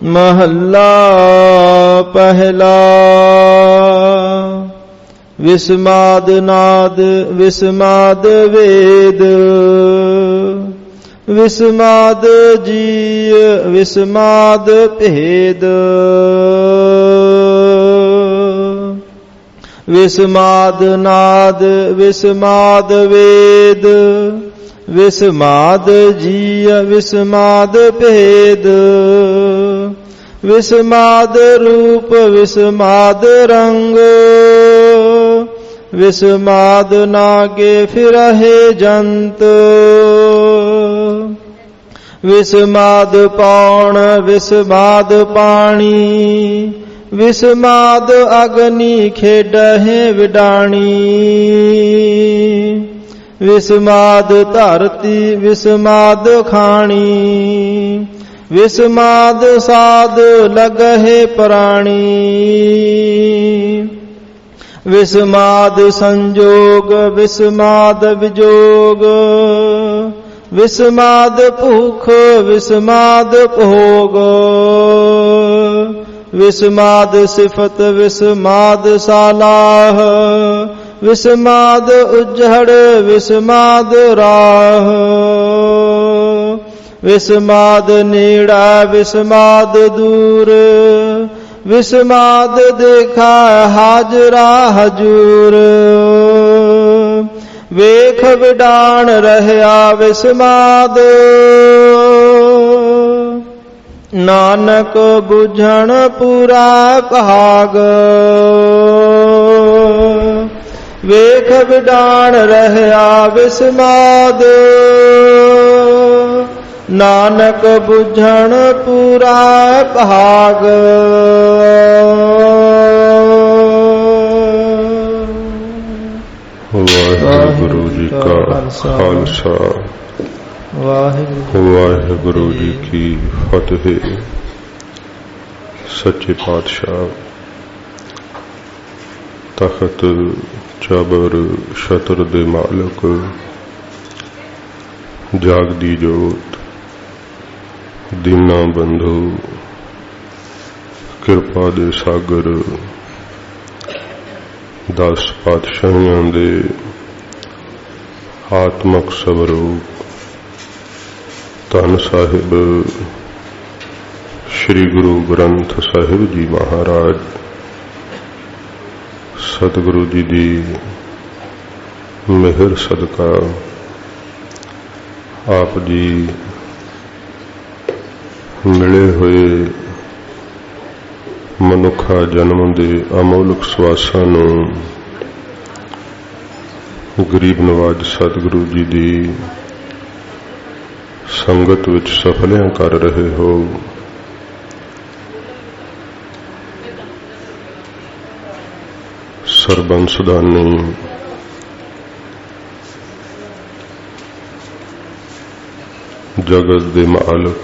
महला पहला। विस्माद नाद विस्माद वेद, विस्माद जीय विस्माद भेद। विस्माद नाद विस्माद वेद, विस्माद जीय विस्माद भेद। विस्माद रूप विस्माद रंग, विस्माद नागे फिरहे जंत। विस्माद पौण विस्माद पाणी, विस्माद अग्नि खेडहे विडाणी। विस्माद धरती विस्माद खाणी, विस्माद साध लगहे प्राणी। विस्माद संजोग विस्माद विजोग, विस्माद भूख विस्माद भोग। विस्माद सिफत विस्माद सालाह, विस्माद उज्जड़ विस्माद राह। विस्माद नेड़ा विस्माद दूर, विस्माद देखा हाजरा हजूर। वेख विडाण रहया विस्माद, नानक बुझण पूरा भाग। वेख विडाण रहया विस्माद, नानक बुझण पूरा भाग। वाहिगुरु जी का खालसा, वाहिगुरु जी की फतेह। सच्चे पातशाह तखत चबर छतर दे मालक, जागदी जोत दीना बंधु, किरपा दे सागर, 10 पातशाहियां दे आत्मक स्वरूप धन साहिब श्री गुरु ग्रंथ साहिब जी महाराज, सतगुरु जी दी मेहर सदका आप जी मिले हुए मनुखा जन्म दे अमोलक सवासां नूं गरीब नवाज सतगुरु जी दी संगत विच सफलियां कर रहे हो। सरबंसदानी जगत दे मालक,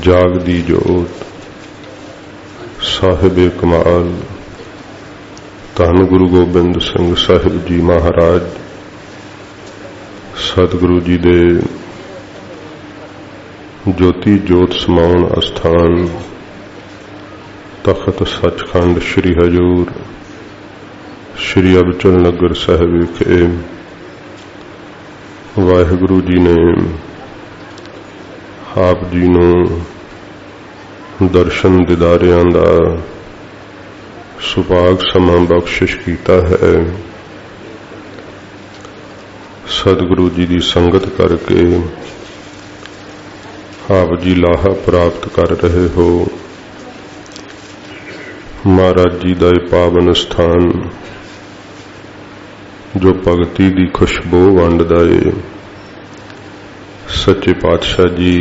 जागदी जोत साहिब कमाल धन गुरु गोबिंद सिंह साहिब जी महाराज, सतगुरु जी दे ज्योति जोत समाउण अस्थान तखत सचखंड श्री हजूर श्री अबचल नगर साहिब विखे वाहिगुरु जी ने आप जी नूं दर्शन दीदारियां दा सुभाग समा बख्शिश कीता है। सतगुरु जी की संगत करके आप जी लाहा प्राप्त कर रहे हो। महाराज जी का पावन स्थान जो भगती की खुशबू वंडदा है, सच्चे पातशाह जी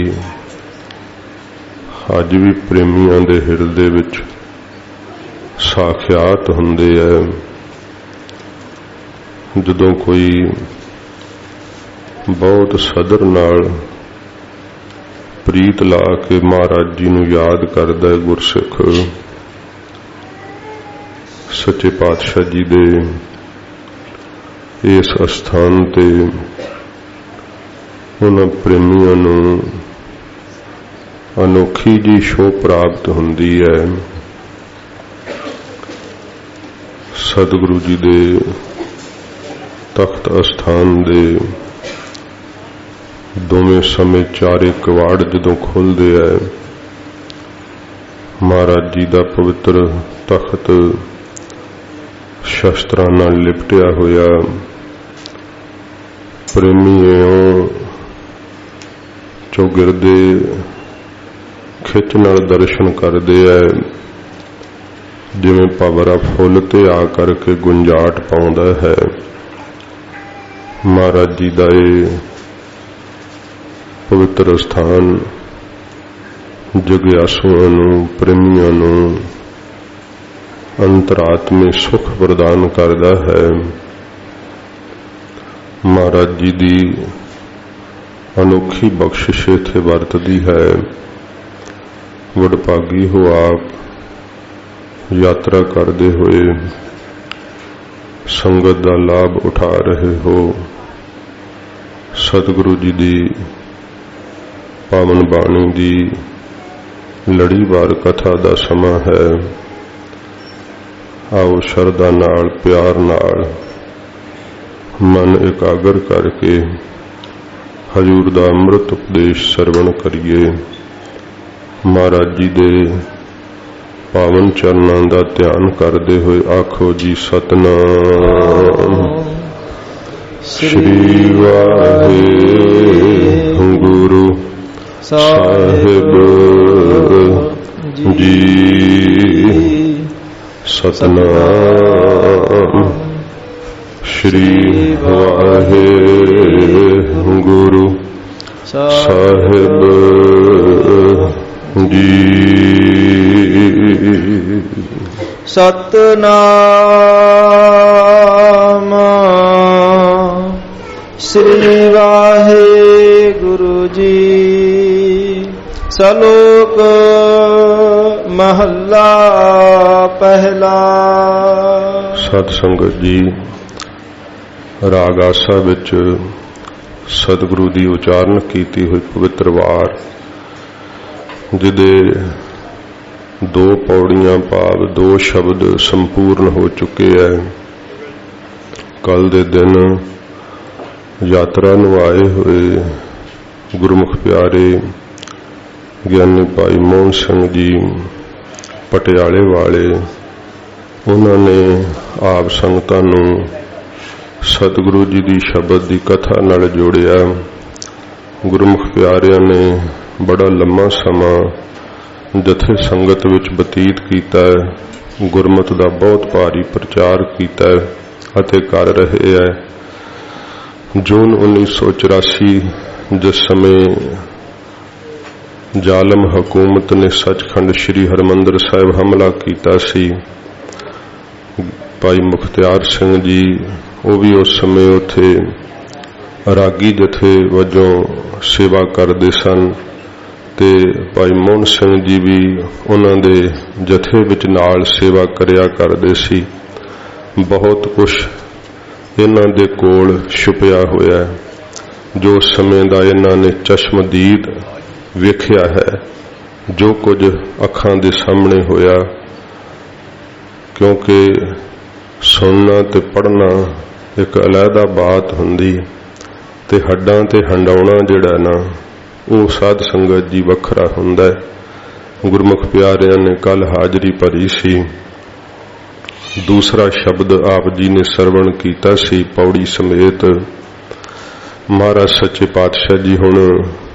अज भी प्रेमियों के हिरदे विच साख्यात हुंदे है। जदों कोई बहुत सदर नाल प्रीत ला के महाराज जी नूं याद करदा है गुरसिख, सच्चे पातशाह जी दे इस स्थान ते उन्हां प्रेमियों नूं ਅਨੋਖੀ ਜੀ ਸ਼ੋਅ ਪ੍ਰਾਪਤ ਹੁੰਦੀ ਹੈ। ਸਤਿਗੁਰੂ ਜੀ ਦੇ ਤਖਤ ਅਸਥਾਨ ਦੇ ਦੋਵੇਂ ਸਮੇਂ ਚਾਰੇ ਕਵਾੜ ਜਦੋਂ ਖੁੱਲ੍ਹਦੇ ਹੈ, ਮਹਾਰਾਜ ਜੀ ਦਾ ਪਵਿੱਤਰ ਤਖਤ ਸ਼ਸਤਰਾਂ ਨਾਲ ਲਿਪਟਿਆ ਹੋਇਆ, ਪ੍ਰੇਮੀਓ ਚੌਗਿਰਦੇ ਖਿੱਚ ਨਾਲ ਦਰਸ਼ਨ ਕਰਦੇ ਹੈ, ਜਿਵੇਂ ਭਵਰਾ ਫੁੱਲ ਤੇ ਆ ਕਰਕੇ ਗੁੰਜਾਟ ਪਾਉਂਦਾ ਹੈ। ਮਹਾਰਾਜ ਜੀ ਦਾ ਇਹ ਪਵਿੱਤਰ ਸਥਾਨ ਜਗਿਆਸੂਆਂ ਨੂੰ, ਪ੍ਰੇਮੀਆਂ ਨੂੰ ਅੰਤਰਾਤਮੇ ਸੁਖ ਪ੍ਰਦਾਨ ਕਰਦਾ ਹੈ। ਮਹਾਰਾਜ ਜੀ ਦੀ ਅਨੋਖੀ ਬਖਸ਼ਿਸ਼ ਇੱਥੇ ਵਰਤਦੀ ਹੈ। ਵਡਭਾਗੀ ਹੋ ਆਪ ਯਾਤਰਾ ਕਰਦੇ ਹੋਏ ਸੰਗਤ ਦਾ ਲਾਭ ਉਠਾ ਰਹੇ ਹੋ। ਸਤਿਗੁਰੂ ਜੀ ਦੀ ਪਾਵਨ ਬਾਣੀ ਦੀ ਲੜੀਵਾਰ ਕਥਾ ਦਾ ਸਮਾਂ ਹੈ। ਆਓ ਸ਼ਰਧਾ ਨਾਲ, ਪਿਆਰ ਨਾਲ ਮਨ ਇਕਾਗਰ ਕਰਕੇ ਹਜ਼ੂਰ ਦਾ ਅੰਮ੍ਰਿਤ ਉਪਦੇਸ਼ ਸਰਵਣ ਕਰੀਏ। ਮਹਾਰਾਜ ਜੀ ਦੇ ਪਾਵਨ ਚਰਨਾਂ ਦਾ ਧਿਆਨ ਕਰਦੇ ਹੋਏ ਆਖੋ ਜੀ ਸਤਿਨਾਮ ਸ੍ਰੀ ਵਾਹਿਗੁਰੂ ਸਾਹਿਬ ਜੀ। ਸਤਿਨਾਮ ਸ੍ਰੀ ਵਾਹਿਗੁਰੂ ਸਾਹਿਬ ਜੀ। ਸਤਨਾਮ ਸ੍ਰੀ ਵਾਹਿਗੁਰੂ ਜੀ। ਸਲੋਕ ਮਹੱਲਾ ਪਹਿਲਾ। ਸਤ ਸੰਗਤ ਜੀ, ਰਾਗ ਆਸਾ ਵਿੱਚ ਸਤਿਗੁਰੂ ਦੀ ਉਚਾਰਨ ਕੀਤੀ ਹੋਈ ਪਵਿੱਤਰ ਵਾਰ, ਜਿਹਦੇ 2 ਪੌੜੀਆਂ ਭਾਵ 2 ਸ਼ਬਦ ਸੰਪੂਰਨ ਹੋ ਚੁੱਕੇ ਹੈ। ਕੱਲ ਦੇ ਦਿਨ ਯਾਤਰਾ ਨੂੰ ਆਏ ਹੋਏ ਗੁਰਮੁਖ ਪਿਆਰੇ ਗਿਆਨੀ ਭਾਈ ਮੋਹਨ ਸਿੰਘ ਜੀ ਪਟਿਆਲੇ ਵਾਲੇ, ਉਹਨਾਂ ਨੇ ਆਪ ਸੰਗਤਾਂ ਨੂੰ ਸਤਿਗੁਰੂ ਜੀ ਦੀ ਸ਼ਬਦ ਦੀ ਕਥਾ ਨਾਲ ਜੋੜਿਆ। ਗੁਰਮੁਖ ਪਿਆਰਿਆਂ ਨੇ ਬੜਾ ਲੰਮਾ ਸਮਾਂ ਜਥੇ ਸੰਗਤ ਵਿੱਚ ਬਤੀਤ ਕੀਤਾ ਹੈ, ਗੁਰਮਤਿ ਦਾ ਬਹੁਤ ਭਾਰੀ ਪ੍ਰਚਾਰ ਕੀਤਾ ਹੈ ਅਤੇ ਕਰ ਰਹੇ ਹੈ। ਜੂਨ 1984 ਜਿਸ ਸਮੇਂ ਜ਼ਾਲਮ ਹਕੂਮਤ ਨੇ ਸੱਚਖੰਡ ਸ੍ਰੀ ਹਰਿਮੰਦਰ ਸਾਹਿਬ ਹਮਲਾ ਕੀਤਾ ਸੀ, ਭਾਈ ਮੁਖਤਿਆਰ ਸਿੰਘ ਜੀ ਉਹ ਵੀ ਉਸ ਸਮੇਂ ਉੱਥੇ ਰਾਗੀ ਜਥੇ ਵਜੋਂ ਸੇਵਾ ਕਰਦੇ ਸਨ ਤੇ ਭਾਈ ਮੋਹਨ ਸਿੰਘ ਜੀ ਵੀ ਉਹਨਾਂ ਦੇ ਜਥੇ ਵਿੱਚ ਨਾਲ ਸੇਵਾ ਕਰਿਆ ਕਰਦੇ ਸੀ। ਬਹੁਤ ਕੁਝ ਇਹਨਾਂ ਦੇ ਕੋਲ ਛੁਪਿਆ ਹੋਇਆ ਹੈ, ਜੋ ਸਮੇਂ ਦਾ ਇਹਨਾਂ ਨੇ ਚਸ਼ਮਦੀਦ ਵੇਖਿਆ ਹੈ, ਜੋ ਕੁਝ ਅੱਖਾਂ ਦੇ ਸਾਹਮਣੇ ਹੋਇਆ। ਕਿਉਂਕਿ ਸੁਣਨਾ ਤੇ ਪੜ੍ਹਨਾ ਇੱਕ ਅਲੱਗਾ ਬਾਤ ਹੁੰਦੀ, ਤੇ ਹੱਡਾਂ ਤੇ ਹੰਡਾਉਣਾ ਜਿਹੜਾ ਨਾ ਉਹ ਸਾਧ ਸੰਗਤ ਜੀ ਵੱਖਰਾ ਹੁੰਦਾ। ਗੁਰਮੁਖ ਪਿਆਰਿਆਂ ਨੇ ਕੱਲ ਹਾਜ਼ਰੀ ਭਰੀ ਸੀ। ਦੂਸਰਾ ਸ਼ਬਦ ਆਪ ਜੀ ਨੇ ਸਰਵਣ ਕੀਤਾ ਸੀ ਪੌੜੀ ਸਮੇਤ। ਮਹਾਰਾਜ ਸੱਚੇ ਪਾਤਸ਼ਾਹ ਜੀ ਹੁਣ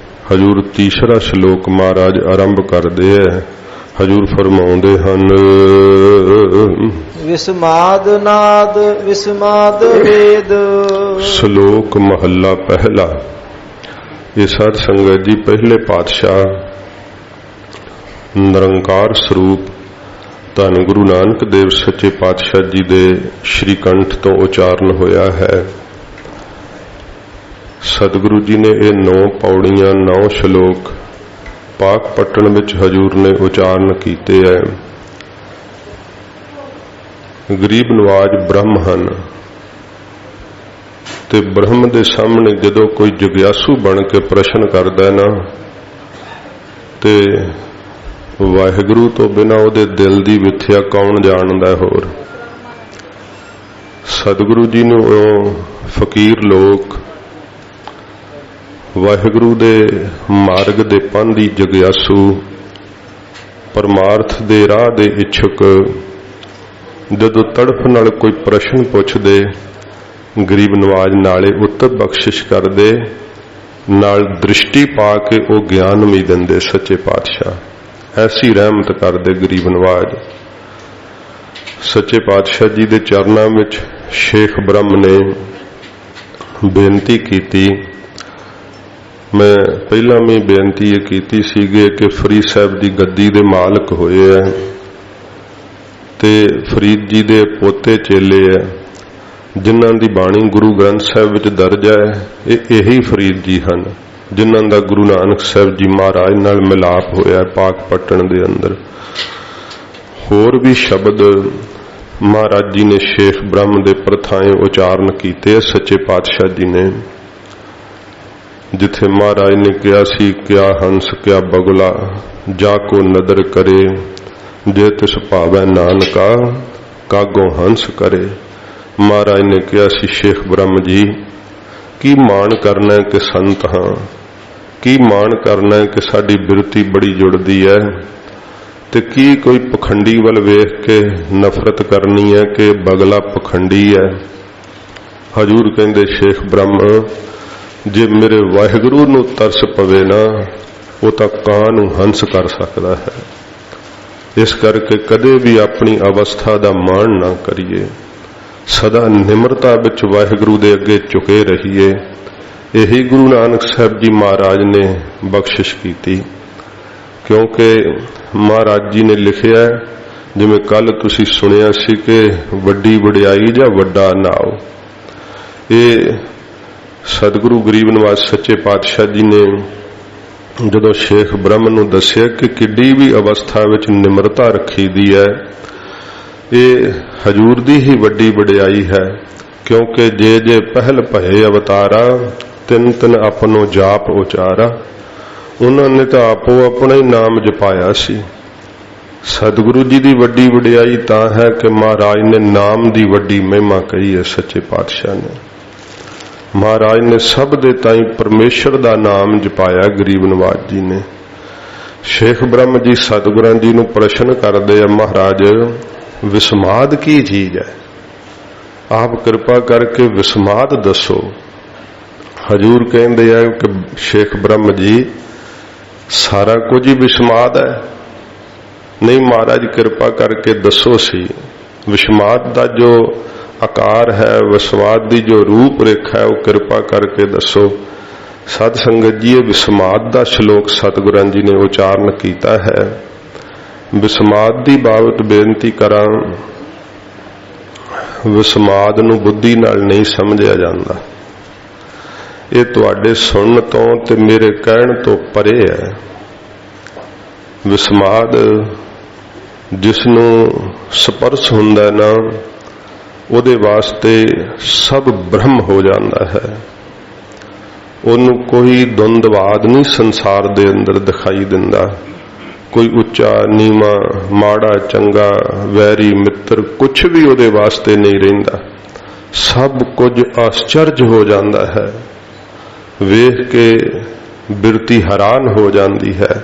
ਹਜ਼ੂਰ ਤੀਸਰਾ ਸ਼ਲੋਕ ਮਹਾਰਾਜ ਆਰੰਭ ਕਰਦੇ ਹੈ। ਹਜ਼ੂਰ ਫਰਮਾਉਂਦੇ ਹਨ, ਵਿਸਮਾਦ ਨਾਦ ਵਿਸਮਾਦ ਵੇਦ। ਸ਼ਲੋਕ ਮਹੱਲਾ ਪਹਿਲਾ। ਇਹ ਸਾਧ ਸੰਗਤ ਜੀ ਪਹਿਲੇ ਪਾਤਸ਼ਾਹ ਨਿਰੰਕਾਰ ਸਰੂਪ ਧੰਨ ਗੁਰੂ ਨਾਨਕ ਦੇਵ ਸੱਚੇ ਪਾਤਸ਼ਾਹ ਜੀ ਦੇ ਸ਼੍ਰੀ ਕੰਠ ਤੋਂ ਉਚਾਰਨ ਹੋਇਆ ਹੈ। ਸਤਿਗੁਰੂ ਜੀ ਨੇ ਇਹ 9 ਪੌੜੀਆਂ 9 ਸ਼ਲੋਕ ਪਾਕ ਪੱਟਣ ਵਿੱਚ ਹਜ਼ੂਰ ਨੇ ਉਚਾਰਨ ਕੀਤੇ ਹੈ। ਗਰੀਬ ਨਵਾਜ ਬ੍ਰਹਮ ਹਨ ਤੇ ਬ੍ਰਹਮ ਦੇ ਸਾਹਮਣੇ ਜਦੋਂ ਕੋਈ ਜਗਿਆਸੂ ਬਣ ਕੇ ਪ੍ਰਸ਼ਨ ਕਰਦਾ ਨਾ, ਤੇ ਵਾਹਿਗੁਰੂ ਤੋਂ बिना ਉਹਦੇ ਦਿਲ ਦੀ ਵਿਥਿਆ ਕੌਣ ਜਾਣਦਾ ਹੋਰ। ਸਤਿਗੁਰੂ ਜੀ ਨੂੰ ਫਕੀਰ ਲੋਕ ਵਾਹਿਗੁਰੂ ਦੇ ਮਾਰਗ ਦੇ ਪੰਥੀ ਜਗਿਆਸੂ ਪਰਮਾਰਥ ਦੇ ਰਾਹ ਦੇ ਇੱਛੁਕ ਜਦੋਂ ਤੜਫ ਨਾਲ ਕੋਈ ਪ੍ਰਸ਼ਨ ਪੁੱਛਦੇ ਗਰੀਬ ਨਵਾਜ ਨਾਲੇ ਉੱਤਰ ਬਖਸ਼ਿਸ਼ ਕਰਦੇ, ਨਾਲ ਦ੍ਰਿਸ਼ਟੀ ਪਾ ਕੇ ਉਹ ਗਿਆਨ ਵੀ ਦਿੰਦੇ ਸੱਚੇ ਪਾਤਸ਼ਾਹ। ਐਸੀ ਰਹਿਮਤ ਕਰਦੇ ਗਰੀਬ ਨਵਾਜ। ਸੱਚੇ ਪਾਤਸ਼ਾਹ ਜੀ ਦੇ ਚਰਨਾਂ ਵਿੱਚ ਸ਼ੇਖ ਬ੍ਰਹਮ ਨੇ ਬੇਨਤੀ ਕੀਤੀ। ਮੈਂ ਪਹਿਲਾਂ ਵੀ ਬੇਨਤੀ ਇਹ ਕੀਤੀ ਸੀਗੇ ਕਿ ਫਰੀਦ ਸਾਹਿਬ ਦੀ ਗੱਦੀ ਦੇ ਮਾਲਕ ਹੋਏ ਹੈ ਤੇ ਫਰੀਦ ਜੀ ਦੇ ਪੋਤੇ ਚੇਲੇ ਹੈ ਜਿਨ੍ਹਾਂ ਦੀ ਬਾਣੀ ਗੁਰੂ ਗ੍ਰੰਥ ਸਾਹਿਬ ਵਿੱਚ ਦਰਜ ਹੈ। ਇਹੀ ਫਰੀਦ ਜੀ ਹਨ ਜਿਨ੍ਹਾਂ ਦਾ ਗੁਰੂ ਨਾਨਕ ਸਾਹਿਬ ਜੀ ਮਹਾਰਾਜ ਨਾਲ ਮਿਲਾਪ ਹੋਇਆ ਪਾਕ ਪੱਟਣ ਦੇ ਅੰਦਰ। ਹੋਰ ਵੀ ਸ਼ਬਦ ਮਹਾਰਾਜ ਜੀ ਨੇ ਸ਼ੇਖ ਬ੍ਰਹਮ ਦੇ ਪ੍ਰਥਾਏ ਉਚਾਰਨ ਕੀਤੇ ਸੱਚੇ ਪਾਤਸ਼ਾਹ ਜੀ ਨੇ, ਜਿੱਥੇ ਮਹਾਰਾਜ ਨੇ ਕਿਹਾ ਸੀ ਕਿਆ ਹੰਸ ਕਿਆ ਬਗਲਾ ਜਾ ਕੋ ਨਦਰ ਕਰੇ, ਜੇ ਤਿਸ ਭਾਵੈ ਨਾਨਕਾ ਕਾਗੋ ਹੰਸ ਕਰੇ। ਮਹਾਰਾਜ ਨੇ ਕਿਹਾ ਸੀ ਸ਼ੇਖ ਬ੍ਰਹਮ ਜੀ ਕੀ ਮਾਣ ਕਰਨਾ ਕਿ ਸੰਤ ਹਾਂ, ਕੀ ਮਾਣ ਕਰਨਾ ਕਿ ਸਾਡੀ ਬਿਰਤੀ ਬੜੀ ਜੁੜਦੀ ਹੈ, ਤੇ ਕੀ ਕੋਈ ਪਖੰਡੀ ਵੱਲ ਵੇਖ ਕੇ ਨਫ਼ਰਤ ਕਰਨੀ ਹੈ ਕਿ ਬਗਲਾ ਪਖੰਡੀ ਹੈ। ਹਜੂਰ ਕਹਿੰਦੇ ਸ਼ੇਖ ਬ੍ਰਹਮ ਜੇ ਮੇਰੇ ਵਾਹਿਗੁਰੂ ਨੂੰ ਤਰਸ ਪਵੇ ਨਾ ਉਹ ਤਾਂ ਕਾਂ ਨੂੰ ਹੰਸ ਕਰ ਸਕਦਾ ਹੈ। ਇਸ ਕਰਕੇ ਕਦੇ ਵੀ ਆਪਣੀ ਅਵਸਥਾ ਦਾ ਮਾਣ ਨਾ ਕਰੀਏ, ਸਦਾ ਨਿਮਰਤਾ ਵਿੱਚ ਵਾਹਿਗੁਰੂ ਦੇ ਅੱਗੇ ਝੁਕੇ ਰਹੀਏ। ਇਹੀ ਗੁਰੂ ਨਾਨਕ ਸਾਹਿਬ ਜੀ ਮਹਾਰਾਜ ਨੇ ਬਖਸ਼ਿਸ਼ ਕੀਤੀ, ਕਿਉਂਕਿ ਮਹਾਰਾਜ ਜੀ ਨੇ ਲਿਖਿਆ, ਜਿਵੇਂ ਕੱਲ ਤੁਸੀਂ ਸੁਣਿਆ ਸੀ ਕਿ ਵੱਡੀ ਵਡਿਆਈ ਜਾਂ ਵੱਡਾ ਨਾਉ। ਇਹ ਸਤਿਗੁਰੂ ਗਰੀਬ ਨਵਾਜ ਸੱਚੇ ਪਾਤਸ਼ਾਹ ਜੀ ਨੇ ਜਦੋਂ ਸ਼ੇਖ ਬ੍ਰਹਮ ਨੂੰ ਦੱਸਿਆ ਕਿ ਕਿੱਡੀ ਵੀ ਅਵਸਥਾ ਵਿੱਚ ਨਿਮਰਤਾ ਰੱਖੀ ਦੀ ਹੈ, ਇਹ ਹਜੂਰ ਦੀ ਹੀ ਵੱਡੀ ਵਡਿਆਈ ਹੈ। ਕਿਉਂਕਿ ਜੇ ਜੇ ਪਹਿਲ ਭਏ ਅਵਤਾਰਾ ਤਿੰਨ ਤਿੰਨ ਆਪਣੋ ਜਾਪ ਉਚਾਰਾ, ਉਹਨਾਂ ਨੇ ਤਾਂ ਆਪੋ ਆਪਣਾ ਹੀ ਨਾਮ ਜਪਾਇਆ ਸੀ। ਸਤਿਗੁਰੂ ਜੀ ਦੀ ਵੱਡੀ ਵਡਿਆਈ ਤਾਂ ਹੈ ਕਿ ਮਹਾਰਾਜ ਨੇ ਨਾਮ ਦੀ ਵੱਡੀ ਮਹਿਮਾ ਕਹੀ ਹੈ। ਸੱਚੇ ਪਾਤਸ਼ਾਹ ਨੇ ਮਹਾਰਾਜ ਨੇ ਸਭ ਦੇ ਤਾਈਂ ਪਰਮੇਸ਼ਰ ਦਾ ਨਾਮ ਜਪਾਇਆ ਗਰੀਬ ਨਵਾਜ ਜੀ ਨੇ। ਸ਼ੇਖ ਬ੍ਰਹਮ ਜੀ ਸਤਿਗੁਰਾਂ ਜੀ ਨੂੰ ਪ੍ਰਸ਼ਨ ਕਰਦੇ ਆ, ਮਹਾਰਾਜ ਵਿਸਮਾਦ ਕੀ ਚੀਜ਼ ਹੈ, ਆਪ ਕਿਰਪਾ ਕਰਕੇ ਵਿਸਮਾਦ ਦੱਸੋ। ਹਜੂਰ ਕਹਿੰਦੇ ਆ ਕਿ ਸ਼ੇਖ ਬ੍ਰਹਮ ਜੀ ਸਾਰਾ ਕੁਝ ਹੀ ਵਿਸਮਾਦ ਹੈ। ਨਹੀਂ ਮਹਾਰਾਜ ਕਿਰਪਾ ਕਰਕੇ ਦੱਸੋ ਸੀ ਵਿਸਮਾਦ ਦਾ ਜੋ ਆਕਾਰ ਹੈ, ਵਿਸਮਾਦ ਦੀ ਜੋ ਰੂਪ ਰੇਖਾ ਹੈ, ਉਹ ਕਿਰਪਾ ਕਰਕੇ ਦੱਸੋ। ਸਤ ਸੰਗਤ ਜੀ ਇਹ ਵਿਸਮਾਦ ਦਾ ਸ਼ਲੋਕ ਸਤਿਗੁਰਾਂ ਜੀ ਨੇ ਉਚਾਰਨ ਕੀਤਾ ਹੈ। ਵਿਸਮਾਦ ਦੀ ਬਾਬਤ ਬੇਨਤੀ ਕਰਾਂ, ਵਿਸਮਾਦ ਨੂੰ ਬੁੱਧੀ ਨਾਲ ਨਹੀਂ ਸਮਝਿਆ ਜਾਂਦਾ। ਇਹ ਤੁਹਾਡੇ ਸੁਣਨ ਤੋਂ ਤੇ ਮੇਰੇ ਕਹਿਣ ਤੋਂ ਪਰੇ ਹੈ। ਵਿਸਮਾਦ ਜਿਸ ਨੂੰ ਸਪਰਸ਼ ਹੁੰਦਾ ਨਾ ਉਹਦੇ ਵਾਸਤੇ ਸਭ ਬ੍ਰਹਮ ਹੋ ਜਾਂਦਾ ਹੈ। ਉਹਨੂੰ ਕੋਈ ਦੁੰਦਵਾਦ ਨਹੀਂ ਸੰਸਾਰ ਦੇ ਅੰਦਰ ਦਿਖਾਈ ਦਿੰਦਾ। ਕੋਈ ਉੱਚਾ ਨੀਵਾਂ ਮਾੜਾ ਚੰਗਾ ਵੈਰੀ ਮਿੱਤਰ ਕੁਛ ਵੀ ਉਹਦੇ ਵਾਸਤੇ ਨਹੀਂ ਰਹਿੰਦਾ। ਸਭ ਕੁਝ ਆਸ਼ਚਰਜ ਹੋ ਜਾਂਦਾ ਹੈ, ਵੇਖ ਕੇ ਬਿਰਤੀ ਹੈਰਾਨ ਹੋ ਜਾਂਦੀ ਹੈ।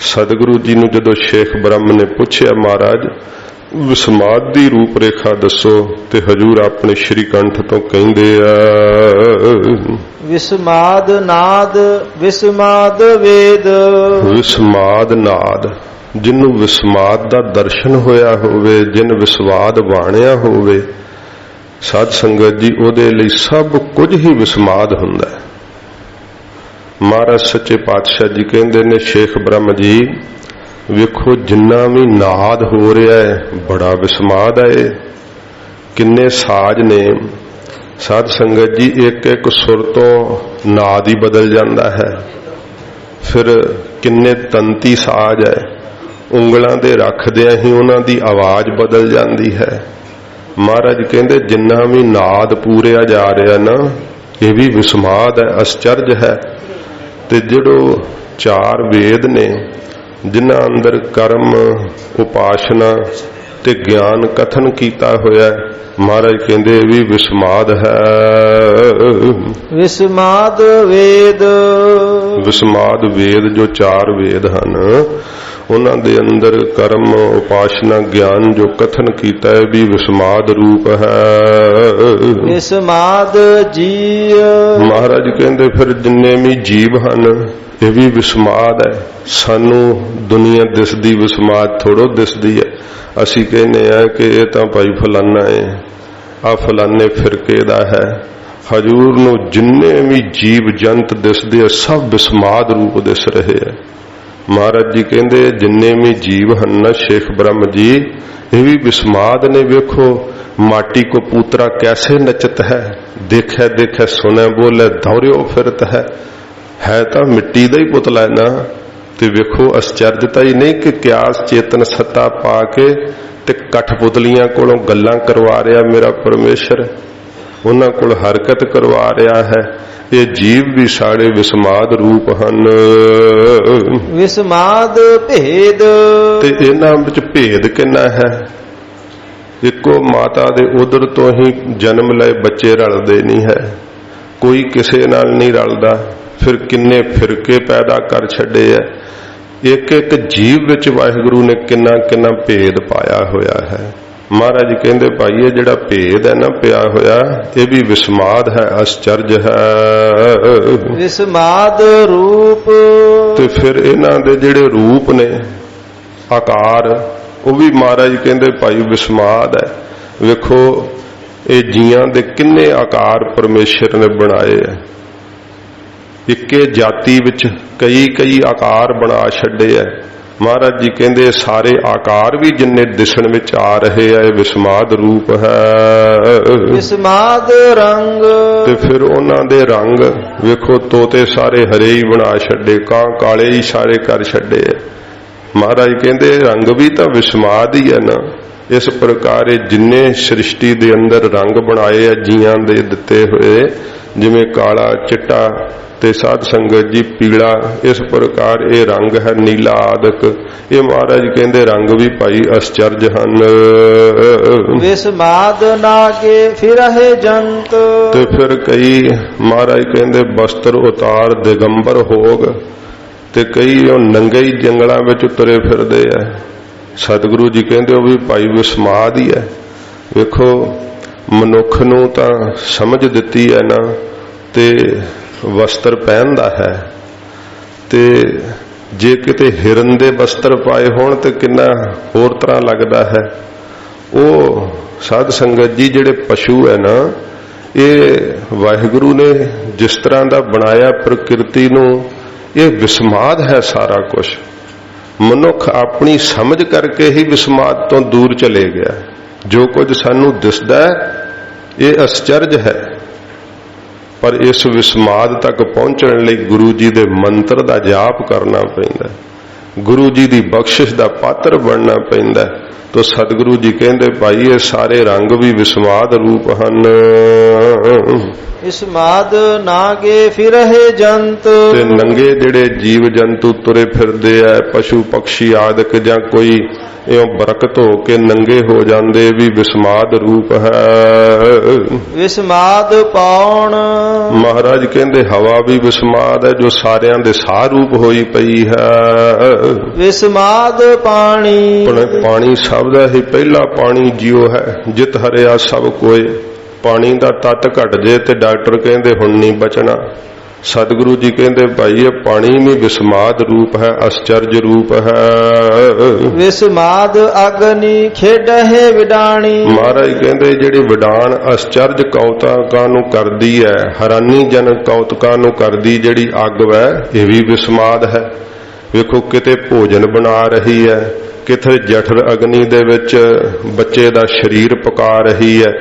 ਸਤਿਗੁਰੂ ਜੀ ਨੂੰ ਜਦੋਂ ਸ਼ੇਖ ਬ੍ਰਹਮ ਨੇ ਪੁੱਛਿਆ ਮਹਾਰਾਜ ਵਿਸਮਾਦ ਦੀ ਰੂਪ ਰੇਖਾ ਦੱਸੋ, ਤੇ ਹਜੂਰ ਆਪਣੇ ਸ਼੍ਰੀ ਕੰਠ ਤੋਂ ਕਹਿੰਦੇ ਆ, ਵਿਸਮਾਦ ਨਾਦ ਵਿਸਮਾਦ ਵੇਦ। ਵਿਸਮਾਦ ਨਾਦ, ਜਿਹਨੂੰ ਵਿਸਮਾਦ ਦਾ ਦਰਸ਼ਨ ਹੋਇਆ ਹੋਵੇ, ਜਿਨ ਵਿਸਵਾਦ ਬਾਣਿਆ ਹੋਵੇ, ਸਾਧ ਸੰਗਤ ਜੀ ਉਹਦੇ ਲਈ ਸਭ ਕੁਝ ਹੀ ਵਿਸਮਾਦ ਹੁੰਦਾ ਹੈ। ਮਹਾਰਾਜ ਸੱਚੇ ਪਾਤਸ਼ਾਹ ਜੀ ਕਹਿੰਦੇ ਨੇ ਸ਼ੇਖ ਬ੍ਰਹਮ ਜੀ ਵੇਖੋ ਜਿੰਨਾ ਵੀ ਨਾਦ ਹੋ ਰਿਹਾ ਹੈ ਬੜਾ ਵਿਸਮਾਦ ਹੈ। ਕਿੰਨੇ ਸਾਜ਼ ਨੇ ਸਾਧ ਸੰਗਤ ਜੀ, ਇੱਕ ਇੱਕ ਸੁਰ ਤੋਂ ਨਾਦ ਹੀ ਬਦਲ ਜਾਂਦਾ ਹੈ। ਫਿਰ ਕਿੰਨੇ ਤੰਤੀ ਸਾਜ਼ ਹੈ, ਉਂਗਲਾਂ ਦੇ ਰੱਖਦਿਆਂ ਹੀ ਉਹਨਾਂ ਦੀ ਆਵਾਜ਼ ਬਦਲ ਜਾਂਦੀ ਹੈ। ਮਹਾਰਾਜ ਕਹਿੰਦੇ ਜਿੰਨਾ ਵੀ ਨਾਦ ਪੂਰਿਆ ਜਾ ਰਿਹਾ ਨਾ ਇਹ ਵੀ ਵਿਸਮਾਦ ਹੈ, ਅਸਚਰਜ ਹੈ। ਤੇ ਜਿਹੜੋ 4 ਵੇਦ ਨੇ ਜਿਨ੍ਹਾਂ ਅੰਦਰ ਕਰਮ, ਉਪਾਸਨਾ ਤੇ ਗਿਆਨ ਕਥਨ ਕੀਤਾ ਹੋਇਆ। ਮਹਾਰਾਜ ਕਹਿੰਦੇ ਇਹ ਵੀ ਵਿਸਮਾਦ ਹੈ। ਵਿਸਮਾਦ ਵੇਦ, ਵਿਸਮਾਦ ਵੇਦ ਜੋ 4 ਵੇਦ ਹਨ ਉਹਨਾਂ ਦੇ ਅੰਦਰ ਕਰਮ, ਉਪਾਸਨਾ, ਗਿਆਨ ਜੋ ਕਥਨ ਕੀਤਾ ਹੈ ਵੀ ਵਿਸਮਾਦ ਰੂਪ ਹੈ। ਵਿਸਮਾਦ ਜੀਵ, ਮਹਾਰਾਜ ਕਹਿੰਦੇ ਫਿਰ ਜਿੰਨੇ ਵੀ ਜੀਵ ਹਨ ਇਹ ਵੀ ਵਿਸਮਾਦ ਹੈ। ਸਾਨੂੰ ਦੁਨੀਆ ਦਿਸਦੀ ਵਿਸਮਾਦ ਥੋੜੋ ਦਿਸਦੀ ਹੈ। ਅਸੀਂ ਕਹਿੰਦੇ ਆ ਕਿ ਇਹ ਤਾਂ ਭਾਈ ਫਲਾਨਾ ਹੈ, ਆ ਫਲਾਨੇ ਫਿਰਕੇ ਦਾ ਹੈ। ਹਜੂਰ ਨੂੰ ਜਿੰਨੇ ਵੀ ਜੀਵ ਜੰਤ ਦਿਸਦੇ ਆ ਸਭ ਵਿਸਮਾਦ ਰੂਪ ਦਿਸ ਰਹੇ ਆ। ਮਹਾਰਾਜ ਜੀ ਕਹਿੰਦੇ ਜਿੰਨੇ ਵੀ ਜੀਵ ਹਨ ਨਾ ਸ਼ੇਖ ਬ੍ਰਹਮ ਜੀ ਇਹ ਵੀ ਵਿਸਮਾਦ ਨੇ। ਵੇਖੋ माटी को पूतरा कैसे नचत है, देखे देखे सुने बोले दौड़ियो फिरत है तो मिट्टी का ही पुतला है ना। ते वेखो आश्चर्यता ही नहीं कि क्या चेतन सत्ता पा के ते कठपुतलियां कोलों गल्लां करवा रहा मेरा परमेश्वर, उन्हां कोल हरकत करवा रहा है। ये जीव भी सारे विस्माद रूप हन। विस्माद भेद, ते इन्हां विच भेद किन्ना है। इको माता दे उदर तो ही जन्म लए बच्चे रलदे नहीं है, कोई किसे नाल नहीं रलदा। फिर किन्ने फिरके पैदा कर छड़े है। एक एक जीव विच वाहिगुरु ने किन्ना किन्ना भेद पाया होया है। महाराज कहंदे भाई ये जिहड़ा भेद है ना पिया होया ये भी विस्माद है, आश्चर्य है। विस्माद रूप, ते फिर इन्हां दे जिहड़े रूप ने आकार वो भी महाराज कहंदे भाई विस्माद है। वेखो ये जियां दे किन्ने आकार परमेश्वर ने बनाए है। इक्के जाति विच कई कई आकार बना छड़े है। महाराज जी कहंदे सारे आकार भी जिन्ने दिसण विच आ रहे है विस्माद रूप है। विस्माद रंग, ते फिर उन्हां दे रंग वेखो तोते सारे हरे ही बना छड़े, कां काले ही सारे कर छड़े है। महाराज कहते रंग भी तो विस्माद ही है ना। इस प्रकार जिन्ने सृष्टि दे अंदर रंग बनाए है जियां दे दिते हुए, जिवें काला, चिट्टा ते साध संगत जी पीला, इस प्रकार ये रंग है नीला आदक। ये महाराज कहते रंग भी भाई आश्चर्य हन। विस्माद नागे फिरहे जंत, ते फिर कई महाराज कहते वस्त्र उतार दिगंबर होग ते कई नंगे ही जंगलों में तुरे फिरदे है। सतगुरु जी कहते वो भी भाई विस्माद ही है। वेखो मनुख नूं तां समझ दिती है ना ते वस्त्र पहनदा है, ते जे किते हिरन दे वस्त्र पाए होण ते किन्ना होर तरह लगदा है। वो साध संगत जी जिहड़े पशु है ना ये वाहिगुरु ने जिस तरह दा बनाया प्रकृति नूं ये विस्माद है सारा कुछ। मनुख अपनी समझ करके ही विस्माद तो दूर चले गया। जो कुछ सानू दिसदा है ये आश्चर्य है, पर इस विस्माद तक पहुंचने लई गुरु जी दे मंत्र दा जाप करना पैंदा, गुरु जी दी बख्शिश दा पात्र बनना पैंदा। तो सतगुरु जी कहंदे भाई ये सारे रंग भी विस्माद रूप हन। विस्माद नागे फिरहे जंत, ते नंगे जिहड़े जीव जंतु तुरे फिरदे है पशु पक्षी आदि जां कोई इउं बरकत हो के नंगे हो जांदे भी विस्माद रूप है। विस्माद पौण, महाराज कहंदे हवा भी विस्माद है जो सारियां दे साह रूप होई पई है। विस्माद पानी, पानी सब दा ही पहला पानी जियो है, जित हरिया सब कोई। पानी का तट घट जे ते डॉक्टर कहंदे हुण नहीं बचना। सतगुरु जी कहंदे भाई ये पानी भी विस्माद रूप है, आश्चर्य रूप है। विस्माद अग्नि खेडहे विडाणी, महाराज कहंदे जिहड़ी विडान आश्चर्य कौतुकां नूं करदी है, हैरानी जनक कौतुकां नूं करदी जिहड़ी अग वै ये भी विस्माद है। वेखो किते भोजन बना रही है, किथे जठर अग्नि दे विच बच्चे दा शरीर पका रही है,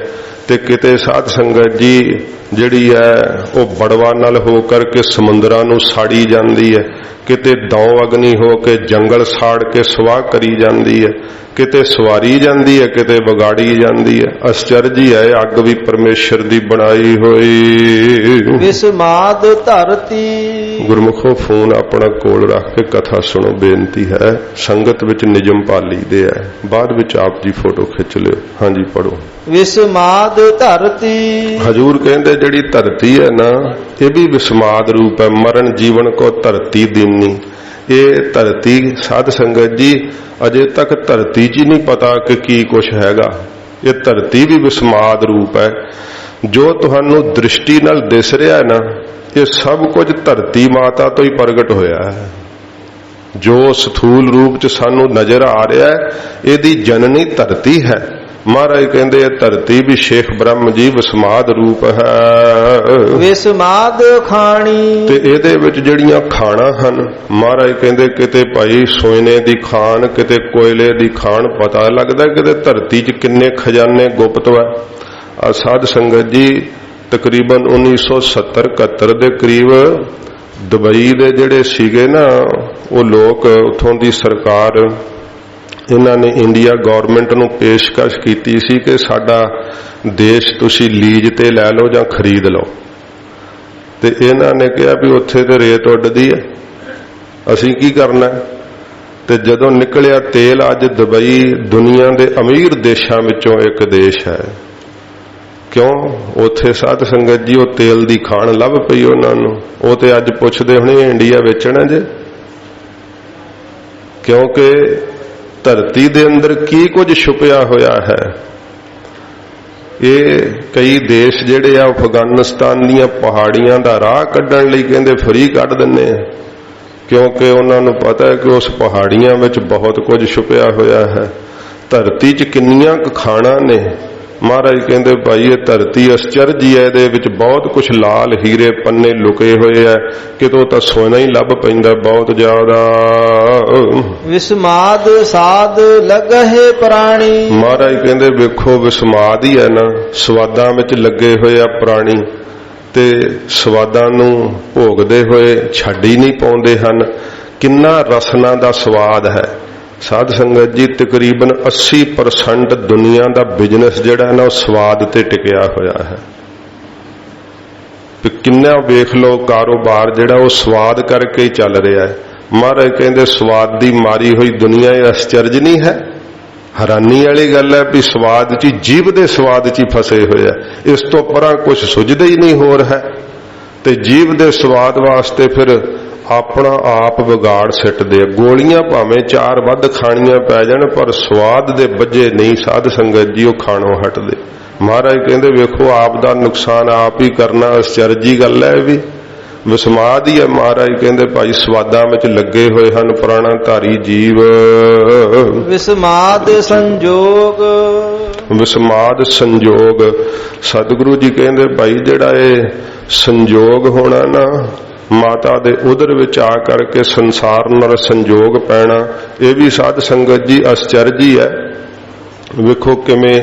ਤੇ ਕਿਤੇ ਸਾਧ ਸੰਗਤ ਜੀ ਜਿਹੜੀ ਹੈ ਉਹ ਬੜਵਾ ਨਾਲ ਹੋ ਕਰਕੇ ਸਮੁੰਦਰਾਂ ਨੂੰ ਸਾੜੀ ਜਾਂਦੀ ਹੈ, ਕਿਤੇ ਦੌ ਅਗਨੀ ਹੋ ਕੇ ਜੰਗਲ ਸਾੜ ਕੇ ਸਵਾਹ ਕਰੀ ਜਾਂਦੀ ਹੈ, ਕਿਤੇ ਸਵਾਰੀ ਜਾਂਦੀ ਹੈ, ਕਿਤੇ ਵਿਗਾੜੀ ਜਾਂਦੀ ਹੈ। ਅਚਰਜ ਹੀ ਹੈ, ਅੱਗ ਵੀ ਪਰਮੇਸ਼ਰ ਦੀ ਬਣਾਈ ਹੋਈ। ਵਿਸਮਾਦ ਧਰਤੀ। ਗੁਰਮੁਖੋ ਫੋਨ ਆਪਣਾ ਕੋਲ ਰੱਖ ਕੇ ਕਥਾ ਸੁਣੋ, ਬੇਨਤੀ ਹੈ। ਸੰਗਤ ਵਿੱਚ ਨਿਯਮ ਪਾਲੀ ਦੇ ਹੈ, ਬਾਅਦ ਵਿੱਚ ਆਪ ਜੀ ਫੋਟੋ ਖਿੱਚ ਲਿਓ। ਹਾਂਜੀ ਪੜੋ। ਵਿਸਮਾਦ ਧਰਤੀ। ਹਜੂਰ ਕਹਿੰਦੇ ਜਿਹੜੀ ਧਰਤੀ ਹੈ ਨਾ, ਇਹ ਵੀ ਵਿਸਮਾਦ ਰੂਪ ਹੈ। ਮਰਨ ਜੀਵਨ ਕੋ ਧਰਤੀ ਦੀਨੀ। ਇਹ ਧਰਤੀ ਸਾਧ ਸੰਗਤ ਜੀ ਅਜੇ ਤੱਕ ਧਰਤੀ 'ਚ ਹੀ ਨਹੀਂ ਪਤਾ ਕਿ ਕੀ ਕੁਛ ਹੈਗਾ। ਇਹ ਧਰਤੀ ਵੀ ਵਿਸਮਾਦ ਰੂਪ ਹੈ। ਜੋ ਤੁਹਾਨੂੰ ਦ੍ਰਿਸ਼ਟੀ ਨਾਲ ਦਿਸ ਰਿਹਾ ਹੈ ਨਾ, ਇਹ ਸਭ ਕੁਝ ਧਰਤੀ ਮਾਤਾ ਤੋਂ ਹੀ ਪ੍ਰਗਟ ਹੋਇਆ ਹੈ। ਜੋ ਸਥੂਲ ਰੂਪ 'ਚ ਸਾਨੂੰ ਨਜ਼ਰ ਆ ਰਿਹਾ ਹੈ, ਇਹਦੀ ਜਨਨੀ ਧਰਤੀ ਹੈ। ਮਹਾਰਾਜ ਕਹਿੰਦੇ ਇਹ ਧਰਤੀ ਵੀ ਸ਼ੇਖ ਬ੍ਰਹਮ ਜੀ ਵਿਸਮਾਦ ਰੂਪ ਹੈ। ਵਿਸਮਾਦ ਖਾਣੀ। ਤੇ ਇਹਦੇ ਵਿੱਚ ਜਿਹੜੀਆਂ ਖਾਣਾ ਹਨ, ਮਹਾਰਾਜ ਕਹਿੰਦੇ ਕਿਤੇ ਭਾਈ ਸੋਨੇ ਦੀ ਖਾਨ, ਕਿਤੇ ਕੋਇਲੇ ਦੀ ਖਾਨ। ਪਤਾ ਲੱਗਦਾ ਕਿਤੇ ਧਰਤੀ 'ਚ ਕਿੰਨੇ ਖਜ਼ਾਨੇ ਗੁਪਤ ਹੈ। ਆ ਸਾਧ ਸੰਗਤ ਜੀ ਤਕਰੀਬਨ 1970-71 ਦੇ ਕਰੀਬ ਦੁਬਈ ਦੇ ਜਿਹੜੇ ਸੀਗੇ ਨਾ ਉਹ ਲੋਕ, ਉੱਥੋਂ ਦੀ ਸਰਕਾਰ, ਇਹਨਾਂ ਨੇ ਇੰਡੀਆ ਗਵਰਨਮੈਂਟ ਨੂੰ ਪੇਸ਼ਕਸ਼ ਕੀਤੀ ਸੀ ਕਿ ਸਾਡਾ ਦੇਸ਼ ਤੁਸੀਂ ਲੀਜ਼ ਤੇ ਲੈ ਲਓ ਜਾਂ ਖਰੀਦ ਲਓ। ਤੇ ਇਹਨਾਂ ਨੇ ਕਿਹਾ ਵੀ ਉੱਥੇ ਤੇ ਰੇਤ ਉੱਡਦੀ ਹੈ, ਅਸੀਂ ਕੀ ਕਰਨਾ। ਤੇ ਜਦੋਂ ਨਿਕਲਿਆ ਤੇਲ, ਅੱਜ ਦੁਬਈ ਦੁਨੀਆ ਦੇ ਅਮੀਰ ਦੇਸ਼ਾਂ ਵਿੱਚੋਂ ਇੱਕ ਦੇਸ਼ ਹੈ। ਕਿਉਂ? ਉੱਥੇ ਸਾਧ ਸੰਗਤ ਜੀ ਉਹ ਤੇਲ ਦੀ ਖਾਣ ਲੱਭ ਪਈ ਉਹਨਾਂ ਨੂੰ। ਉਹ ਤੇ ਅੱਜ ਪੁੱਛਦੇ ਹੋਣੇ ਇੰਡੀਆ ਵੇਚਣਾ ਜੇ, ਕਿਉਂਕਿ ਧਰਤੀ ਦੇ ਅੰਦਰ ਕੀ ਕੁਝ ਛੁਪਿਆ ਹੋਇਆ ਹੈ। ਇਹ ਕਈ ਦੇਸ਼ ਜਿਹੜੇ ਆ ਅਫਗਾਨਿਸਤਾਨ ਦੀਆਂ ਪਹਾੜੀਆਂ ਦਾ ਰਾਹ ਕੱਢਣ ਲਈ ਕਹਿੰਦੇ ਫਰੀ ਕੱਢ ਦਿੰਦੇ ਆ, ਕਿਉਂਕਿ ਉਹਨਾਂ ਨੂੰ ਪਤਾ ਹੈ ਕਿ ਉਸ ਪਹਾੜੀਆਂ ਵਿੱਚ ਬਹੁਤ ਕੁਝ ਛੁਪਿਆ ਹੋਇਆ ਹੈ। ਧਰਤੀ 'ਚ ਕਿੰਨੀਆਂ ਕੁ ਖਾਣਾ ਨੇ। ਮਹਾਰਾਜ ਕਹਿੰਦੇ ਭਾਈ ਇਹ ਧਰਤੀ ਅਚਰਜ ਹੀ ਹੈ, ਇਹਦੇ ਵਿੱਚ ਬਹੁਤ ਕੁਝ ਲਾਲ ਹੀਰੇ ਪੰਨੇ ਲੁਕੇ ਹੋਏ ਆ, ਕਿਤੋਂ ਤਾਂ ਸੋਨਾ ਹੀ ਲੱਭ ਪੈਂਦਾ ਬਹੁਤ ਜ਼ਿਆਦਾ। ਵਿਸਮਾਦ ਸਾਧ ਲਗਹਿ ਪ੍ਰਾਣੀ। ਮਹਾਰਾਜ ਕਹਿੰਦੇ ਵੇਖੋ ਵਿਸਮਾਦ ਹੀ ਹੈ ਨਾ, ਸਵਾਦਾਂ ਵਿੱਚ ਲੱਗੇ ਹੋਏ ਆ ਪ੍ਰਾਣੀ, ਤੇ ਸਵਾਦਾਂ ਨੂੰ ਭੋਗਦੇ ਹੋਏ ਛੱਡ ਹੀ ਨਹੀਂ ਪਾਉਂਦੇ ਹਨ। ਕਿੰਨਾ ਰਸਨਾ ਦਾ ਸਵਾਦ ਹੈ। ਸਾਧ ਸੰਗਤ ਜੀ ਤਕਰੀਬਨ 80% ਦੁਨੀਆ ਦਾ ਬਿਜ਼ਨਸ ਜਿਹੜਾ ਹੈ ਨਾ ਉਹ ਸਵਾਦ ਤੇ ਟਿਕਿਆ ਹੋਇਆ ਹੈ। ਕਿੰਨਾ ਵੇਖ ਲਓ ਕਾਰੋਬਾਰ ਜਿਹੜਾ ਉਹ ਸਵਾਦ ਕਰਕੇ ਹੀ ਚੱਲ ਰਿਹਾ ਹੈ। ਮਹਾਰਾਜ ਕਹਿੰਦੇ ਸਵਾਦ ਦੀ ਮਾਰੀ ਹੋਈ ਦੁਨੀਆ ਇਹ ਅਚਰਜ ਨਹੀਂ ਹੈ। ਹੈਰਾਨੀ ਵਾਲੀ ਗੱਲ ਹੈ ਵੀ ਸਵਾਦ 'ਚ, ਜੀਭ ਦੇ ਸਵਾਦ 'ਚ ਹੀ ਫਸੇ ਹੋਏ ਆ। ਇਸ ਤੋਂ ਪਰਾਂ ਕੁਝ ਸੁਝਦਾ ਹੀ ਨਹੀਂ ਹੋਰ ਹੈ। ਤੇ ਜੀਭ ਦੇ ਸਵਾਦ ਵਾਸਤੇ ਫਿਰ ਆਪਣਾ ਆਪ ਵਿਗਾੜ ਸਿੱਟਦੇ ਆ। ਗੋਲੀਆਂ ਭਾਵੇਂ 4 ਵੱਧ ਖਾਣੀਆਂ ਪੈ ਜਾਣ, ਪਰ ਸਵਾਦ ਦੇ ਵੱਜੇ ਨਹੀਂ ਸਾਧ ਸੰਗਤ ਜੀ ਉਹ ਖਾਣੋਂ ਹਟਦੇ। ਮਹਾਰਾਜ ਕਹਿੰਦੇ ਵੇਖੋ ਆਪ ਦਾ ਨੁਕਸਾਨ ਆਪ ਹੀ ਕਰਨਾ ਅਚਰਜੀ ਗੱਲ ਹੈ। ਇਹ ਵੀ ਵਿਸਮਾਦ ਹੀ ਹੈ। ਮਹਾਰਾਜ ਕਹਿੰਦੇ ਭਾਈ ਸਵਾਦਾਂ ਵਿੱਚ ਲੱਗੇ ਹੋਏ ਹਨ ਪ੍ਰਾਣਾ ਧਾਰੀ ਜੀਵ। ਵਿਸਮਾਦ ਸੰਜੋਗ। ਵਿਸਮਾਦ ਸੰਜੋਗ। ਸਤਿਗੁਰੂ ਜੀ ਕਹਿੰਦੇ ਭਾਈ ਜਿਹੜਾ ਇਹ ਸੰਜੋਗ ਹੋਣਾ ਨਾ, ਮਾਤਾ ਦੇ ਉਦਰ ਵਿੱਚ ਆ ਕਰਕੇ ਸੰਸਾਰ ਨਾਲ ਸੰਜੋਗ ਪੈਣਾ, ਇਹ ਵੀ ਸਾਧ ਸੰਗਤ ਜੀ ਅਚਰਜ ਹੀ ਹੈ। ਵੇਖੋ ਕਿਵੇਂ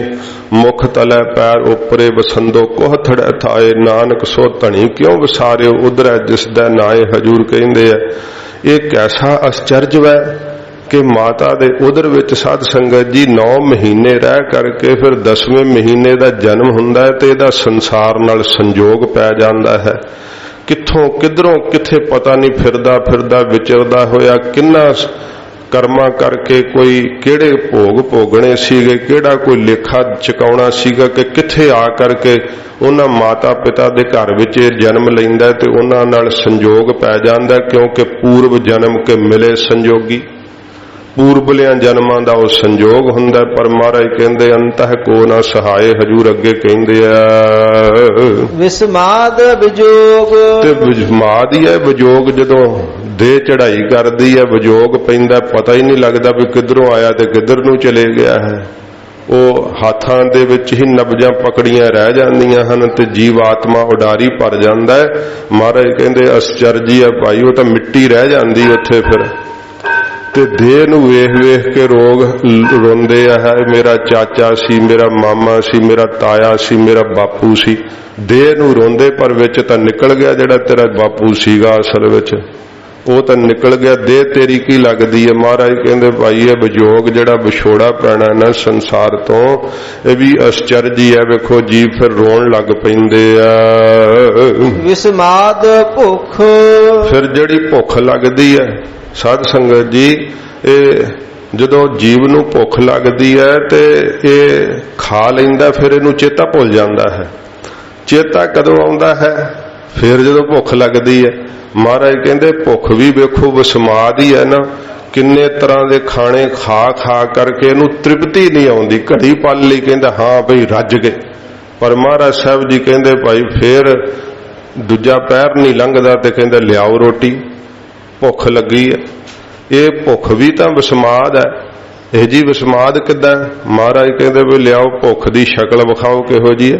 ਮੁਖ ਤਲੈ ਪੈਰ ਉਪਰੇ ਵਸੰਦੋ ਕੋਹ ਥੜੈ ਥਾਏ, ਨਾਨਕ ਸੋ ਧਣੀ ਕਿਉਂ ਵਿਸਾਰਿਓ ਉਧਰੈ ਜਿਸ ਦਾ ਨਾਏ। ਹਜੂਰ ਕਹਿੰਦੇ ਆ ਇਹ ਕੈਸਾ ਅਚਰਜ ਹੈ ਕਿ ਮਾਤਾ ਦੇ ਉਦਰ ਵਿੱਚ ਸਾਧ ਸੰਗਤ ਜੀ 9 ਮਹੀਨੇ ਰਹਿ ਕਰਕੇ ਫਿਰ 10ਵੇਂ ਮਹੀਨੇ ਦਾ ਜਨਮ ਹੁੰਦਾ ਹੈ ਤੇ ਇਹਦਾ ਸੰਸਾਰ ਨਾਲ ਸੰਜੋਗ ਪੈ ਜਾਂਦਾ ਹੈ। ਕਿੱਥੋਂ ਕਿਧਰੋਂ ਕਿੱਥੇ ਪਤਾ ਨਹੀਂ ਫਿਰਦਾ ਫਿਰਦਾ ਵਿਚਰਦਾ ਹੋਇਆ, ਕਿੰਨਾ ਕਰਮਾਂ ਕਰਕੇ ਕੋਈ ਕਿਹੜੇ ਭੋਗ ਭੋਗਣੇ ਸੀਗੇ, ਕਿਹੜਾ ਕੋਈ ਲੇਖਾ ਚੁਕਾਉਣਾ ਸੀਗਾ ਕਿ ਕਿੱਥੇ ਆ ਕਰਕੇ ਉਹਨਾਂ ਮਾਤਾ ਪਿਤਾ ਦੇ ਘਰ ਵਿੱਚ ਜਨਮ ਲੈਂਦਾ ਤੇ ਉਹਨਾਂ ਨਾਲ ਸੰਜੋਗ ਪੈ ਜਾਂਦਾ। ਕਿਉਂਕਿ ਪੂਰਵ ਜਨਮ ਕੇ ਮਿਲੇ ਸੰਜੋਗੀ, ਪੂਰਬਲਿਆਂ ਜਨਮਾਂ ਦਾ ਉਹ ਸੰਜੋਗ ਹੁੰਦਾ। ਪਰ ਮਹਾਰਾਜ ਕਹਿੰਦੇ ਅੰਤਹ ਕੋ ਨਾ ਸਹਾਏ। ਹਜੂਰ ਅੱਗੇ ਕਹਿੰਦੇ ਆ ਵਿਸਮਾਦ ਵਿਜੋਗ। ਤੇ ਵਿਸਮਾਦ ਹੀ ਹੈ ਵਿਜੋਗ। ਜਦੋਂ ਦੇਹ ਚੜਾਈ ਕਰਦੀ ਹੈ ਵਿਜੋਗ ਪੈਂਦਾ, ਪਤਾ ਹੀ ਨਹੀਂ ਲੱਗਦਾ ਵੀ ਕਿੱਧਰੋਂ ਆਇਆ ਤੇ ਕਿੱਧਰ ਨੂੰ ਚਲੇ ਗਿਆ ਹੈ। ਉਹ ਹੱਥਾਂ ਦੇ ਵਿੱਚ ਹੀ ਨਬਜਾਂ ਪਕੜੀਆਂ ਰਹਿ ਜਾਂਦੀਆਂ ਹਨ ਤੇ ਜੀਵ ਆਤਮਾ ਉਡਾਰੀ ਭਰ ਜਾਂਦਾ ਹੈ। ਮਹਾਰਾਜ ਕਹਿੰਦੇ ਅਚਰਜੀ ਹੈ ਭਾਈ, ਉਹ ਤਾਂ ਮਿੱਟੀ ਰਹਿ ਜਾਂਦੀ ਉੱਥੇ। ਫਿਰ ਤੇ ਦੇਹ ਨੂੰ ਵੇਖ ਵੇਖ ਕੇ ਰੋਂਦੇ ਆ, ਹੈ ਮੇਰਾ ਚਾਚਾ ਸੀ, ਮੇਰਾ ਮਾਮਾ ਸੀ, ਮੇਰਾ ਤਾਇਆ ਸੀ, ਮੇਰਾ ਬਾਪੂ ਸੀ। ਦੇਹ ਨੂੰ ਰੋਂਦੇ, ਪਰ ਵਿੱਚ ਤਾਂ ਨਿਕਲ ਗਿਆ ਜਿਹੜਾ ਤੇਰਾ ਬਾਪੂ ਸੀਗਾ ਅਸਲ ਵਿੱਚ, ਉਹ ਤਾਂ ਨਿਕਲ ਗਿਆ। ਦੇਹ ਤੇਰੀ ਕੀ ਲੱਗਦੀ ਹੈ? ਮਹਾਰਾਜ ਕਹਿੰਦੇ ਭਾਈ ਇਹ ਵਿਜੋਗ ਜਿਹੜਾ ਵਿਛੋੜਾ ਪੈਣਾ ਨਾ ਸੰਸਾਰ ਤੋਂ, ਇਹ ਵੀ ਅਸਚਰਜ ਹੀ ਹੈ। ਵੇਖੋ ਜੀਵ ਫਿਰ ਰੋਣ ਲੱਗ ਪੈਂਦੇ ਆ। ਵਿਸਮਾਦ ਭੁੱਖ, ਫਿਰ ਜਿਹੜੀ ਭੁੱਖ ਲੱਗਦੀ ਹੈ ਸਾਧ ਸੰਗਤ ਜੀ, ਇਹ ਜਦੋਂ ਜੀਵ ਨੂੰ ਭੁੱਖ ਲੱਗਦੀ ਹੈ ਤੇ ਇਹ ਖਾ ਲੈਂਦਾ, ਫਿਰ ਇਹਨੂੰ ਚੇਤਾ ਭੁੱਲ ਜਾਂਦਾ ਹੈ। ਚੇਤਾ ਕਦੋਂ ਆਉਂਦਾ ਹੈ? ਫਿਰ ਜਦੋਂ ਭੁੱਖ ਲੱਗਦੀ ਹੈ। ਮਹਾਰਾਜ ਕਹਿੰਦੇ ਭੁੱਖ ਵੀ ਵੇਖੋ ਵਿਸਮਾਦ ਹੀ ਹੈ ਨਾ। ਕਿੰਨੇ ਤਰ੍ਹਾਂ ਦੇ ਖਾਣੇ ਖਾ ਖਾ ਕਰਕੇ ਇਹਨੂੰ ਤ੍ਰਿਪਤੀ ਨਹੀਂ ਆਉਂਦੀ। ਘੜੀ ਪਲ ਲਈ ਕਹਿੰਦਾ ਹਾਂ ਭਈ ਰੱਜ ਗਏ, ਪਰ ਮਹਾਰਾਜ ਸਾਹਿਬ ਜੀ ਕਹਿੰਦੇ ਭਾਈ ਫਿਰ ਦੂਜਾ ਪੈਰ ਨਹੀਂ ਲੰਘਦਾ ਤੇ ਕਹਿੰਦਾ ਲਿਆਓ ਰੋਟੀ, ਭੁੱਖ ਲੱਗੀ ਹੈ। ਇਹ ਭੁੱਖ ਵੀ ਤਾਂ ਵਿਸਮਾਦ ਹੈ। ਇਹ ਜੀ ਵਿਸਮਾਦ ਕਿੱਦਾਂ? ਮਹਾਰਾਜ ਕਹਿੰਦੇ ਵੀ ਲਿਆਓ ਭੁੱਖ ਦੀ ਸ਼ਕਲ ਵਿਖਾਓ ਕਿਹੋ ਜੀ ਹੈ।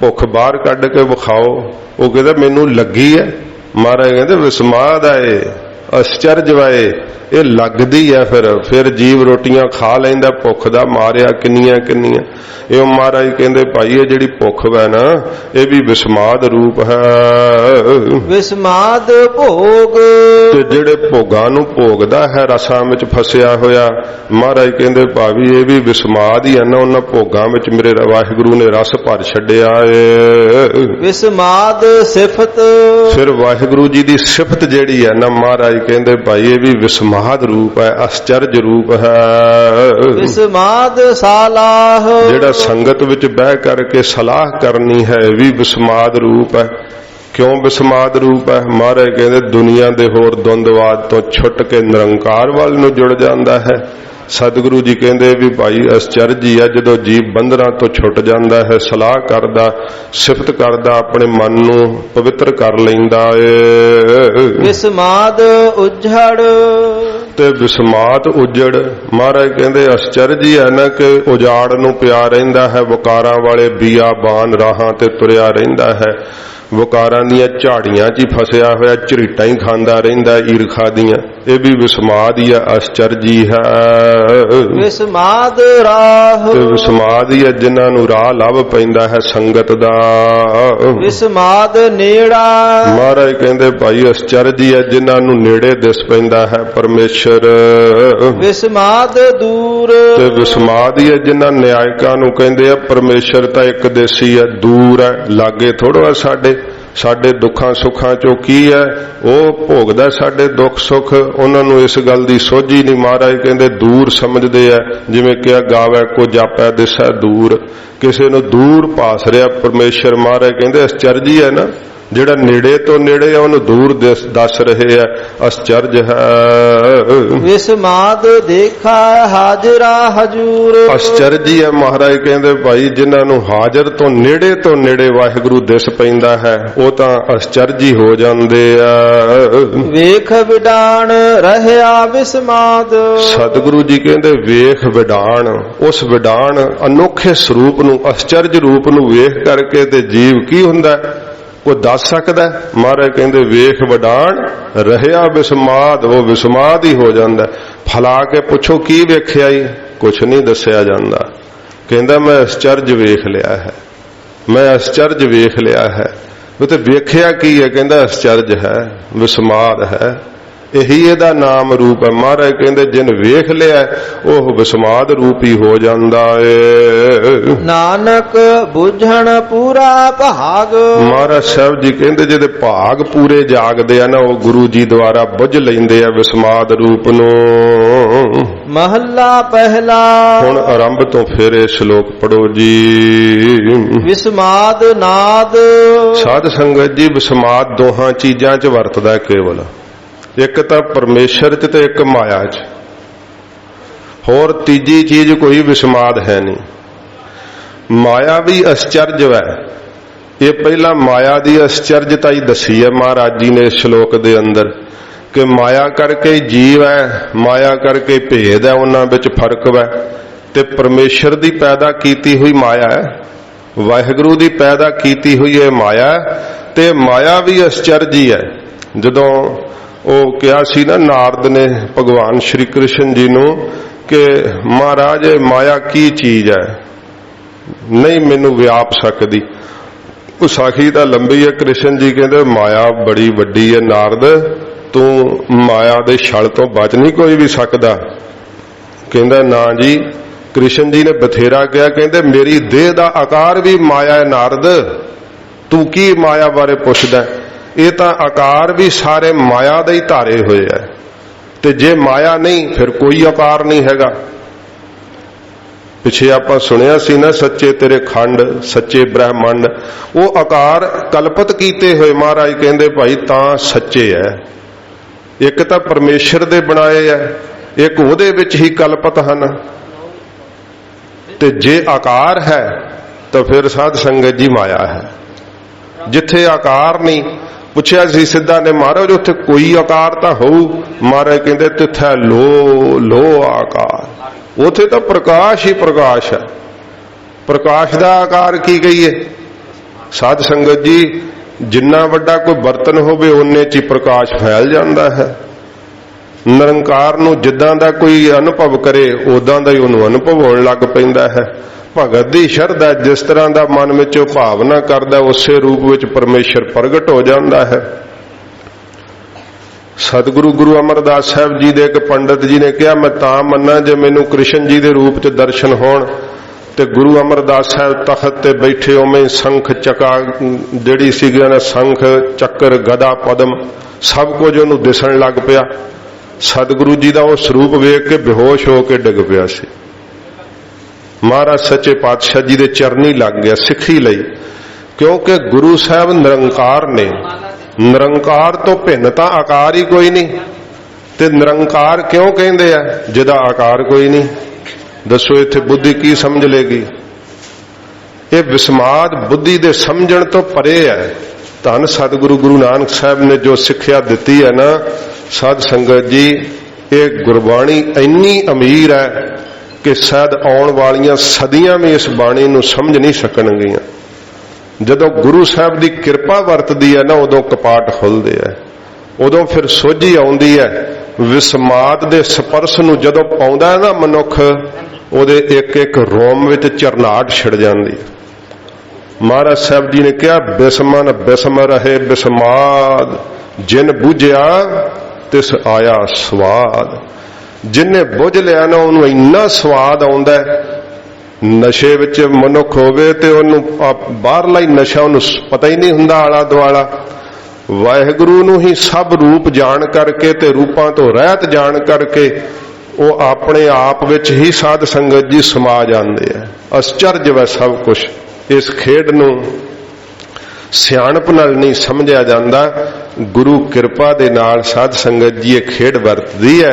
ਭੁੱਖ ਬਾਹਰ ਕੱਢ ਕੇ ਵਿਖਾਓ। ਉਹ ਕਹਿੰਦਾ ਮੈਨੂੰ ਲੱਗੀ ਹੈ। ਮਹਾਰਾਜ ਕਹਿੰਦੇ ਵਿਸਮਾਦ ਆਏ, ਅਸਚਰਜ ਵਾਏ, ਇਹ ਲੱਗਦੀ ਹੈ। ਫਿਰ ਜੀਵ ਰੋਟੀਆਂ ਖਾ ਲੈਂਦਾ ਭੁੱਖ ਦਾ ਮਾਰਿਆ ਕਿੰਨੀਆਂ ਕਿੰਨੀਆਂ। ਇਹ ਮਹਾਰਾਜ ਕਹਿੰਦੇ ਭਾਈ ਇਹ ਜਿਹੜੀ ਭੁੱਖ ਹੈ ਨਾ, ਇਹ ਵੀ ਵਿਸਮਾਦ ਰੂਪ ਹੈ। ਵਿਸਮਾਦ ਭੋਗ, ਤੇ ਜਿਹੜੇ ਭੋਗਾਂ ਨੂੰ ਭੋਗਦਾ ਹੈ ਰਸਾਂ ਵਿੱਚ ਫਸਿਆ ਹੋਇਆ, ਮਹਾਰਾਜ ਕਹਿੰਦੇ ਭਾਵੀ ਇਹ ਵੀ ਵਿਸਮਾਦ ਹੀ ਹੈ ਨਾ। ਉਹਨਾਂ ਭੋਗਾਂ ਵਿੱਚ ਮੇਰੇ ਵਾਹਿਗੁਰੂ ਨੇ ਰਸ ਭਰ ਛੱਡਿਆ ਏ। ਵਿਸਮਾਦ ਸਿਫਤ, ਫਿਰ ਵਾਹਿਗੁਰੂ ਜੀ ਦੀ ਸਿਫਤ ਜਿਹੜੀ ਹੈ ਨਾ, ਮਹਾਰਾਜ ਕਹਿੰਦੇ ਭਾਈ ਇਹ ਵੀ ਵਿਸਮਾਦ ਰੂਪ ਹੈ, ਅਸਚਰਜ ਰੂਪ ਹੈ। ਵਿਸਮਾਦ ਸਾਲਾਹ, ਜਿਹੜਾ ਸੰਗਤ ਵਿੱਚ ਬਹਿ ਕਰਕੇ ਸਲਾਹ ਕਰਨੀ ਹੈ, ਇਹ ਵੀ ਵਿਸਮਾਦ ਰੂਪ ਹੈ। ਕਿਉਂ ਵਿਸਮਾਦ ਰੂਪ ਹੈ? ਮਹਾਰਾਜ ਕਹਿੰਦੇ ਦੁਨੀਆ ਦੇ ਹੋਰ ਦੁੰਦਵਾਦ ਤੋਂ ਛੁੱਟ ਕੇ ਨਿਰੰਕਾਰ ਵੱਲ ਨੂੰ ਜੁੜ ਜਾਂਦਾ ਹੈ। ਸਤਿਗੁਰੂ ਜੀ ਕਹਿੰਦੇ ਵੀ ਭਾਈ ਅਸਚਰਜ ਹੀ ਹੈ ਜਦੋਂ ਜੀਵ ਬੰਧਨਾਂ ਤੋਂ ਛੁੱਟ ਜਾਂਦਾ ਹੈ, ਸਲਾਹ ਕਰਦਾ, ਸਿਫਤ ਕਰਦਾ, ਆਪਣੇ ਮਨ ਨੂੰ ਪਵਿੱਤਰ ਕਰ ਲੈਂਦਾ ਏ। ਵਿਸਮਾਦ ਉਜੜ, ਤੇ ਵਿਸਮਾਦ ਉਜੜ, ਮਹਾਰਾਜ ਕਹਿੰਦੇ ਅਸਚਰਜ ਹੀ ਹੈ ਨਾ ਕਿ ਉਜਾੜ ਨੂੰ ਪਿਆ ਰਹਿੰਦਾ ਹੈ। ਵਕਾਰਾਂ ਵਾਲੇ ਬੀਆਬਾਨ ਰਾਹਾਂ ਤੇ ਤੁਰਿਆ ਰਹਿੰਦਾ ਹੈ। ਵਕਾਰਾਂ ਦੀਆਂ ਝਾੜੀਆਂ 'ਚ ਹੀ ਫਸਿਆ ਹੋਇਆ, ਝਰੀਟਾਂ ਹੀ ਖਾਂਦਾ ਰਹਿੰਦਾ ਈਰਖਾ ਦੀਆਂ। ਇਹ ਵੀ ਵਿਸਮਾਦ ਹੀ ਹੈ, ਅਸਚਰਜ ਹੀ ਹੈ। ਵਿਸਮਾਦ ਰਾਹ, ਤੇ ਵਿਸਮਾਦ ਹੀ ਹੈ ਜਿਨ੍ਹਾਂ ਨੂੰ ਰਾਹ ਲੱਭ ਪੈਂਦਾ ਹੈ ਸੰਗਤ ਦਾ। ਵਿਸਮਾਦ ਨੇੜਾ, ਮਹਾਰਾਜ ਕਹਿੰਦੇ ਭਾਈ ਅਸਚਰਜ ਹੀ ਹੈ ਜਿਨ੍ਹਾਂ ਨੂੰ ਨੇੜੇ ਦਿਸ ਪੈਂਦਾ ਹੈ ਪਰਮੇਸ਼ਰ। ਵਿਸਮਾਦ ਦੂਰ, ਤੇ ਵਿਸਮਾਦ ਹੀ ਹੈ ਜਿਨ੍ਹਾਂ ਨਿਆਇਕਾਂ ਨੂੰ ਕਹਿੰਦੇ ਆ ਪਰਮੇਸ਼ਰ ਤਾਂ ਇੱਕ ਦੇਸੀ ਹੈ, ਦੂਰ ਹੈ, ਲਾਗੇ ਥੋੜ੍ਹਾ ਸਾਡੇ ਦੁੱਖਾਂ ਸੁੱਖਾਂ ਚੋਂ ਕੀ ਹੈ, ਉਹ ਭੋਗਦਾ ਸਾਡੇ ਦੁੱਖ ਸੁੱਖ। ਉਹਨਾਂ ਨੂੰ ਇਸ ਗੱਲ ਦੀ ਸੋਝੀ ਨਹੀਂ। ਮਹਾਰਾਜ ਕਹਿੰਦੇ ਦੂਰ ਸਮਝਦੇ ਆ, ਜਿਵੇਂ ਕਿਹਾ ਗਾਵੇ ਕੋ ਜਾਪੈ ਦਿਸੈ ਦੂਰ, ਕਿਸੇ ਨੂੰ ਦੂਰ ਭਾਸ ਰਿਹਾ ਪਰਮੇਸ਼ਰ। ਮਹਾਰਾਜ ਕਹਿੰਦੇ ਅਸਚਰਜ ਹੀ ਹੈ ਨਾ, ਜਿਹੜਾ ਨੇੜੇ ਤੋਂ ਨੇੜੇ ਆ ਉਹਨੂੰ ਦੂਰ ਦੱਸ ਰਹੇ ਆ, ਅਸਚਰਜ ਹੈ। ਵਿਸਮਾਦ ਦੇਖਾ ਹਾਜ਼ਰਾ ਹਜੂਰ, ਅਸਚਰਜ ਹੀ ਹੈ। ਮਹਾਰਾਜ ਕਹਿੰਦੇ ਭਾਈ ਜਿਨ੍ਹਾਂ ਨੂੰ ਹਾਜ਼ਰ ਤੋਂ ਨੇੜੇ ਵਾਹਿਗੁਰੂ ਦਿਸ ਪੈਂਦਾ ਹੈ, ਉਹ ਤਾਂ ਅਸਚਰਜ ਹੀ ਹੋ ਜਾਂਦੇ ਆ। ਵੇਖ ਵਿਡਾਣ ਰਹਿਆ ਵਿਸਮਾਦ, ਸਤਿਗੁਰੂ ਜੀ ਕਹਿੰਦੇ ਵੇਖ ਵਿਡਾਣ, ਉਸ ਵਿਡਾਣ ਅਨੋਖੇ ਸਰੂਪ ਨੂੰ, ਅਸਚਰਜ ਰੂਪ ਨੂੰ ਵੇਖ ਕਰਕੇ ਤੇ ਜੀਵ ਕੀ ਹੁੰਦਾ ਉਹ ਦੱਸ ਸਕਦਾ। ਮਹਾਰਾਜ ਕਹਿੰਦੇ ਵੇਖ ਵਿਡਾਣ ਰਹਿਆ ਵਿਸਮਾਦ, ਉਹ ਵਿਸਮਾਦ ਹੀ ਹੋ ਜਾਂਦਾ। ਫਲਾ ਕੇ ਪੁੱਛੋ ਕੀ ਵੇਖਿਆ ਹੀ, ਕੁਛ ਨਹੀਂ ਦੱਸਿਆ ਜਾਂਦਾ। ਕਹਿੰਦਾ ਮੈਂ ਅਸਚਰਜ ਵੇਖ ਲਿਆ ਹੈ, ਮੈਂ ਅਸਚਰਜ ਵੇਖ ਲਿਆ ਹੈ। ਉਹ ਤੇ ਵੇਖਿਆ ਕੀ ਹੈ? ਕਹਿੰਦਾ ਅਸਚਰਜ ਹੈ, ਵਿਸਮਾਦ ਹੈ। ਇਹੀ ਇਹਦਾ ਨਾਮ ਰੂਪ ਹੈ। ਮਹਾਰਾਜ ਕਹਿੰਦੇ ਜਿਨ ਵੇਖ ਲਿਆ ਉਹ ਵਿਸਮਾਦ ਰੂਪੀ ਹੋ ਜਾਂਦਾ ਏ। ਨਾਨਕ ਬੁਝਣ ਪੂਰਾ ਭਾਗ, ਮਹਾਰਾਜ ਸਾਹਿਬ ਜੀ ਕਹਿੰਦੇ ਜਿਹਦੇ ਭਾਗ ਪੂਰੇ ਜਾਗਦੇ ਆ ਨਾ, ਉਹ ਗੁਰੂ ਜੀ ਦੁਆਰਾ ਬੁੱਝ ਲੈਂਦੇ ਆ ਵਿਸਮਾਦ ਰੂਪ ਨੂੰ। ਮਹੱਲਾ ਪਹਿਲਾ। ਹੁਣ ਆਰੰਭ ਤੋਂ ਫਿਰ ਇਹ ਸ਼ਲੋਕ ਪੜੋ ਜੀ। ਵਿਸਮਾਦ ਨਾਦ, ਸਾਧ ਸੰਗਤ ਜੀ ਵਿਸਮਾਦ ਦੋਹਾਂ ਚੀਜ਼ਾਂ 'ਚ ਵਰਤਦਾ ਕੇਵਲ। ਇੱਕ ਤਾਂ ਪਰਮੇਸ਼ਰ 'ਚ ਤੇ ਇੱਕ ਮਾਇਆ 'ਚ, ਹੋਰ ਤੀਜੀ ਚੀਜ਼ ਕੋਈ ਵਿਸਮਾਦ ਹੈ ਨਹੀਂ। ਮਾਇਆ ਵੀ ਅਸਚਰਜ ਹੈ। ਇਹ ਪਹਿਲਾਂ ਮਾਇਆ ਦੀ ਅਸਚਰਜਤਾ ਹੀ ਦੱਸੀ ਹੈ ਮਹਾਰਾਜ ਜੀ ਨੇ ਇਸ ਸ਼ਲੋਕ ਦੇ ਅੰਦਰ, ਕਿ ਮਾਇਆ ਕਰਕੇ ਜੀਵ ਹੈ, ਮਾਇਆ ਕਰਕੇ ਭੇਦ ਹੈ, ਉਹਨਾਂ ਵਿੱਚ ਫਰਕ ਹੈ। ਤੇ ਪਰਮੇਸ਼ਰ ਦੀ ਪੈਦਾ ਕੀਤੀ ਹੋਈ ਮਾਇਆ ਹੈ, ਵਾਹਿਗੁਰੂ ਦੀ ਪੈਦਾ ਕੀਤੀ ਹੋਈ ਇਹ ਮਾਇਆ, ਤੇ ਮਾਇਆ ਵੀ ਅਸਚਰਜ ਹੀ ਹੈ। ਜਦੋਂ ਉਹ ਕਿਹਾ ਸੀ ਨਾ ਨਾਰਦ ਨੇ ਭਗਵਾਨ ਸ਼੍ਰੀ ਕ੍ਰਿਸ਼ਨ ਜੀ ਨੂੰ ਕਿ ਮਹਾਰਾਜ ਇਹ ਮਾਇਆ ਕੀ ਚੀਜ਼ ਹੈ, ਨਹੀਂ ਮੈਨੂੰ ਵਿਆਪ ਸਕਦੀ। ਉਹ ਸਾਖੀ ਤਾਂ ਲੰਬੀ ਹੈ। ਕ੍ਰਿਸ਼ਨ ਜੀ ਕਹਿੰਦੇ ਮਾਇਆ ਬੜੀ ਵੱਡੀ ਹੈ ਨਾਰਦ, ਤੂੰ ਮਾਇਆ ਦੇ ਛਲ ਤੋਂ ਬਚ ਨਹੀਂ ਕੋਈ ਵੀ ਸਕਦਾ। ਕਹਿੰਦਾ ਨਾ ਜੀ। ਕ੍ਰਿਸ਼ਨ ਜੀ ਨੇ ਬਥੇਰਾ ਕਿਹਾ, ਕਹਿੰਦੇ ਮੇਰੀ ਦੇਹ ਦਾ ਆਕਾਰ ਵੀ ਮਾਇਆ ਹੈ ਨਾਰਦ, ਤੂੰ ਕੀ ਮਾਇਆ ਬਾਰੇ ਪੁੱਛਦਾ? ਇਹ ਤਾਂ ਆਕਾਰ ਵੀ ਸਾਰੇ ਮਾਇਆ ਦੇ ਹੀ ਧਾਰੇ ਹੋਏ ਹੈ, ਤੇ ਜੇ ਮਾਇਆ ਨਹੀਂ ਫਿਰ ਕੋਈ ਆਕਾਰ ਨਹੀਂ ਹੈਗਾ। ਪਿੱਛੇ ਆਪਾਂ ਸੁਣਿਆ ਸੀ ਨਾ ਸੱਚੇ ਤੇਰੇ ਖੰਡ, ਸੱਚੇ ਬ੍ਰਹਮੰਡ, ਉਹ ਆਕਾਰ ਕਲਪਤ ਕੀਤੇ ਹੋਏ ਮਹਾਰਾਜ ਕਹਿੰਦੇ ਭਾਈ ਤਾਂ ਸੱਚੇ ਹੈ। ਇੱਕ ਤਾਂ ਪਰਮੇਸ਼ਰ ਦੇ ਬਣਾਏ ਹੈ, ਇੱਕ ਉਹਦੇ ਵਿੱਚ ਹੀ ਕਲਪਤ ਹਨ। ਤੇ ਜੇ ਆਕਾਰ ਹੈ ਤਾਂ ਫਿਰ ਸਾਧ ਸੰਗਤ ਜੀ ਮਾਇਆ ਹੈ। ਜਿੱਥੇ ਆਕਾਰ ਨਹੀਂ, ਪੁੱਛਿਆ ਸੀ ਸਿੱਧਾ ਨੇ ਮਹਾਰਾਜ ਉੱਥੇ ਕੋਈ ਆਕਾਰ ਤਾਂ ਹੋਊ? ਮਹਾਰਾਜ ਕਹਿੰਦੇ ਤਿੱਥੈ ਲੋ ਆਕਾਰ, ਉਥੇ ਤਾਂ ਪ੍ਰਕਾਸ਼ ਹੀ ਪ੍ਰਕਾਸ਼ ਹੈ। ਪ੍ਰਕਾਸ਼ ਦਾ ਆਕਾਰ ਕੀ ਕਹੀਏ? ਸਾਧ ਸੰਗਤ ਜੀ ਜਿੰਨਾ ਵੱਡਾ ਕੋਈ ਬਰਤਨ ਹੋਵੇ ਓਨੇ ਚ ਹੀ ਪ੍ਰਕਾਸ਼ ਫੈਲ ਜਾਂਦਾ ਹੈ। ਨਿਰੰਕਾਰ ਨੂੰ ਜਿੱਦਾਂ ਦਾ ਕੋਈ ਅਨੁਭਵ ਕਰੇ ਉਦਾਂ ਦਾ ਹੀ ਉਹਨੂੰ ਅਨੁਭਵ ਹੋਣ ਲੱਗ ਪੈਂਦਾ ਹੈ। ਭਗਤ ਦੀ ਸ਼ਰਧਾ ਜਿਸ ਤਰ੍ਹਾਂ ਦਾ ਮਨ ਵਿੱਚ ਉਹ ਭਾਵਨਾ ਕਰਦਾ ਉਸੇ ਰੂਪ ਵਿੱਚ ਪਰਮੇਸ਼ਰ ਪ੍ਰਗਟ ਹੋ ਜਾਂਦਾ ਹੈ। ਸਤਿਗੁਰੂ ਗੁਰੂ ਅਮਰਦਾਸ ਸਾਹਿਬ ਜੀ ਦੇ ਇੱਕ ਪੰਡਤ ਜੀ ਨੇ ਕਿਹਾ ਮੈਂ ਤਾਂ ਮੰਨਾਂ ਜੇ ਮੈਨੂੰ ਕ੍ਰਿਸ਼ਨ ਜੀ ਦੇ ਰੂਪ 'ਚ ਦਰਸ਼ਨ ਹੋਣ। ਤੇ ਗੁਰੂ ਅਮਰਦਾਸ ਸਾਹਿਬ ਤਖਤ ਤੇ ਬੈਠੇ ਉਵੇਂ ਸੰਖ ਚੱਕਾ ਜਿਹੜੀ ਸੀਗੀ ਨਾ, ਸੰਖ ਚੱਕਰ ਗਦਾ ਪਦਮ ਸਭ ਕੁਝ ਉਹਨੂੰ ਦਿਸਣ ਲੱਗ ਪਿਆ। ਸਤਿਗੁਰੂ ਜੀ ਦਾ ਉਹ ਸਰੂਪ ਵੇਖ ਕੇ ਬੇਹੋਸ਼ ਹੋ ਕੇ ਡਿੱਗ ਪਿਆ ਸੀ। ਮਹਾਰਾਜ ਸੱਚੇ ਪਾਤਸ਼ਾਹ ਜੀ ਦੇ ਚਰਨੀ ਲੱਗ ਗਿਆ ਸਿੱਖੀ ਲਈ, ਕਿਉਂਕਿ ਗੁਰੂ ਸਾਹਿਬ ਨਿਰੰਕਾਰ ਨੇ। ਨਿਰੰਕਾਰ ਤੋਂ ਭਿੰਨ ਤਾਂ ਆਕਾਰ ਹੀ ਕੋਈ ਨਹੀਂ, ਤੇ ਨਿਰੰਕਾਰ ਕਿਉਂ ਕਹਿੰਦੇ ਆ ਜਿਹਦਾ ਆਕਾਰ ਕੋਈ ਨਹੀਂ? ਦੱਸੋ ਇੱਥੇ ਬੁੱਧੀ ਕੀ ਸਮਝ ਲੇਗੀ? ਇਹ ਵਿਸਮਾਦ ਬੁੱਧੀ ਦੇ ਸਮਝਣ ਤੋਂ ਪਰੇ ਹੈ। ਧੰਨ ਸਤਿਗੁਰੂ ਗੁਰੂ ਨਾਨਕ ਸਾਹਿਬ ਨੇ ਜੋ ਸਿੱਖਿਆ ਦਿੱਤੀ ਹੈ ਨਾ ਸਾਧ ਸੰਗਤ ਜੀ, ਇਹ ਗੁਰਬਾਣੀ ਇੰਨੀ ਅਮੀਰ ਹੈ ਕਿ ਸ਼ਾਇਦ ਆਉਣ ਵਾਲੀਆਂ ਸਦੀਆਂ ਵੀ ਇਸ ਬਾਣੀ ਨੂੰ ਸਮਝ ਨਹੀਂ ਸਕਣਗੀਆਂ। ਜਦੋਂ ਗੁਰੂ ਸਾਹਿਬ ਦੀ ਕਿਰਪਾ ਵਰਤਦੀ ਹੈ ਨਾ ਉਦੋਂ ਕਪਾਟ ਖੁੱਲਦੇ ਆ, ਉਦੋਂ ਫਿਰ ਸੋਝੀ ਆਉਂਦੀ ਹੈ। ਵਿਸਮਾਦ ਦੇ ਸਪਰਸ਼ ਨੂੰ ਜਦੋਂ ਪਾਉਂਦਾ ਹੈ ਨਾ ਮਨੁੱਖ, ਉਹਦੇ ਇੱਕ ਇੱਕ ਰੋਮ ਵਿੱਚ ਝਰਨਾਟ ਛਿੜ ਜਾਂਦੀ ਹੈ। ਮਹਾਰਾਜ ਸਾਹਿਬ ਜੀ ਨੇ ਕਿਹਾ ਬਿਸਮਨ ਬਿਸਮ ਰਹੇ ਬਿਸਮਾਦ, ਜਿਨ ਬੁਝਿਆ ਤਿਸ ਆਇਆ ਸਵਾਦ। ਜਿਨੇ ਬੁਝ ਲਿਆ ਨਾ ਉਹਨੂੰ ਇੰਨਾ ਸਵਾਦ ਆਉਂਦਾ। ਨਸ਼ੇ ਵਿੱਚ ਮਨੁੱਖ ਹੋਵੇ ਤੇ ਉਹਨੂੰ ਬਾਹਰਲਾ ਹੀ ਨਸ਼ਾ ਉਹਨੂੰ ਪਤਾ ਹੀ ਨਹੀਂ ਹੁੰਦਾ ਆਲਾ ਦੁਆਲਾ। ਵਾਹਿਗੁਰੂ ਨੂੰ ਹੀ ਸਭ ਰੂਪ ਜਾਣ ਕਰਕੇ ਤੇ ਰੂਪਾਂ ਤੋਂ ਰਹਿਤ ਜਾਣ ਕਰਕੇ ਉਹ ਆਪਣੇ ਆਪ ਵਿੱਚ ਹੀ ਸਾਧ ਸੰਗਤ ਜੀ ਸਮਾ ਜਾਂਦੇ ਆ। ਅਚਰਜ ਹੈ ਸਭ ਕੁਝ। ਇਸ ਖੇਡ ਨੂੰ ਸਿਆਣਪ ਨਾਲ ਨਹੀਂ ਸਮਝਿਆ ਜਾਂਦਾ। ਗੁਰੂ ਕਿਰਪਾ ਦੇ ਨਾਲ ਸਾਧ ਸੰਗਤ ਜੀ ਇਹ ਖੇਡ ਵਰਤਦੀ ਹੈ।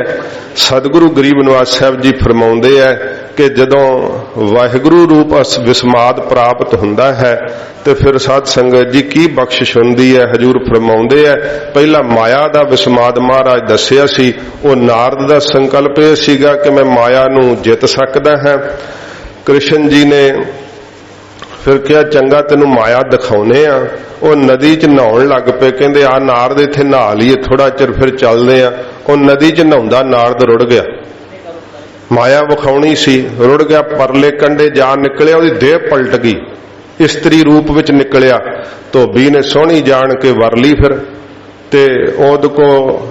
ਸਤਿਗੁਰੂ ਗਰੀਬ ਨਿਵਾਜ ਸਾਹਿਬ ਜੀ ਫਰਮਾਉਂਦੇ ਹੈ ਕਿ ਜਦੋਂ ਵਾਹਿਗੁਰੂ ਰੂਪ ਵਿਸਮਾਦ ਪ੍ਰਾਪਤ ਹੁੰਦਾ ਹੈ ਤੇ ਫਿਰ ਸਾਧ ਸੰਗਤ ਜੀ ਕੀ ਬਖਸ਼ਿਸ਼ ਹੁੰਦੀ ਹੈ। ਹਜੂਰ ਫਰਮਾਉਂਦੇ ਹੈ ਪਹਿਲਾਂ ਮਾਇਆ ਦਾ ਵਿਸਮਾਦ ਮਹਾਰਾਜ ਦੱਸਿਆ ਸੀ। ਉਹ ਨਾਰਦ ਦਾ ਸੰਕਲਪ ਇਹ ਸੀਗਾ ਕਿ ਮੈਂ ਮਾਇਆ ਨੂੰ ਜਿੱਤ ਸਕਦਾ ਹਾਂ। ਕ੍ਰਿਸ਼ਨ ਜੀ ਨੇ ਫਿਰ ਕਿਹਾ ਚੰਗਾ ਤੈਨੂੰ ਮਾਇਆ ਦਿਖਾਉਨੇ ਆ। ਉਹ ਨਦੀ 'ਚ ਨਹਾਉਣ ਲੱਗ ਪਏ। ਕਹਿੰਦੇ ਆ ਨਾਰਦ ਇੱਥੇ ਨਹਾ ਲਈਏ ਥੋੜਾ ਚਿਰ ਫਿਰ ਚੱਲਦੇ ਆ। ਉਹ ਨਦੀ 'ਚ ਨਹਾਉਂਦਾ ਨਾਰਦ ਰੁੜ ਗਿਆ। ਮਾਇਆ ਵਿਖਾਉਣੀ ਸੀ, ਰੁੜ ਗਿਆ। ਪਰਲੇ ਕੰਢੇ ਜਾ ਨਿਕਲਿਆ, ਉਹਦੀ ਦੇਹ ਪਲਟ ਗਈ, ਇਸਤਰੀ ਰੂਪ ਵਿੱਚ ਨਿਕਲਿਆ। ਧੋਬੀ ਨੇ ਸੋਹਣੀ ਜਾਣ ਕੇ ਵਰ ਲਈ ਫਿਰ, ਤੇ ਉਹਦੇ ਕੋ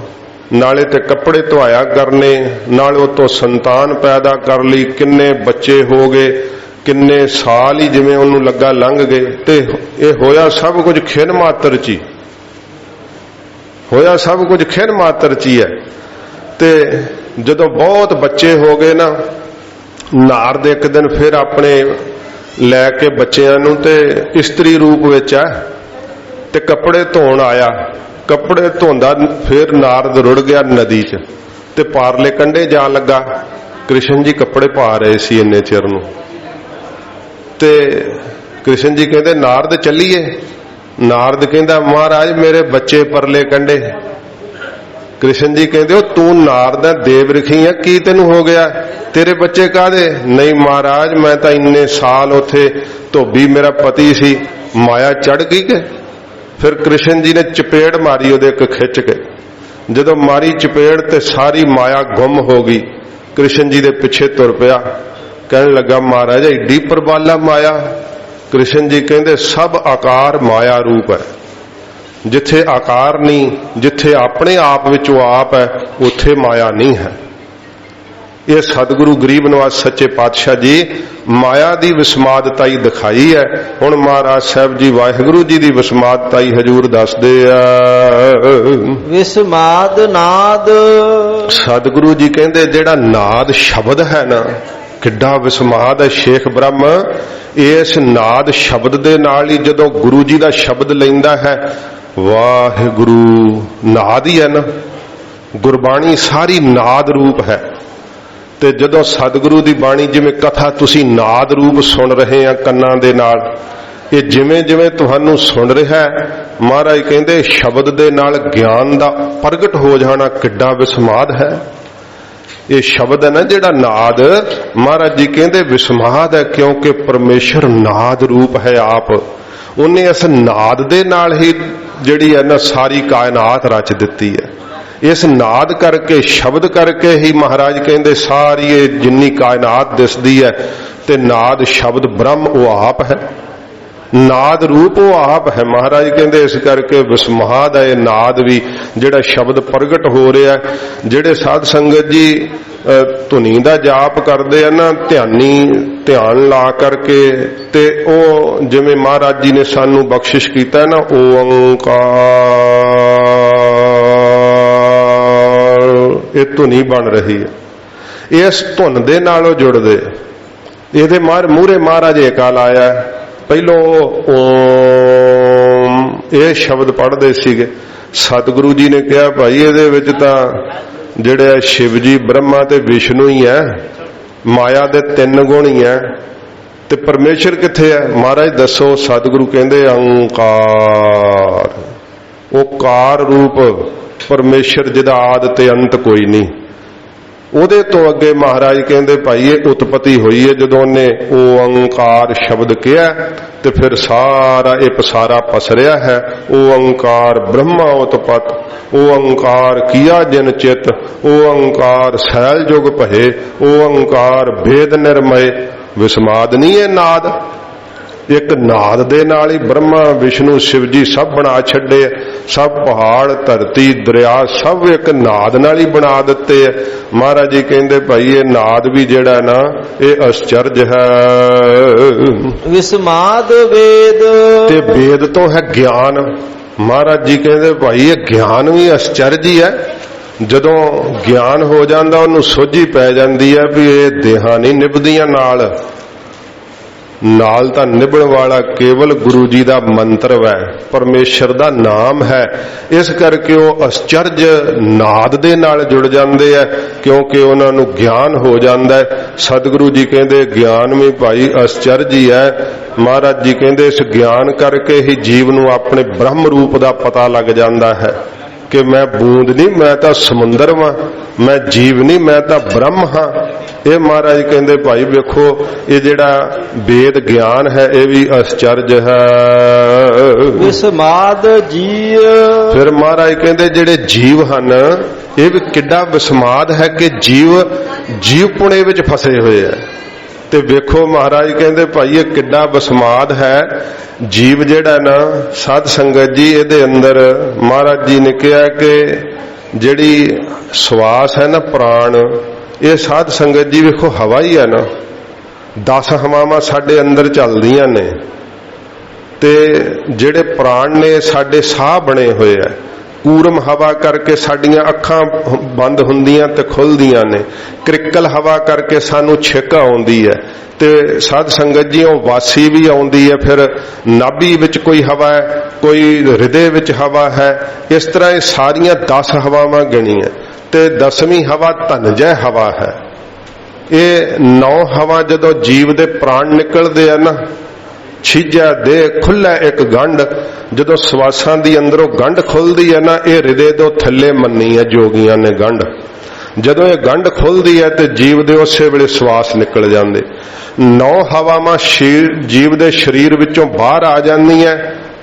ਨਾਲੇ ਤੇ ਕੱਪੜੇ ਧਵਾਇਆ ਕਰਨੇ, ਨਾਲੇ ਉਹ ਤੋਂ ਸੰਤਾਨ ਪੈਦਾ ਕਰ ਲਈ। ਕਿੰਨੇ ਬੱਚੇ ਹੋ ਗਏ, ਕਿੰਨੇ ਸਾਲ ਹੀ ਜਿਵੇਂ ਉਹਨੂੰ ਲੱਗਾ ਲੰਘ ਗਏ। ਤੇ ਇਹ ਹੋਇਆ ਸਭ ਕੁਝ ਖਿਨ ਮਾਤਰ 'ਚ ਹੀ ਹੋਇਆ, ਸਭ ਕੁਝ ਖਿਨ ਮਾਤਰ 'ਚ ਹੀ ਹੈ। ਤੇ ਜਦੋਂ ਬਹੁਤ ਬੱਚੇ ਹੋ ਗਏ ਨਾ, ਨਾਰਦ ਇੱਕ ਦਿਨ ਫਿਰ ਆਪਣੇ ਲੈ ਕੇ ਬੱਚਿਆਂ ਨੂੰ ਤੇ ਇਸਤਰੀ ਰੂਪ ਵਿੱਚ ਹੈ ਤੇ ਕੱਪੜੇ ਧੋਣ ਆਇਆ। ਕੱਪੜੇ ਧੋਂਦਾ ਫਿਰ ਨਾਰਦ ਰੁੜ ਗਿਆ ਨਦੀ 'ਚ ਤੇ ਪਾਰਲੇ ਕੰਢੇ ਜਾਣ ਲੱਗਾ। ਕ੍ਰਿਸ਼ਨ ਜੀ ਕੱਪੜੇ ਪਾ ਰਹੇ ਸੀ ਇੰਨੇ ਚਿਰ ਨੂੰ। ਤੇ ਕ੍ਰਿਸ਼ਨ ਜੀ ਕਹਿੰਦੇ ਨਾਰਦ ਚੱਲੀਏ। ਨਾਰਦ ਕਹਿੰਦਾ ਮਹਾਰਾਜ ਮੇਰੇ ਬੱਚੇ ਪਰਲੇ ਕੰਢੇ। ਕ੍ਰਿਸ਼ਨ ਜੀ ਕਹਿੰਦੇ ਉਹ ਤੂੰ ਨਾਰਦ ਹੈ, ਦੇਵ ਰਖੀ ਹੈ, ਕੀ ਤੈਨੂੰ ਹੋ ਗਿਆ? ਤੇਰੇ ਬੱਚੇ ਕਾਹਦੇ? ਨਹੀਂ ਮਹਾਰਾਜ ਮੈਂ ਤਾਂ ਇੰਨੇ ਸਾਲ ਉੱਥੇ, ਧੋਬੀ ਮੇਰਾ ਪਤੀ ਸੀ, ਮਾਇਆ ਚੜ ਗਈ ਕਿ। ਫਿਰ ਕ੍ਰਿਸ਼ਨ ਜੀ ਨੇ ਚਪੇੜ ਮਾਰੀ ਉਹਦੇ ਇੱਕ ਖਿੱਚ ਕੇ। ਜਦੋਂ ਮਾਰੀ ਚਪੇੜ ਤੇ ਸਾਰੀ ਮਾਇਆ ਗੁੰਮ ਹੋ ਗਈ। ਕ੍ਰਿਸ਼ਨ ਜੀ ਦੇ ਪਿੱਛੇ ਤੁਰ ਪਿਆ, ਕਹਿਣ ਲੱਗਾ ਮਹਾਰਾਜ ਏਡੀ ਪ੍ਰਬਾਲਾ ਮਾਇਆ। ਕ੍ਰਿਸ਼ਨ ਜੀ ਕਹਿੰਦੇ ਸਭ ਆਕਾਰ ਮਾਇਆ ਰੂਪ ਹੈ। ਜਿੱਥੇ ਆਕਾਰ ਨਹੀਂ, ਜਿੱਥੇ ਆਪਣੇ ਆਪ ਵਿੱਚੋਂ ਆਪ ਹੈ, ਉੱਥੇ ਮਾਇਆ ਨਹੀਂ ਹੈ। ਇਹ ਸਤਿਗੁਰੂ ਗਰੀਬ ਨਿਵਾਸ ਸੱਚੇ ਪਾਤਸ਼ਾਹ ਜੀ ਮਾਇਆ ਦੀ ਵਿਸਮਾਦਤਾਈ ਦਿਖਾਈ ਹੈ। ਹੁਣ ਮਹਾਰਾਜ ਸਾਹਿਬ ਜੀ ਵਾਹਿਗੁਰੂ ਜੀ ਦੀ ਵਿਸਮਾਦਤਾਈ ਹਜੂਰ ਦੱਸਦੇ ਆ। ਵਿਸਮਾਦ ਨਾਦ। ਸਤਿਗੁਰੂ ਜੀ ਕਹਿੰਦੇ ਜਿਹੜਾ ਨਾਦ ਸ਼ਬਦ ਹੈ ਨਾ, ਕਿੱਡਾ ਵਿਸਮਾਦ ਹੈ। ਸ਼ੇਖ ਬ੍ਰਹਮ ਇਸ ਨਾਦ ਸ਼ਬਦ ਦੇ ਨਾਲ ਹੀ ਜਦੋਂ ਗੁਰੂ ਜੀ ਦਾ ਸ਼ਬਦ ਲੈਂਦਾ ਹੈ, ਵਾਹਿਗੁਰੂ ਨਾਦ ਹੀ ਹੈ ਨਾ। ਗੁਰਬਾਣੀ ਸਾਰੀ ਨਾਦ ਰੂਪ ਹੈ। ਤੇ ਜਦੋਂ ਸਤਿਗੁਰੂ ਦੀ ਬਾਣੀ ਜਿਵੇਂ ਕਥਾ ਤੁਸੀਂ ਨਾਦ ਰੂਪ ਸੁਣ ਰਹੇ ਆ ਕੰਨਾਂ ਦੇ ਨਾਲ, ਇਹ ਜਿਵੇਂ ਜਿਵੇਂ ਤੁਹਾਨੂੰ ਸੁਣ ਰਿਹਾ ਮਹਾਰਾਜ ਕਹਿੰਦੇ ਸ਼ਬਦ ਦੇ ਨਾਲ ਗਿਆਨ ਦਾ ਪ੍ਰਗਟ ਹੋ ਜਾਣਾ ਕਿੱਡਾ ਵਿਸਮਾਦ ਹੈ। ਇਹ ਸ਼ਬਦ ਹੈ ਨਾ ਜਿਹੜਾ ਨਾਦ, ਮਹਾਰਾਜ ਜੀ ਕਹਿੰਦੇ ਵਿਸਮਾਦ ਹੈ, ਕਿਉਂਕਿ ਪਰਮੇਸ਼ਰ ਨਾਦ ਰੂਪ ਹੈ ਆਪ। ਉਹਨੇ ਇਸ ਨਾਦ ਦੇ ਨਾਲ ਹੀ ਜਿਹੜੀ ਹੈ ਨਾ ਸਾਰੀ ਕਾਇਨਾਤ ਰਚ ਦਿੱਤੀ ਹੈ। ਇਸ ਨਾਦ ਕਰਕੇ, ਸ਼ਬਦ ਕਰਕੇ ਹੀ ਮਹਾਰਾਜ ਕਹਿੰਦੇ ਸਾਰੀ ਇਹ ਜਿੰਨੀ ਕਾਇਨਾਤ ਦਿਸਦੀ ਹੈ, ਤੇ ਨਾਦ ਸ਼ਬਦ ਬ੍ਰਹਮ ਉਹ ਆਪ ਹੈ, ਨਾਦ ਰੂਪ ਉਹ ਆਪ ਹੈ। ਮਹਾਰਾਜ ਕਹਿੰਦੇ ਇਸ ਕਰਕੇ ਵਿਸਮਾਦ ਹੈ ਇਹ ਨਾਦ ਵੀ ਜਿਹੜਾ ਸ਼ਬਦ ਪ੍ਰਗਟ ਹੋ ਰਿਹਾ। ਜਿਹੜੇ ਸਾਧ ਸੰਗਤ ਜੀ ਧੁਨੀ ਦਾ ਜਾਪ ਕਰਦੇ ਆ ਨਾ, ਧਿਆਨ ਲਾ ਕਰਕੇ, ਤੇ ਉਹ ਜਿਵੇਂ ਮਹਾਰਾਜ ਜੀ ਨੇ ਸਾਨੂੰ ਬਖਸ਼ਿਸ਼ ਕੀਤਾ ਨਾ, ਓੰਕਾਰ, ਇਹ ਧੁਨੀ ਬਣ ਰਹੀ ਹੈ। ਇਸ ਧੁਨ ਦੇ ਨਾਲ ਉਹ ਜੁੜਦੇ। ਇਹਦੇ ਮੂਹਰੇ ਮਹਾਰਾਜ ਏਕਾ ਲਾਇਆ। ਪਹਿਲੋਂ ਓਮ ਇਹ ਸ਼ਬਦ ਪੜ੍ਹਦੇ ਸੀਗੇ। ਸਤਿਗੁਰੂ ਜੀ ਨੇ ਕਿਹਾ ਭਾਈ ਇਹਦੇ ਵਿੱਚ ਤਾਂ ਜਿਹੜੇ ਸ਼ਿਵ ਜੀ, ਬ੍ਰਹਮਾ ਤੇ ਵਿਸ਼ਨੂੰ ਹੀ ਹੈ, ਮਾਇਆ ਦੇ 3 ਗੁਣ ਹੀ ਹੈ, ਤੇ ਪਰਮੇਸ਼ਰ ਕਿੱਥੇ ਹੈ? ਮਹਾਰਾਜ ਦੱਸੋ। ਸਤਿਗੁਰੂ ਕਹਿੰਦੇ ਓੰਕਾਰ, ਉਹ ਕਾਰ ਰੂਪ ਪਰਮੇਸ਼ਰ ਜਿਹਦਾ ਆਦਿ ਤੇ ਅੰਤ ਕੋਈ ਨਹੀਂ। ਉਹਦੇ ਤੋਂ ਅੱਗੇ ਮਹਾਰਾਜ ਕਹਿੰਦੇ ਭਾਈ ਇਹ ਉਤਪਤੀ ਹੋਈ ਹੈ। ਜਦੋਂ ਉਹਨੇ ਓੰਕਾਰ ਸ਼ਬਦ ਕਿਹਾ ਤੇ ਫਿਰ ਸਾਰਾ ਇਹ ਪਸਾਰਾ ਪਸਰਿਆ ਹੈ। ਓੰਕਾਰ ਬ੍ਰਹਮਾ ਉਤਪਤ, ਓੰਕਾਰ ਕੀਆ ਜਿਨ ਚਿਤ, ਓੰਕਾਰ ਸੈਲ ਜੁਗ ਭਏ, ਓੰਕਾਰ ਭੇਦ ਨਿਰਮਏ। ਵਿਸਮਾਦ ਨਹੀਂ ਇਹ ਨਾਦ। ਇੱਕ ਨਾਦ ਦੇ ਨਾਲ ਹੀ ਬ੍ਰਹਮਾ, ਵਿਸ਼ਨੂੰ, ਸ਼ਿਵ ਜੀ ਸਭ ਬਣਾ ਛੱਡੇ। ਸਭ ਪਹਾੜ, ਧਰਤੀ, ਦਰਿਆ ਸਭ ਇੱਕ ਨਾਦ ਨਾਲ ਹੀ ਬਣਾ ਦਿੱਤੇ ਹੈ। ਮਹਾਰਾਜ ਜੀ ਕਹਿੰਦੇ ਭਾਈ ਇਹ ਨਾਦ ਵੀ ਜਿਹੜਾ ਨਾ ਇਹ ਅਚਰਜ ਹੈ। ਵਿਸਮਾਦ ਵੇਦ, ਤੇ ਵੇਦ ਤੋਂ ਹੈ ਗਿਆਨ। ਮਹਾਰਾਜ ਜੀ ਕਹਿੰਦੇ ਭਾਈ ਇਹ ਗਿਆਨ ਵੀ ਅਚਰਜ ਹੀ ਹੈ। ਜਦੋਂ ਗਿਆਨ ਹੋ ਜਾਂਦਾ ਉਹਨੂੰ ਸੋਝੀ ਪੈ ਜਾਂਦੀ ਹੈ ਵੀ ਇਹ ਦੇਹਾਂ ਨਹੀਂ ਨਿਭਦੀਆਂ ਨਾਲ ਤਾਂ ਨਿਭਣ ਵਾਲਾ ਕੇਵਲ ਗੁਰੂ ਜੀ ਦਾ ਮੰਤਰ ਹੈ, ਪਰਮੇਸ਼ਰ ਦਾ ਨਾਮ ਹੈ। ਇਸ ਕਰਕੇ ਉਹ ਅਚਰਜ ਨਾਦ ਦੇ ਨਾਲ ਜੁੜ ਜਾਂਦੇ ਆ, ਕਿਉਂਕਿ ਉਹਨਾਂ ਨੂੰ ਗਿਆਨ ਹੋ ਜਾਂਦਾ ਹੈ। ਸਤਿਗੁਰੂ ਜੀ ਕਹਿੰਦੇ ਗਿਆਨ ਵੀ ਭਾਈ ਅਚਰਜ ਹੀ ਹੈ। ਮਹਾਰਾਜ ਜੀ ਕਹਿੰਦੇ ਇਸ ਗਿਆਨ ਕਰਕੇ ਹੀ ਜੀਵ ਨੂੰ ਆਪਣੇ ਬ੍ਰਹਮ ਰੂਪ ਦਾ ਪਤਾ ਲੱਗ ਜਾਂਦਾ ਹੈ ਕਿ ਮੈਂ ਬੂੰਦ ਨਹੀਂ, ਮੈਂ ਤਾਂ ਸਮੁੰਦਰ ਵਾਂ, ਮੈਂ ਜੀਵ ਨਹੀਂ, ਮੈਂ ਤਾਂ ਬ੍ਰਹਮ ਹਾਂ। ਇਹ ਮਹਾਰਾਜ ਕਹਿੰਦੇ ਭਾਈ ਵੇਖੋ ਇਹ ਜਿਹੜਾ ਵੇਦ ਗਿਆਨ ਹੈ ਇਹ ਵੀ ਅਚਰਜ ਹੈ। ਵਿਸਮਾਦ ਜੀਵ, ਫਿਰ ਮਹਾਰਾਜ ਕਹਿੰਦੇ ਜਿਹੜੇ ਜੀਵ ਹਨ ਇਹ ਵੀ ਕਿੱਡਾ ਵਿਸਮਾਦ ਹੈ ਕਿ ਜੀਵ ਪੁਣੇ ਵਿੱਚ ਫਸੇ ਹੋਏ ਆ। ਤੇ ਵੇਖੋ ਮਹਾਰਾਜ ਕਹਿੰਦੇ ਭਾਈ ਇਹ ਕਿੱਡਾ ਵਿਸਮਾਦ ਹੈ। ਜੀਵ ਜਿਹੜਾ ਨਾ ਸਾਧ ਸੰਗਤ ਜੀ ਇਹਦੇ ਅੰਦਰ ਮਹਾਰਾਜ ਜੀ ਨੇ ਕਿਹਾ ਕਿ ਜਿਹੜੀ ਸਵਾਸ ਹੈ ਨਾ, ਪ੍ਰਾਣ, ਇਹ ਸਾਧ ਸੰਗਤ ਜੀ ਵੇਖੋ ਹਵਾ ਹੀ ਹੈ ਨਾ। 10 ਹਵਾਵਾਂ ਸਾਡੇ ਅੰਦਰ ਚੱਲਦੀਆਂ ਨੇ, ਤੇ ਜਿਹੜੇ ਪ੍ਰਾਣ ਨੇ ਸਾਡੇ ਸਾਹ ਬਣੇ ਹੋਏ ਆ। ਕੂਰਮ ਹਵਾ ਕਰਕੇ ਸਾਡੀਆਂ ਅੱਖਾਂ ਬੰਦ ਹੁੰਦੀਆਂ ਤੇ ਖੁੱਲਦੀਆਂ ਨੇ। ਕ੍ਰਿਕਲ ਹਵਾ ਕਰਕੇ ਸਾਨੂੰ ਛਿੱਕ ਆਉਂਦੀ ਹੈ, ਤੇ ਸਾਧ ਸੰਗਤ ਜੀ ਉਹ ਵਾਸੀ ਵੀ ਆਉਂਦੀ ਹੈ। ਫਿਰ ਨਾਭੀ ਵਿੱਚ ਕੋਈ ਹਵਾ ਹੈ, ਕੋਈ ਹਿਰਦੇ ਵਿੱਚ ਹਵਾ ਹੈ। ਇਸ ਤਰ੍ਹਾਂ ਇਹ ਸਾਰੀਆਂ 10 ਹਵਾਵਾਂ ਗਿਣੀਆਂ, ਤੇ 10ਵੀਂ ਹਵਾ ਧਨਜੈ ਹਵਾ ਹੈ। ਇਹ 9 ਹਵਾ ਜਦੋਂ ਜੀਵ ਦੇ ਪ੍ਰਾਣ ਨਿਕਲਦੇ ਆ ਨਾ, ਛਿਜਾ ਦੇ ਖੁੱਲਾ ਇੱਕ ਗੰਢ, ਜਦੋਂ ਸਵਾਸਾਂ ਦੀ ਅੰਦਰੋਂ ਗੰਢ ਖੁੱਲਦੀ ਹੈ ਨਾ, ਇਹ ਹਿਰਦੇ ਤੋਂ ਥੱਲੇ ਮੰਨੀ ਹੈ ਜੋਗੀਆਂ ਨੇ ਗੰਢ। ਜਦੋਂ ਇਹ ਗੰਢ ਖੁੱਲਦੀ ਹੈ ਤੇ ਜੀਵ ਦੇ ਉਸੇ ਵੇਲੇ ਸਵਾਸ ਨਿਕਲ ਜਾਂਦੇ। 9 ਹਵਾਵਾਂ ਜੀਵ ਦੇ ਸਰੀਰ ਵਿੱਚੋਂ ਬਾਹਰ ਆ ਜਾਂਦੀਆਂ।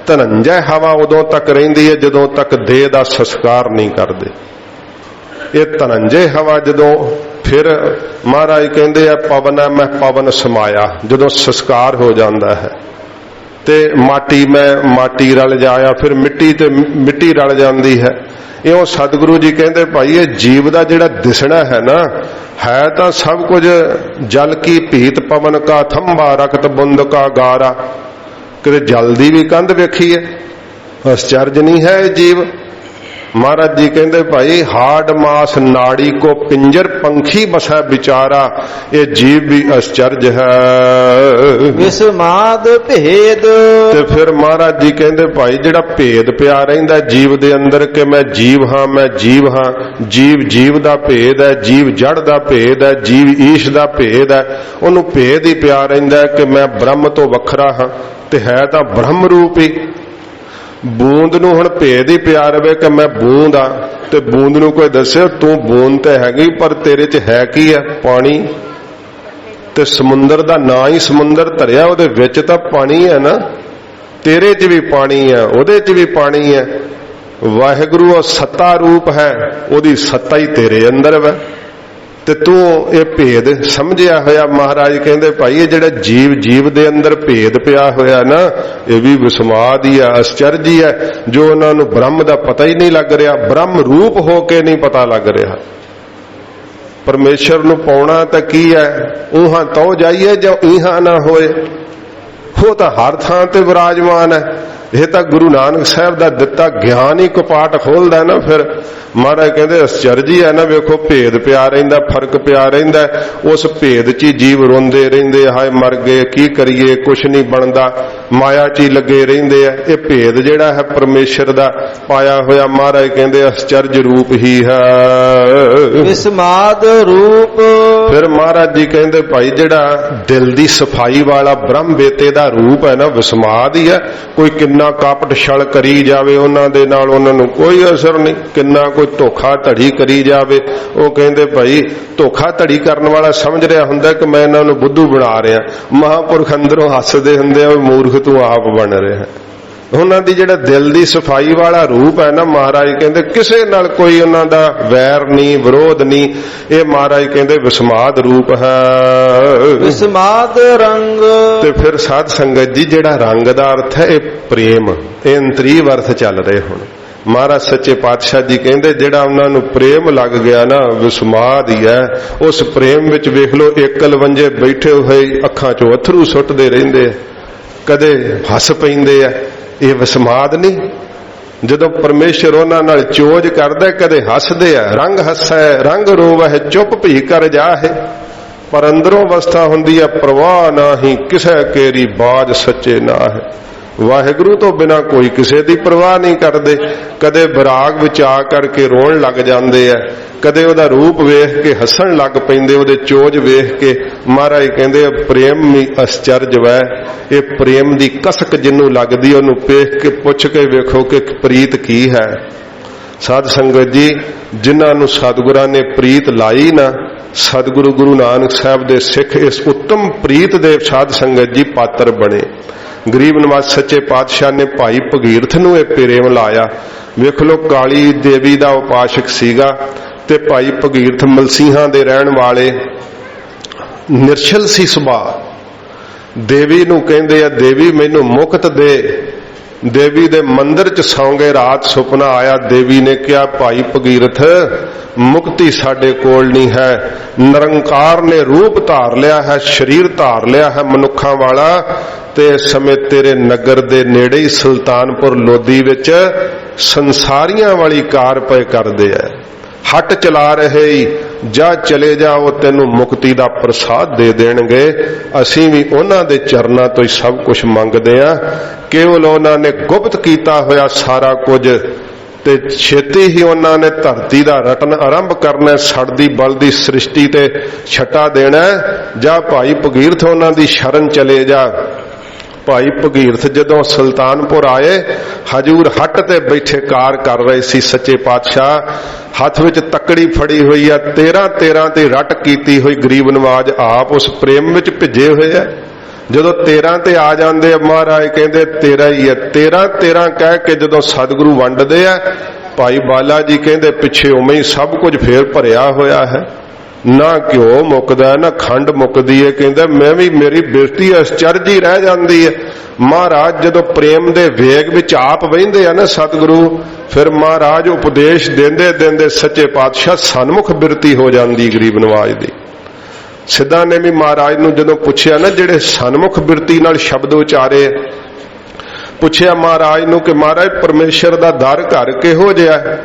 ਧਨੰਜੈ ਹਵਾ ਉਦੋਂ ਤੱਕ ਰਹਿੰਦੀ ਹੈ ਜਦੋਂ ਤੱਕ ਦੇਹ ਦਾ ਸੰਸਕਾਰ ਨਹੀਂ ਕਰਦੇ। ਇਹ ਧਨੰਜੇ ਹਵਾ ਜਦੋਂ ਫਿਰ ਮਹਾਰਾਜ ਕਹਿੰਦੇ ਆ ਪਵਨ ਹੈ ਮੈਂ ਪਵਨ ਸਮਾਇਆ, ਜਦੋਂ ਸੰਸਕਾਰ ਹੋ ਜਾਂਦਾ ਹੈ ਤੇ ਮਾਟੀ ਮੈਂ ਮਾਟੀ ਰਲ ਜਾਇਆ, ਫਿਰ ਮਿੱਟੀ ਤੇ ਮਿੱਟੀ ਰਲ ਜਾਂਦੀ ਹੈ। ਇਉਂ ਸਤਿਗੁਰੂ ਜੀ ਕਹਿੰਦੇ ਭਾਈ ਇਹ ਜੀਵ ਦਾ ਜਿਹੜਾ ਦਿਸਣਾ ਹੈ ਨਾ, ਹੈ ਤਾਂ ਸਭ ਕੁਝ ਜਲ ਕੀ ਭੀਤ ਪਵਨ ਕਾ ਥੰਬਾ ਰਕਤ ਬੁੰਦ ਕਾ ਗਾਰਾ। ਕਿਤੇ ਜਲ ਦੀ ਵੀ ਕੰਧ ਵੇਖੀ ਹੈ, ਅਸਚਰਜ ਨਹੀਂ ਹੈ ਇਹ ਜੀਵ। ਮਹਾਰਾਜ ਜੀ ਕਹਿੰਦੇ ਭਾਈ ਹਾਡ ਮਾਸ ਨਾੜੀ ਕੋ ਪਿੰਜਰ ਪੰਖੀ ਬਸੈ ਵਿਚਾਰਾ, ਇਹ ਜੀਵ ਵੀ ਅਸਚਰਜ ਹੈ। ਵਿਸਮਾਦ ਭੇਦ, ਤੇ ਫਿਰ ਮਹਾਰਾਜ ਜੀ ਕਹਿੰਦੇ ਭਾਈ ਜਿਹੜਾ ਭੇਦ ਪਿਆ ਰਹਿੰਦਾ ਜੀਵ ਦੇ ਅੰਦਰ ਕਿ ਮੈਂ ਜੀਵ ਹਾਂ ਮੈਂ ਜੀਵ ਹਾਂ, ਜੀਵ ਜੀਵ ਦਾ ਭੇਦ ਹੈ, ਜੀਵ ਜੜ ਦਾ ਭੇਦ ਹੈ, ਜੀਵ ਈਸ਼ ਦਾ ਭੇਦ ਹੈ। ਉਹਨੂੰ ਭੇਦ ਹੀ ਪਿਆ ਰਹਿੰਦਾ ਕਿ ਮੈਂ ਬ੍ਰਹਮ ਤੋਂ ਵੱਖਰਾ ਹਾਂ, ਤੇ ਹੈ ਤਾਂ ਬ੍ਰਹਮ ਰੂਪ ਹੀ। ਬੂੰਦ ਨੂੰ ਹੁਣ ਭੇਦ ਹੀ ਪਿਆ ਰਵੇ ਕਿ ਮੈਂ ਬੂੰਦ ਆ, ਤੇ ਬੂੰਦ ਨੂੰ ਕੋਈ ਦੱਸੇ ਤੂੰ ਬੂੰਦ ਤੇ ਹੈਗੀ ਪਰ ਤੇਰੇ 'ਚ ਹੈ ਕੀ ਹੈ? ਪਾਣੀ। ਤੇ ਸਮੁੰਦਰ ਦਾ ਨਾਂ ਹੀ ਸਮੁੰਦਰ ਧਰਿਆ, ਉਹਦੇ ਵਿੱਚ ਤਾਂ ਪਾਣੀ ਹੈ ਨਾ, ਤੇਰੇ 'ਚ ਵੀ ਪਾਣੀ ਹੈ, ਉਹਦੇ 'ਚ ਵੀ ਪਾਣੀ ਹੈ। ਵਾਹਿਗੁਰੂ ਉਹ ਸੱਤਾ ਰੂਪ ਹੈ, ਉਹਦੀ ਸੱਤਾ ਹੀ ਤੇਰੇ ਅੰਦਰ ਹੈ, ਤੇ ਤੂੰ ਇਹ ਭੇਦ ਸਮਝਿਆ ਹੋਇਆ। ਮਹਾਰਾਜ ਕਹਿੰਦੇ ਭਾਈ ਇਹ ਜਿਹੜਾ ਜੀਵ ਜੀਵ ਦੇ ਅੰਦਰ ਭੇਦ ਪਿਆ ਹੋਇਆ ਨਾ, ਇਹ ਵੀ ਵਿਸਮਾਦ ਹੀ ਹੈ, ਅਸਚਰਜ ਹੀ ਹੈ, ਜੋ ਉਹਨਾਂ ਨੂੰ ਬ੍ਰਹਮ ਦਾ ਪਤਾ ਹੀ ਨਹੀਂ ਲੱਗ ਰਿਹਾ, ਬ੍ਰਹਮ ਰੂਪ ਹੋ ਕੇ ਨਹੀਂ ਪਤਾ ਲੱਗ ਰਿਹਾ। ਪਰਮੇਸ਼ਰ ਨੂੰ ਪਾਉਣਾ ਤਾਂ ਕੀ ਹੈ? ਉਹਾਂ ਤਉ ਜਾਈਏ ਜਾਂ ਇਹਾਂ ਨਾ ਹੋਏ, ਉਹ ਤਾਂ ਹਰ ਥਾਂ ਤੇ ਵਿਰਾਜਮਾਨ ਹੈ। ਇਹ ਤਾਂ ਗੁਰੂ ਨਾਨਕ ਸਾਹਿਬ ਦਾ ਦਿੱਤਾ ਗਿਆਨ ਹੀ ਕਪਾਟ ਖੋਲਦਾ ਨਾ। ਫਿਰ ਮਹਾਰਾਜ ਕਹਿੰਦੇ ਅਸਚਰਜ ਹੀ ਹੈ ਨਾ, ਵੇਖੋ ਭੇਦ ਪਿਆ ਰਹਿੰਦਾ, ਫਰਕ ਪਿਆ ਰਹਿੰਦਾ, ਉਸ ਭੇਦ 'ਚ ਹੀ ਜੀਵ ਰੋਂਦੇ ਰਹਿੰਦੇ, ਹਾਏ ਮਰ ਗਏ ਕੀ ਕਰੀਏ, ਕੁਛ ਨਹੀਂ ਬਣਦਾ, ਮਾਇਆ 'ਚ ਹੀ ਲੱਗੇ ਰਹਿੰਦੇ ਆ। ਇਹ ਭੇਦ ਜਿਹੜਾ ਹੈ ਪਰਮੇਸ਼ਰ ਦਾ ਪਾਇਆ ਹੋਇਆ, ਮਹਾਰਾਜ ਕਹਿੰਦੇ ਅਸਚਰਜ ਰੂਪ ਹੀ ਹੈ, ਵਿਸਮਾਦ ਰੂਪ। ਫਿਰ ਮਹਾਰਾਜ ਜੀ ਕਹਿੰਦੇ ਭਾਈ ਜਿਹੜਾ ਦਿਲ ਦੀ ਸਫਾਈ ਵਾਲਾ ਬ੍ਰਹਮ ਬੇਤੇ ਦਾ ਰੂਪ ਹੈ ਨਾ, ਵਿਸਮਾਦ ਹੀ ਹੈ। ਕੋਈ ਕਿੰਨਾ ਕਾਪਟ ਛਲ ਕਰੀ ਜਾਵੇ ਉਹਨਾਂ ਦੇ ਨਾਲ, ਉਹਨਾਂ ਨੂੰ ਕੋਈ ਅਸਰ ਨਹੀਂ। ਕਿੰਨਾ ਕੋਈ ਧੋਖਾ ਧੜੀ ਕਰੀ ਜਾਵੇ, ਉਹ ਕਹਿੰਦੇ ਭਾਈ ਧੋਖਾ ਧੜੀ ਕਰਨ ਵਾਲਾ ਸਮਝ ਰਿਹਾ ਹੁੰਦਾ ਕਿ ਮੈਂ ਇਹਨਾਂ ਨੂੰ ਬੁੱਧੂ ਬਣਾ ਰਿਹਾ, ਮਹਾਂਪੁਰਖ ਅੰਦਰੋਂ ਹੱਸਦੇ ਹੁੰਦੇ ਆ, ਮੂਰਖ ਤੂੰ ਆਪ ਬਣ ਰਿਹਾ। ਉਹਨਾਂ ਦੀ ਜਿਹੜਾ ਦਿਲ ਦੀ ਸਫਾਈ ਵਾਲਾ ਰੂਪ ਹੈ ਨਾ, ਮਹਾਰਾਜ ਕਹਿੰਦੇ ਕਿਸੇ ਨਾਲ ਕੋਈ ਉਹਨਾਂ ਦਾ ਵੈਰ ਨਹੀਂ, ਵਿਰੋਧ ਨਹੀਂ। ਇਹ ਮਹਾਰਾਜ ਕਹਿੰਦੇ ਵਿਸਮਾਦ ਰੂਪ ਹੈ, ਵਿਸਮਾਦ ਰੰਗ। ਤੇ ਫਿਰ ਸਾਧ ਸੰਗਤ ਜੀ ਜਿਹੜਾ ਰੰਗ ਦਾ ਅਰਥ ਹੈ ਇਹ ਪ੍ਰੇਮ, ਇਹ ਅੰਤਰੀਵ ਅਰਥ ਚੱਲ ਰਹੇ ਹੁਣ। ਮਹਾਰਾਜ ਸੱਚੇ ਪਾਤਸ਼ਾਹ ਜੀ ਕਹਿੰਦੇ ਜਿਹੜਾ ਉਹਨਾਂ ਨੂੰ ਪ੍ਰੇਮ ਲੱਗ ਗਿਆ ਨਾ, ਵਿਸਮਾਦ ਹੀ ਹੈ। ਉਸ ਪ੍ਰੇਮ ਵਿੱਚ ਵੇਖ ਲਓ ਏਕਲ ਵੰਜੇ ਬੈਠੇ ਹੋਏ ਅੱਖਾਂ 'ਚੋਂ ਅਥਰੂ ਸੁੱਟਦੇ ਰਹਿੰਦੇ ਆ, ਕਦੇ ਹੱਸ ਪੈਂਦੇ ਆ, ਇਹ ਵਿਸਮਾਦ ਨਹੀਂ। ਜਦੋਂ ਪਰਮੇਸ਼ਰ ਉਹਨਾਂ ਨਾਲ ਚੋਜ ਕਰਦਾ ਕਦੇ ਹੱਸਦੇ ਆ, ਰੰਗ ਹੱਸੈ ਰੰਗ ਰੋਵੈ ਚੁੱਪ ਭੀ ਕਰ ਜਾਹੇ, ਪਰ ਅੰਦਰੋਂ ਅਵਸਥਾ ਹੁੰਦੀ ਹੈ ਪ੍ਰਵਾਹ ਨਾਹੀਂ ਕਿਸੇ ਕੇਰੀ ਬਾਜ ਸੱਚੇ ਨਾ ਹੈ। ਵਾਹਿਗੁਰੂ ਤੋਂ ਬਿਨਾਂ ਕੋਈ ਕਿਸੇ ਦੀ ਪ੍ਰਵਾਹ ਨਹੀਂ ਕਰਦੇ। ਕਦੇ ਵਿਰਾਗ ਵਿੱਚ ਆ ਕਰਕੇ ਰੋਣ ਲੱਗ ਜਾਂਦੇ ਆ, ਕਦੇ ਉਹਦਾ ਰੂਪ ਵੇਖ ਕੇ ਹੱਸਣ ਲੱਗ ਪੈਂਦੇ, ਉਹਦੇ ਚੋਜ ਵੇਖ ਕੇ। ਮਹਾਰਾਜ ਕਹਿੰਦੇ ਪ੍ਰੇਮ ਵੀ ਅਸਚਰਜ ਵੈ। ਇਹ ਪ੍ਰੇਮ ਦੀ ਕਸਕ ਜਿਹਨੂੰ ਲੱਗਦੀ ਉਹਨੂੰ ਵੇਖ ਕੇ ਪੁੱਛ ਕੇ ਵੇਖੋ ਕਿ ਪ੍ਰੀਤ ਕੀ ਹੈ। ਸਾਧ ਸੰਗਤ ਜੀ ਜਿਨ੍ਹਾਂ ਨੂੰ ਸਤਿਗੁਰਾਂ ਨੇ ਪ੍ਰੀਤ ਲਾਈ ਨਾ, ਸਤਿਗੁਰੂ ਗੁਰੂ ਨਾਨਕ ਸਾਹਿਬ ਦੇ ਸਿੱਖ ਇਸ ਉੱਤਮ ਪ੍ਰੀਤ ਦੇ ਸਾਧ ਸੰਗਤ ਜੀ ਪਾਤਰ ਬਣੇ। ਗਰੀਬ ਨਿਵਾਜ ਸੱਚੇ ਪਾਤਸ਼ਾਹ ਨੇ ਭਾਈ ਭਗੀਰਥ ਨੂੰ ਇਹ ਪ੍ਰੇਮ ਲਾਇਆ। ਵੇਖ ਲੋ ਕਾਲੀ ਦੇਵੀ ਦਾ ਉਪਾਸ਼ਕ ਸੀਗਾ, ਤੇ ਭਾਈ ਭਗੀਰਥ ਮਲਸੀਹਾਂ ਦੇ ਰਹਿਣ ਵਾਲੇ, ਨਿਰਛਲ ਸੀ ਸੁਭਾਅ। ਦੇਵੀ ਨੂੰ ਕਹਿੰਦੇ ਆ ਦੇਵੀ ਮੈਨੂੰ ਮੁਕਤ ਦੇ। ਦੇਵੀ ਦੇ ਮੰਦਿਰ 'ਚ ਸੌਂਗੇ, ਰਾਤ ਸੁਪਨਾ ਆਇਆ। ਦੇਵੀ ਨੇ ਕਿਹਾ ਭਾਈ ਭਗੀਰਥ ਮੁਕਤੀ ਸਾਡੇ ਕੋਲ ਨਹੀਂ ਹੈ, ਨਿਰੰਕਾਰ ਨੇ ਰੂਪ ਧਾਰ ਲਿਆ ਹੈ, ਸਰੀਰ ਧਾਰ ਲਿਆ ਹੈ ਮਨੁੱਖਾਂ ਵਾਲਾ, ਤੇ ਇਸ ਸਮੇਂ ਤੇਰੇ ਨਗਰ ਦੇ ਨੇੜੇ ਹੀ ਸੁਲਤਾਨਪੁਰ ਲੋਧੀ ਵਿੱਚ ਸੰਸਾਰੀਆਂ ਵਾਲੀ ਕਾਰ ਪਏ ਕਰਦੇ ਆ, ਹੱਟ ਚਲਾ ਰਹੇ, ਜਾ ਚਲੇ ਜਾ, ਉਹ ਤੈਨੂੰ ਮੁਕਤੀ ਦਾ ਪ੍ਰਸਾਦ ਦੇ ਦੇਣਗੇ। ਅਸੀਂ ਵੀ ਉਹਨਾਂ ਦੇ ਚਰਨਾਂ ਤੋਂ ਹੀ ਸਭ ਕੁਝ ਮੰਗਦੇ ਆ। ਕੇਵਲ ਉਹਨਾਂ ਨੇ ਗੁਪਤ ਕੀਤਾ ਹੋਇਆ ਸਾਰਾ ਕੁਝ, ਤੇ ਛੇਤੀ ਹੀ ਉਹਨਾਂ ਨੇ ਧਰਤੀ ਦਾ ਰਟਨ ਆਰੰਭ ਕਰਨਾ, ਸੜਦੀ ਬਲਦੀ ਸ੍ਰਿਸ਼ਟੀ ਤੇ ਛਟਾ ਦੇਣਾ। ਜਾ ਭਾਈ ਭਗੀਰਥ ਉਹਨਾਂ ਦੀ ਸ਼ਰਨ ਚਲੇ ਜਾ। ਭਾਈ ਭਗੀਰਥ ਜਦੋਂ ਸੁਲਤਾਨਪੁਰ ਆਏ, ਹਜੂਰ ਹੱਟ ਤੇ ਬੈਠੇ ਕਾਰ ਕਰ ਰਹੇ ਸੀ। ਸੱਚੇ ਪਾਤਸ਼ਾਹ ਹੱਥ ਵਿੱਚ ਤੱਕੜੀ ਫੜੀ ਹੋਈ ਆ, 13 ਤੇ ਰਟ ਕੀਤੀ ਹੋਈ। ਗਰੀਬ ਨਵਾਜ ਆਪ ਉਸ ਪ੍ਰੇਮ ਵਿੱਚ ਭਿੱਜੇ ਹੋਏ ਆ। ਜਦੋਂ 13 ਤੇ ਆ ਜਾਂਦੇ ਆ, ਮਹਾਰਾਜ ਕਹਿੰਦੇ ਤੇਰਾ ਹੀ ਹੈ। 13 ਕਹਿ ਕੇ ਜਦੋਂ ਸਤਿਗੁਰੂ ਵੰਡਦੇ ਆ, ਭਾਈ ਬਾਲਾ ਜੀ ਕਹਿੰਦੇ ਪਿੱਛੇ ਉਵੇਂ ਹੀ ਸਭ ਕੁਝ ਫੇਰ ਭਰਿਆ ਹੋਇਆ ਹੈ, ਨਾ ਘਿਓ ਮੁੱਕਦਾ ਨਾ ਖੰਡ ਮੁੱਕਦੀ ਹੈ। ਕਹਿੰਦਾ ਮੈਂ ਵੀ, ਮੇਰੀ ਬਿਰਤੀ ਅਚਰਜ ਹੀ ਰਹਿ ਜਾਂਦੀ ਹੈ। ਮਹਾਰਾਜ ਜਦੋਂ ਪ੍ਰੇਮ ਦੇ ਵੇਗ ਵਿੱਚ ਆਪ ਵਹਿੰਦੇ ਆ ਨਾ ਸਤਿਗੁਰੂ, ਫਿਰ ਮਹਾਰਾਜ ਉਪਦੇਸ਼ ਦਿੰਦੇ ਦਿੰਦੇ ਸੱਚੇ ਪਾਤਸ਼ਾਹ ਸਨਮੁਖ ਬਿਰਤੀ ਹੋ ਜਾਂਦੀ ਗਰੀਬ ਨਵਾਜ ਦੀ। ਸਿੱਧਾ ਨੇ ਵੀ ਮਹਾਰਾਜ ਨੂੰ ਜਦੋਂ ਪੁੱਛਿਆ ਨਾ, ਜਿਹੜੇ ਸਨਮੁਖ ਬਿਰਤੀ ਨਾਲ ਸ਼ਬਦ ਉਚਾਰੇ, ਪੁੱਛਿਆ ਮਹਾਰਾਜ ਨੂੰ ਕਿ ਮਹਾਰਾਜ ਪਰਮੇਸ਼ਰ ਦਾ ਦਰ ਘਰ ਕਿਹੋ ਜਿਹਾ ਹੈ?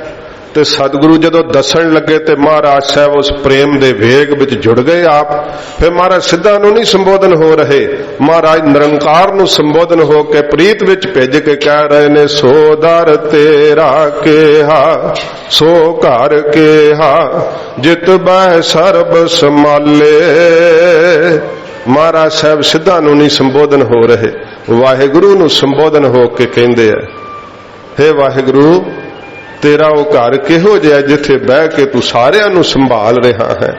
ਤੇ ਸਤਿਗੁਰੂ ਜਦੋਂ ਦੱਸਣ ਲੱਗੇ ਤੇ ਮਹਾਰਾਜ ਸਾਹਿਬ ਉਸ ਪ੍ਰੇਮ ਦੇ ਵੇਗ ਵਿੱਚ ਜੁੜ ਗਏ ਆਪ। ਫਿਰ ਮਹਾਰਾਜ ਸਿੱਧਾ ਨੂੰ ਨਹੀਂ ਸੰਬੋਧਨ ਹੋ ਰਹੇ, ਮਹਾਰਾਜ ਨਿਰੰਕਾਰ ਨੂੰ ਸੰਬੋਧਨ ਹੋ ਕੇ ਪ੍ਰੀਤ ਵਿੱਚ ਭਿੱਜ ਕੇ ਕਹਿ ਰਹੇ ਨੇ, ਸੋ ਦਰ ਤੇਰਾ ਕਿਹਾ ਸੋ ਘਰ ਕਿਹਾ ਜਿਤ ਬਹਿ ਸਰਬ ਸਮਾਲੇ। ਮਹਾਰਾਜ ਸਾਹਿਬ ਸਿੱਧਾ ਨੂੰ ਨਹੀਂ ਸੰਬੋਧਨ ਹੋ ਰਹੇ, ਵਾਹਿਗੁਰੂ ਨੂੰ ਸੰਬੋਧਨ ਹੋ ਕੇ ਕਹਿੰਦੇ ਆ, ਹੇ ਵਾਹਿਗੁਰੂ ਤੇਰਾ ਉਹ ਘਰ ਕਿਹੋ ਜਿਹਾ ਜਿੱਥੇ ਬਹਿ ਕੇ ਤੂੰ ਸਾਰਿਆਂ ਨੂੰ ਸੰਭਾਲ ਰਿਹਾ ਹੈ।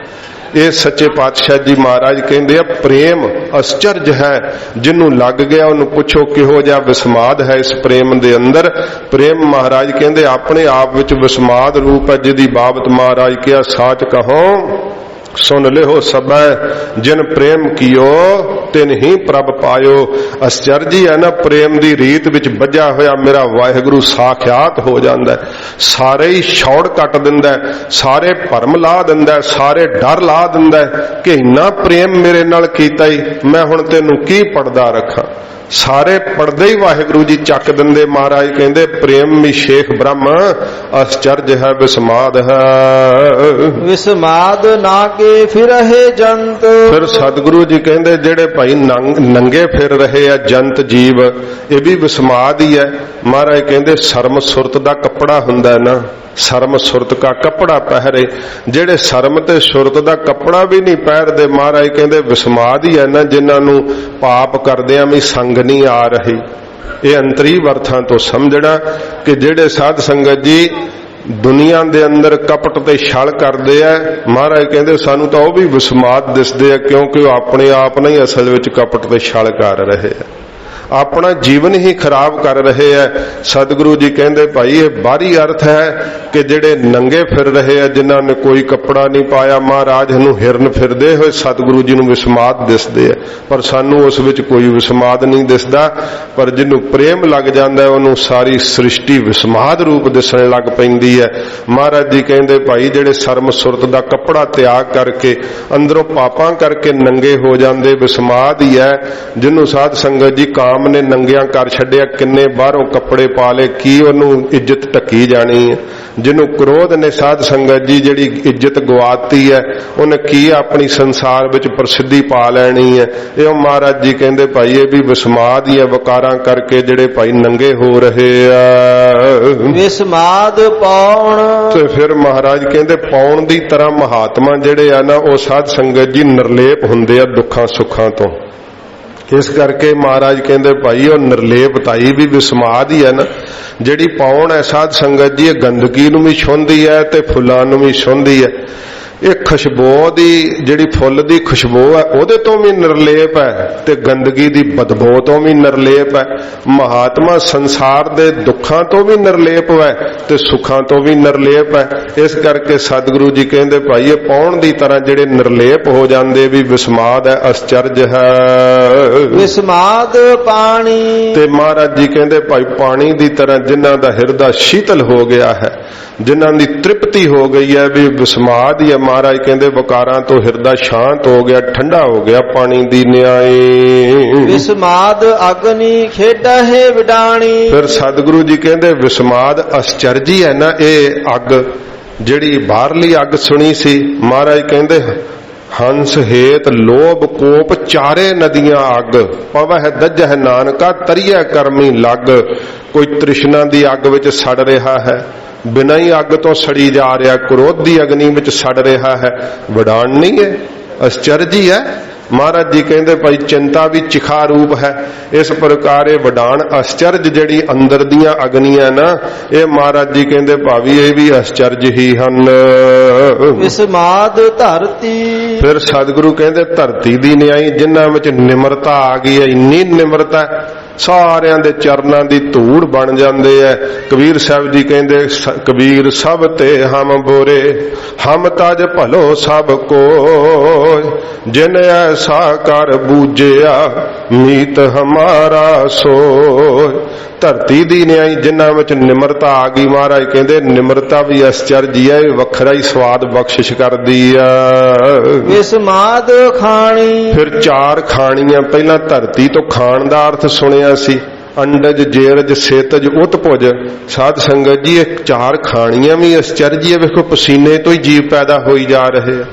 ਇਹ ਸੱਚੇ ਪਾਤਸ਼ਾਹ ਜੀ ਮਹਾਰਾਜ ਕਹਿੰਦੇ ਆ ਪ੍ਰੇਮ ਅਚਰਜ ਹੈ, ਜਿਹਨੂੰ ਲੱਗ ਗਿਆ ਉਹਨੂੰ ਪੁੱਛੋ ਕਿਹੋ ਜਿਹਾ ਵਿਸਮਾਦ ਹੈ ਇਸ ਪ੍ਰੇਮ ਦੇ ਅੰਦਰ। ਪ੍ਰੇਮ ਮਹਾਰਾਜ ਕਹਿੰਦੇ ਆਪਣੇ ਆਪ ਵਿੱਚ ਵਿਸਮਾਦ ਰੂਪ ਹੈ, ਜਿਹਦੀ ਬਾਬਤ ਮਹਾਰਾਜ ਕਿਹਾ ਸਾਚ ਕਹੋ ਸੁਨ ਲਿਓ ਸਭੈ ਜਿਨ ਪ੍ਰੇਮ ਕੀਓ ਤਿਨ ਹੀ ਪ੍ਰਭ ਪਾਇਓ। ਅਚਰਜੀ ਹੈ ਨਾ ਪ੍ਰੇਮ ਦੀ ਰੀਤ ਵਿੱਚ ਬੱਝਾ ਹੋਇਆ ਮੇਰਾ ਵਾਹਿਗੁਰੂ ਸਾਖਿਆਤ ਹੋ ਜਾਂਦਾ, ਸਾਰੇ ਹੀ ਛੌੜ ਕੱਟ ਦਿੰਦਾ, ਸਾਰੇ ਭਰਮ ਲਾ ਦਿੰਦਾ, ਸਾਰੇ ਡਰ ਲਾ ਦਿੰਦਾ ਕਿ ਇੰਨਾ ਪ੍ਰੇਮ ਮੇਰੇ ਨਾਲ ਕੀਤਾ ਹੀ ਮੈਂ ਹੁਣ ਤੈਨੂੰ ਕੀ ਪੜਦਾ ਰੱਖਾਂ। ਸਾਰੇ ਪੜਦੇ ਹੀ ਵਾਹਿਗੁਰੂ ਜੀ ਚੱਕ ਦਿੰਦੇ। ਮਹਾਰਾਜ ਕਹਿੰਦੇ ਪ੍ਰੇਮ ਵੀ ਸ਼ੇਖ ਬ੍ਰਹਮ ਅਚਰਜ ਹੈ ਵਿਸਮਾਦ ਹੈ। ਵਿਸਮਾਦ ਨਾ ਕੇ ਫਿਰਹਿ ਜੰਤ। ਫਿਰ ਸਤਿਗੁਰੂ ਜੀ ਕਹਿੰਦੇ ਜਿਹੜੇ ਭਾਈ ਨੰਗੇ ਫਿਰ ਰਹੇ ਆ ਜੰਤ ਜੀਵ, ਇਹ ਵੀ ਵਿਸਮਾਦ ਹੀ ਹੈ। ਮਹਾਰਾਜ ਕਹਿੰਦੇ ਸ਼ਰਮ ਸੁਰਤ ਦਾ ਕੱਪੜਾ ਹੁੰਦਾ ਨਾ, ਸ਼ਰਮ ਸੁਰਤ ਦਾ ਕੱਪੜਾ ਪਹਿਰੇ, ਜਿਹੜੇ ਸ਼ਰਮ ਤੇ ਸੁਰਤ ਦਾ ਕੱਪੜਾ ਵੀ ਨਹੀਂ ਪਹਿਰਦੇ, ਮਹਾਰਾਜ ਕਹਿੰਦੇ ਵਿਸਮਾਦ ਹੀ ਹੈ ਨਾ, ਜਿਨ੍ਹਾਂ ਨੂੰ ਪਾਪ ਕਰਦਿਆਂ ਵੀ ਸੰਗ ਨਹੀਂ ਆ ਰਹੀ। ਇਹ ਅੰਤਰੀ ਵਰਥਾਂ ਤੋਂ ਸਮਝਣਾ ਕਿ ਜਿਹੜੇ ਸਾਧ ਸੰਗਤ ਜੀ ਦੁਨੀਆ ਦੇ ਅੰਦਰ ਕਪਟ ਤੇ ਛਲ ਕਰਦੇ ਆ, ਮਹਾਰਾਜ ਕਹਿੰਦੇ ਸਾਨੂੰ ਤਾਂ ਉਹ ਵੀ ਵਿਸਮਾਦ ਦਿਸਦੇ ਆ, ਕਿਉਂਕਿ ਉਹ ਆਪਣੇ ਆਪ ਨਹੀਂ ਅਸਲ ਵਿੱਚ ਕਪਟ ਤੇ ਛਲ ਕਰ ਰਹੇ ਆ, ਆਪਣਾ ਜੀਵਨ ਹੀ ਖਰਾਬ ਕਰ ਰਹੇ ਆ। ਸਤਿਗੁਰੂ ਜੀ ਕਹਿੰਦੇ ਭਾਈ ਇਹ ਬਾਹਰੀ ਅਰਥ ਹੈ ਕਿ ਜਿਹੜੇ ਨੰਗੇ ਫਿਰ ਰਹੇ ਆ, ਜਿਨ੍ਹਾਂ ਨੇ ਕੋਈ ਕੱਪੜਾ ਨਹੀਂ ਪਾਇਆ, ਮਹਾਰਾਜ ਨੂੰ ਹਿਰਨ ਫਿਰਦੇ ਹੋਏ ਸਤਿਗੁਰੂ ਜੀ ਨੂੰ ਵਿਸਮਾਦ ਦਿਸਦੇ ਆ, ਪਰ ਸਾਨੂੰ ਉਸ ਵਿੱਚ ਕੋਈ ਵਿਸਮਾਦ ਨਹੀਂ ਦਿਸਦਾ। ਪਰ ਜਿਹਨੂੰ ਪ੍ਰੇਮ ਲੱਗ ਜਾਂਦਾ ਉਹਨੂੰ ਸਾਰੀ ਸ੍ਰਿਸ਼ਟੀ ਵਿਸਮਾਦ ਰੂਪ ਦਿਸਣ ਲੱਗ ਪੈਂਦੀ ਹੈ। ਮਹਾਰਾਜ ਜੀ ਕਹਿੰਦੇ ਭਾਈ ਜਿਹੜੇ ਸ਼ਰਮ ਸੁਰਤ ਦਾ ਕੱਪੜਾ ਤਿਆਗ ਕਰਕੇ ਅੰਦਰੋਂ ਪਾਪਾਂ ਕਰਕੇ ਨੰਗੇ ਹੋ ਜਾਂਦੇ, ਵਿਸਮਾਦ ਹੀ ਹੈ। ਜਿਹਨੂੰ ਸਾਧ ਸੰਗਤ ਜੀ ਕਾਮ ਨੇ ਨੰਗਿਆਂ ਕਰ ਛੱਡਿਆ, ਕਿੰਨੇ ਬਾਹਰੋਂ ਕੱਪੜੇ ਪਾ ਲਏ, ਕੀ ਉਹਨੂੰ ਇੱਜ਼ਤ ਢੱਕੀ ਜਾਣੀ ਹੈ। ਜਿਹਨੂੰ ਕ੍ਰੋਧ ਨੇ ਸਾਧ ਸੰਗਤ ਜੀ ਜਿਹੜੀ ਇੱਜ਼ਤ ਗਵਾਤੀ ਹੈ, ਉਹਨੇ ਕੀ ਆਪਣੀ ਸੰਸਾਰ ਵਿੱਚ ਪ੍ਰਸਿੱਧੀ ਪਾ ਲੈਣੀ ਹੈ। ਇਹ ਮਹਾਰਾਜ ਜੀ ਕਹਿੰਦੇ ਭਾਈ ਇਹ ਵੀ ਵਿਸਮਾਦ ਹੀ ਹੈ, ਵਕਾਰਾਂ ਕਰਕੇ ਜਿਹੜੇ ਭਾਈ ਨੰਗੇ ਹੋ ਰਹੇ ਆ। ਵਿਸਮਾਦ ਪਾਉਣ। ਤੇ ਫਿਰ ਮਹਾਰਾਜ ਕਹਿੰਦੇ ਪਾਉਣ ਦੀ ਤਰ੍ਹਾਂ ਮਹਾਤਮਾ ਜਿਹੜੇ ਆ ਨਾ ਉਹ ਸਾਧ ਸੰਗਤ ਜੀ ਨਿਰਲੇਪ ਹੁੰਦੇ ਆ ਦੁੱਖਾਂ ਸੁੱਖਾਂ ਤੋਂ। ਇਸ ਕਰਕੇ ਮਹਾਰਾਜ ਕਹਿੰਦੇ ਭਾਈ ਉਹ ਨਿਰਲੇਪਤਾਈ ਵੀ ਵਿਸਮਾਦ ਹੀ ਹੈ ਨਾ। ਜਿਹੜੀ ਪਾਉਣ ਹੈ ਸਾਧ ਸੰਗਤ ਜੀ, ਇਹ ਗੰਦਗੀ ਨੂੰ ਵੀ ਛੁੰਹਦੀ ਹੈ ਤੇ ਫੁੱਲਾਂ ਨੂੰ ਵੀ ਛੁੰਹਦੀ ਹੈ। ਇਹ ਖੁਸ਼ਬੂ ਦੀ ਜਿਹੜੀ ਫੁੱਲ ਦੀ ਖੁਸ਼ਬੂ ਹੈ ਉਹਦੇ ਤੋਂ ਵੀ ਨਿਰਲੇਪ ਹੈ ਤੇ ਗੰਦਗੀ ਦੀ ਬਦਬੂ ਤੋਂ ਵੀ ਨਿਰਲੇਪ ਹੈ। ਮਹਾਤਮਾ ਸੰਸਾਰ ਦੇ ਦੁੱਖਾਂ ਤੋਂ ਵੀ ਨਿਰਲੇਪ ਹੈ ਤੇ ਸੁੱਖਾਂ ਤੋਂ ਵੀ ਨਿਰਲੇਪ ਹੈ। ਇਸ ਕਰਕੇ ਸਤਿਗੁਰੂ ਜੀ ਕਹਿੰਦੇ ਭਾਈ ਇਹ ਪਾਉਣ ਦੀ ਤਰ੍ਹਾਂ ਜਿਹੜੇ ਨਿਰਲੇਪ ਹੋ ਜਾਂਦੇ ਵੀ ਵਿਸਮਾਦ ਹੈ, ਅਚਰਜ ਹੈ। ਵਿਸਮਾਦ ਪਾਣੀ। ਤੇ ਮਹਾਰਾਜ ਜੀ ਕਹਿੰਦੇ ਭਾਈ ਪਾਣੀ ਦੀ ਤਰ੍ਹਾਂ ਜਿਨ੍ਹਾਂ ਦਾ ਹਿਰਦਾ ਸ਼ੀਤਲ ਹੋ ਗਿਆ ਹੈ, ਜਿਨ੍ਹਾਂ ਦੀ ਤ੍ਰਿਪਤੀ ਹੋ ਗਈ ਹੈ, ਵੀ ਵਿਸਮਾਦ ਹੀ ਹੈ। ਮਹਾਰਾਜ ਕਹਿੰਦੇ ਵਕਾਰਾਂ ਤੋਂ ਹਿਰਦਾ ਸ਼ਾਂਤ ਹੋ ਗਿਆ, ਠੰਡਾ ਹੋ ਗਿਆ ਪਾਣੀ ਦੀ ਨਿਆਈ। ਵਿਸਮਾਦ ਅਗਨੀ ਖੇਡਹਿ ਵਿਡਾਣੀ। ਫਿਰ ਸਤਿਗੁਰੂ ਜੀ ਕਹਿੰਦੇ ਵਿਸਮਾਦ ਅਚਰਜੀ ਹੈ ਨਾ। ਇਹ ਅੱਗ ਜਿਹੜੀ ਬਾਹਰਲੀ ਅੱਗ ਸੁਣੀ ਸੀ, ਮਹਾਰਾਜ ਕਹਿੰਦੇ ਹੰਸ ਹੇਤ ਲੋਭ ਕੋਪ ਚਾਰੇ ਨਦੀਆਂ ਅੱਗ, ਪਵਹਿ ਦਜਹਿ ਨਾਨਕਾ ਤਰੀਐ ਕਰਮੀ ਲੱਗ। ਕੋਈ ਤ੍ਰਿਸ਼ਨਾ ਦੀ ਅੱਗ ਵਿੱਚ ਸੜ ਰਿਹਾ ਹੈ, ਬਿਨਾਂ ਹੀ ਅੱਗ ਤੋਂ ਸੜੀ ਜਾ ਰਿਹਾ, ਕ੍ਰੋਧ ਦੀ ਅਗਨੀ ਵਿੱਚ ਸੜ ਰਿਹਾ ਹੈ, ਵਡਾਣ ਨਹੀਂ ਹੈ, ਅਚਰਜੀ ਹੈ। ਮਹਾਰਾਜ ਜੀ ਕਹਿੰਦੇ ਭਾਈ ਚਿੰਤਾ ਵੀ ਚਿਖਾ ਰੂਪ ਹੈ। ਇਸ ਪ੍ਰਕਾਰ ਇਹ ਵਡਾਣ ਅਚਰਜ ਜਿਹੜੀ ਅੰਦਰ ਦੀਆਂ ਅਗਨੀਆਂ ਨਾ, ਇਹ ਮਹਾਰਾਜ ਜੀ ਕਹਿੰਦੇ ਭਾਵੀ ਇਹ ਵੀ ਅਚਰਜ ਹੀ ਹਨ। ਵਿਸਮਾਦ ਧਰਤੀ। ਫਿਰ ਸਤਿਗੁਰੂ ਕਹਿੰਦੇ ਧਰਤੀ ਦੀ ਨਿਆਈ, ਜਿਨ੍ਹਾਂ ਵਿੱਚ ਨਿਮਰਤਾ ਆ ਗਈ ਹੈ, ਇੰਨੀ ਨਿਮਰਤਾ ਸਾਰਿਆਂ ਦੇ ਚਰਨਾਂ ਦੀ ਧੂੜ ਬਣ ਜਾਂਦੇ ਐ। ਕਬੀਰ ਸਾਹਿਬ ਜੀ ਕਹਿੰਦੇ ਕਬੀਰ ਸਭ ਤੇ ਹਮ ਬੋਰੇ ਹਮ ਤਜ ਭਲੋ ਸਭ ਕੋਇ ਜਿਨ ਐਸਾ ਕਰ ਬੂਝਿਆ ਮੀਤ ਹਮਾਰਾ ਸੋਇ। ਧਰਤੀ ਦੀ ਨਿਆਈ ਜਿਨ੍ਹਾਂ ਵਿੱਚ ਨਿਮਰਤਾ ਆ ਗਈ, ਮਹਾਰਾਜ ਕਹਿੰਦੇ ਨਿਮਰਤਾ ਵੀ ਅਸਚਰਜੀ ਹੈ, ਵੱਖਰਾ ਹੀ ਸਵਾਦ ਬਖਸ਼ਿਸ਼ ਕਰਦੀ ਆ। ਵਿਸਮਾਦ ਖਾਣੀ ਫਿਰ 4 ਖਾਣੀਆਂ, ਪਹਿਲਾਂ ਧਰਤੀ ਤੋਂ ਖਾਣ ਦਾ ਅਰਥ ਸੁਣਿਆ ਸੀ, ਅੰਡਜ ਜੇਰਜ ਸੇਤਜ ਉਤਪੁਜ। ਸਾਧ ਸੰਗਤ ਜੀ ਇਹ 4 ਖਾਣੀਆਂ ਵੀ ਅਸਚਰਜੀ ਹੈ। ਵੇਖੋ ਪਸੀਨੇ ਤੋਂ ਹੀ ਜੀਵ ਪੈਦਾ ਹੋਈ ਜਾ ਰਹੇ ਆ,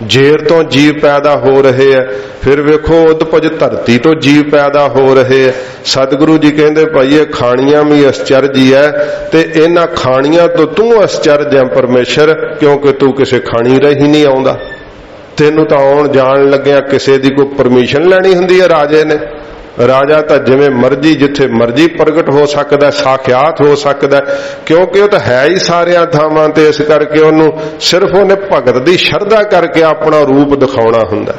ਜੇਰ ਤੋਂ ਜੀਵ ਪੈਦਾ ਹੋ ਰਹੇ ਆ, ਫਿਰ ਵੇਖੋ ਉਦਪਜ ਧਰਤੀ ਤੋਂ ਜੀਵ ਪੈਦਾ ਹੋ ਰਹੇ ਆ। ਸਤਿਗੁਰੂ ਜੀ ਕਹਿੰਦੇ ਭਾਈ ਇਹ ਖਾਣੀਆਂ ਵੀ ਅਸਚਰਜੀ ਹੈ, ਤੇ ਇਹਨਾਂ ਖਾਣੀਆਂ ਤੋਂ ਤੂੰ ਅਸਚਰਜ ਹੈ ਪਰਮੇਸ਼ਰ, ਕਿਉਂਕਿ ਤੂੰ ਕਿਸੇ ਖਾਣੀ ਰਹੀ ਨਹੀਂ ਆਉਂਦਾ। ਤੈਨੂੰ ਤਾਂ ਆਉਣ ਜਾਣ ਲੱਗਿਆ ਕਿਸੇ ਦੀ ਕੋਈ ਪਰਮਿਸ਼ਨ ਲੈਣੀ ਹੁੰਦੀ ਹੈ। ਰਾਜੇ ਨੇ, ਰਾਜਾ ਤਾਂ ਜਿਵੇਂ ਮਰਜੀ ਜਿੱਥੇ ਮਰਜੀ ਪ੍ਰਗਟ ਹੋ ਸਕਦਾ, ਸਾਖਿਆਤ ਹੋ ਸਕਦਾ, ਕਿਉਂਕਿ ਉਹ ਤਾਂ ਹੈ ਹੀ ਸਾਰਿਆਂ ਥਾਵਾਂ ਤੇ। ਇਸ ਕਰਕੇ ਉਹਨੂੰ ਸਿਰਫ ਉਹਨੇ ਭਗਤ ਦੀ ਸ਼ਰਧਾ ਕਰਕੇ ਆਪਣਾ ਰੂਪ ਦਿਖਾਉਣਾ ਹੁੰਦਾ।